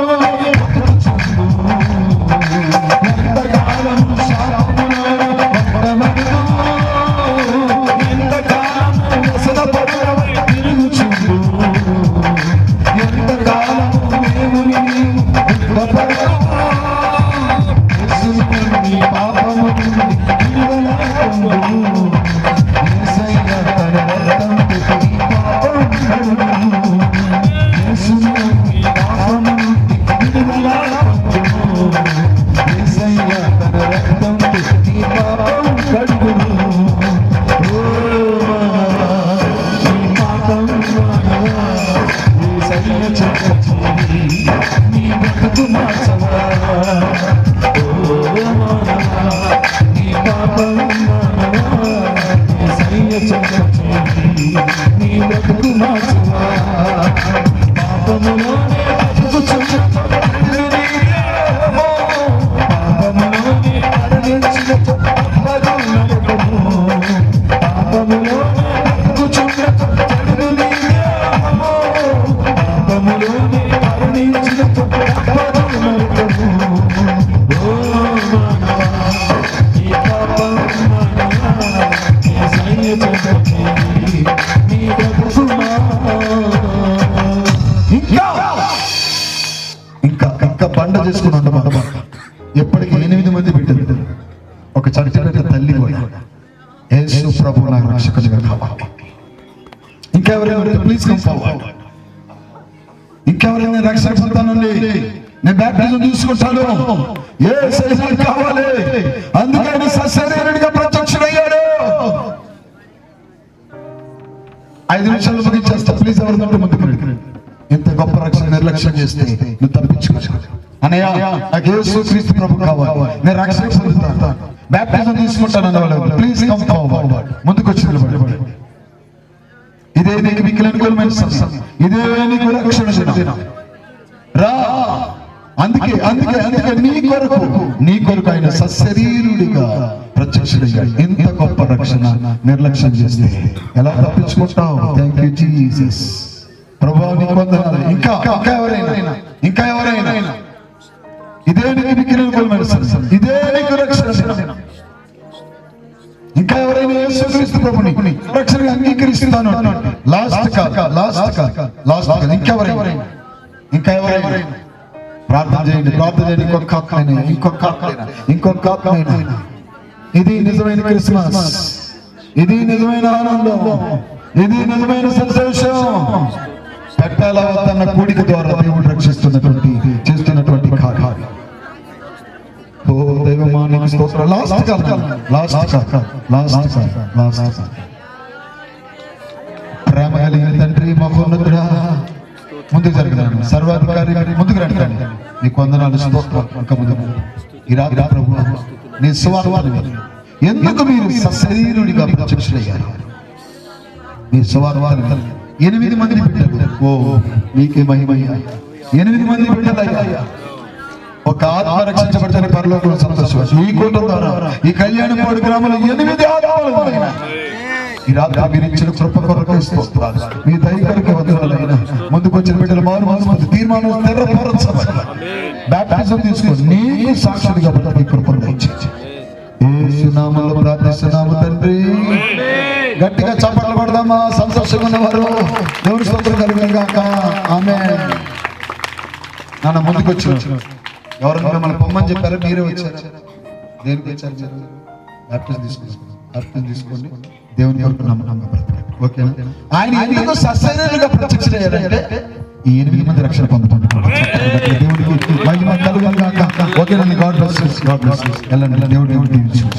Speaker 2: ఎంత కాలము శాపమును, ఎంత కాలము వ్యసనపరులవై తిరుగుచుండు, ఎంత కాలము దేవుని యేసుని పాపము నుండి విడుదల పొందు. యేసయ్య తన రక్తం పెట్టి పాపం కడుగును. యేసుని పాపము నుండి విడుదల పొందు. యేసయ్య తన రక్తం పెట్టి పాపం కడుగును. ఓ నీ పాపం యేసయ్య చెయ్యి నీ బ్రతుకు మార్చవా. నీ పాపం యేసయ్య చెయ్యి నీ బ్రతుకు మార్చవా. పాపములోనే పాపములోనే మరణించిన పాపములోనే పాపములోనే మరణించిన ఇంకా ఇంకా పండ చేసుకుని ఉండమాట. ఎప్పటికీ 8 మంది బిడ్డలు, ఒక చనిపోయిన తల్లి కూడా యేసు ప్రభువు నా రక్షకునిగా కావాలి. ఇంకెవరైనా ప్లీజ్ కమ్ ఫార్వర్డ్. ఇంకెవరైనా రక్షణ పొందుతానండి, నేను బాప్టిజం తీసుకుంటాను, యేసయ్య కావాలి. అందుకని సశరీరుడిగా ప్రత్యక్షుడయ్యాడు. 5 నిమిషాలు ముగించేస్తా. ప్లీజ్ ఎవరితో ముందుకు రండి. ఎంత గొప్ప రక్షణ నిర్లక్ష్యం చేస్తే నువ్వు తప్పించుకోవచ్చు. అన్నయ్య నాకు యేసుక్రీస్తు ప్రభు కావాలి, నేను రక్షణ పొందుతాను, బాప్టిజం తీసుకుంటాను అన్నవాళ్ళు ప్లీజ్ కమ్ ఫార్వర్డ్, ముందుకు వచ్చి నిలబడి. ఇదే నీకు మిగిలిన సమయం, ఇదే నీకు రక్షణ దినం. రా, అందుకే అందుకే అందుకే నీ కొరకు ఆయన సశరీరుడిగా ప్రత్యక్షుడయ్యాడు. ఇంత గొప్ప రక్షణ నిర్లక్ష్యం చేస్తే ఎలా తప్పించుకుంటావు? Thank you Jesus. ప్రభువా నీకు వందనాలు. ఇంకా ఇంకా ఎవరైనా ఇదే నీకు మిగిలిన సమయం, ఇదే నీకు రక్షణ దినం. ఇంకా ఎవరైనా యేసుక్రీస్తు ప్రభుని రక్షణగా అంగీకరిస్తాను లాస్ట్ ఇంకా ఎవరైనా ప్రార్థన చేయండి, ప్రార్థన చేయండి. ఇంకొక ఆత్మైనా. ఇది నిజమైన క్రిస్మస్, ఇది నిజమైన ఆనందం, ఇది నిజమైన సంతోషం. పెట్టాల తన కూడిక ద్వారా దేవుడు రక్షిస్తున్నటువంటి చేస్తున్నటువంటి కార్యాలు. ఓ దైవమా నీకు స్తోత్రం. లాస్ట్ ప్రేమ కలిగిన తండ్రి, మహోన్నతుడా, ముందుకు జరగండి, సర్వాధికారి ముందుకు రండి. నీకు వందనాలు, స్తోత్రం. ఈ రాత్రి ప్రభువా నీ సువార్తను ఎందుకు మీరు సశరీరుడిగా ప్రత్యక్షులయ్యారు? మీ సువార్తను 8 మంది బిడ్డలు, ఓ నీకే మహిమయ్యా. 8 మంది బిడ్డలయ్యా, ఒక ఆత్మ రక్షించబడిన పరలోకంలో సంతోషం. ఈ కూటం ద్వారా ఈ కళ్యాణపాడు గ్రామంలో 8 ఆత్మలు ఉన్నాయి. ఈ రాత్రి మీరు ఇచ్చిన కృప కొరకు స్తోత్రాలు. మీ దయ కొరకు వందనాలైనా. ముందుకు వచ్చిన బిడ్డలు మారు మనసు తీర్మానం బాప్టిజం తీసుకొని నీకు సాక్షులుగా బ్రతికే కృపను దయచేయండి. యేసు నామములో ప్రార్థిస్తున్నాము తండ్రి. గట్టిగా చప్పట్లు కొడదామా? సంతోషంగా ఉన్నవారు దేవుని స్తోత్రం కలుగును గాక. ఆమేన్. నాన్న ముందుకు వచ్చి ఎవరైనా మిమ్మల్ని పొమ్మని చెప్పారా? మీరే వచ్చారా? దేనికి వచ్చారు మీరు? బాప్టిజం తీసుకోండి. దేవుని కొరకు నమ్మకంగా బ్రతకండి. ఓకేనా? ఆయన ఎందుకు సశరీరుగా ప్రత్యక్షమయ్యారంటే ఈ 8 మంది రక్షణ పొందుతున్నారు. దేవుడికి మహిమ కలుగును గాక. ఓకేనండి. God bless you. వెళ్ళండి. దేవుడు దీవించును.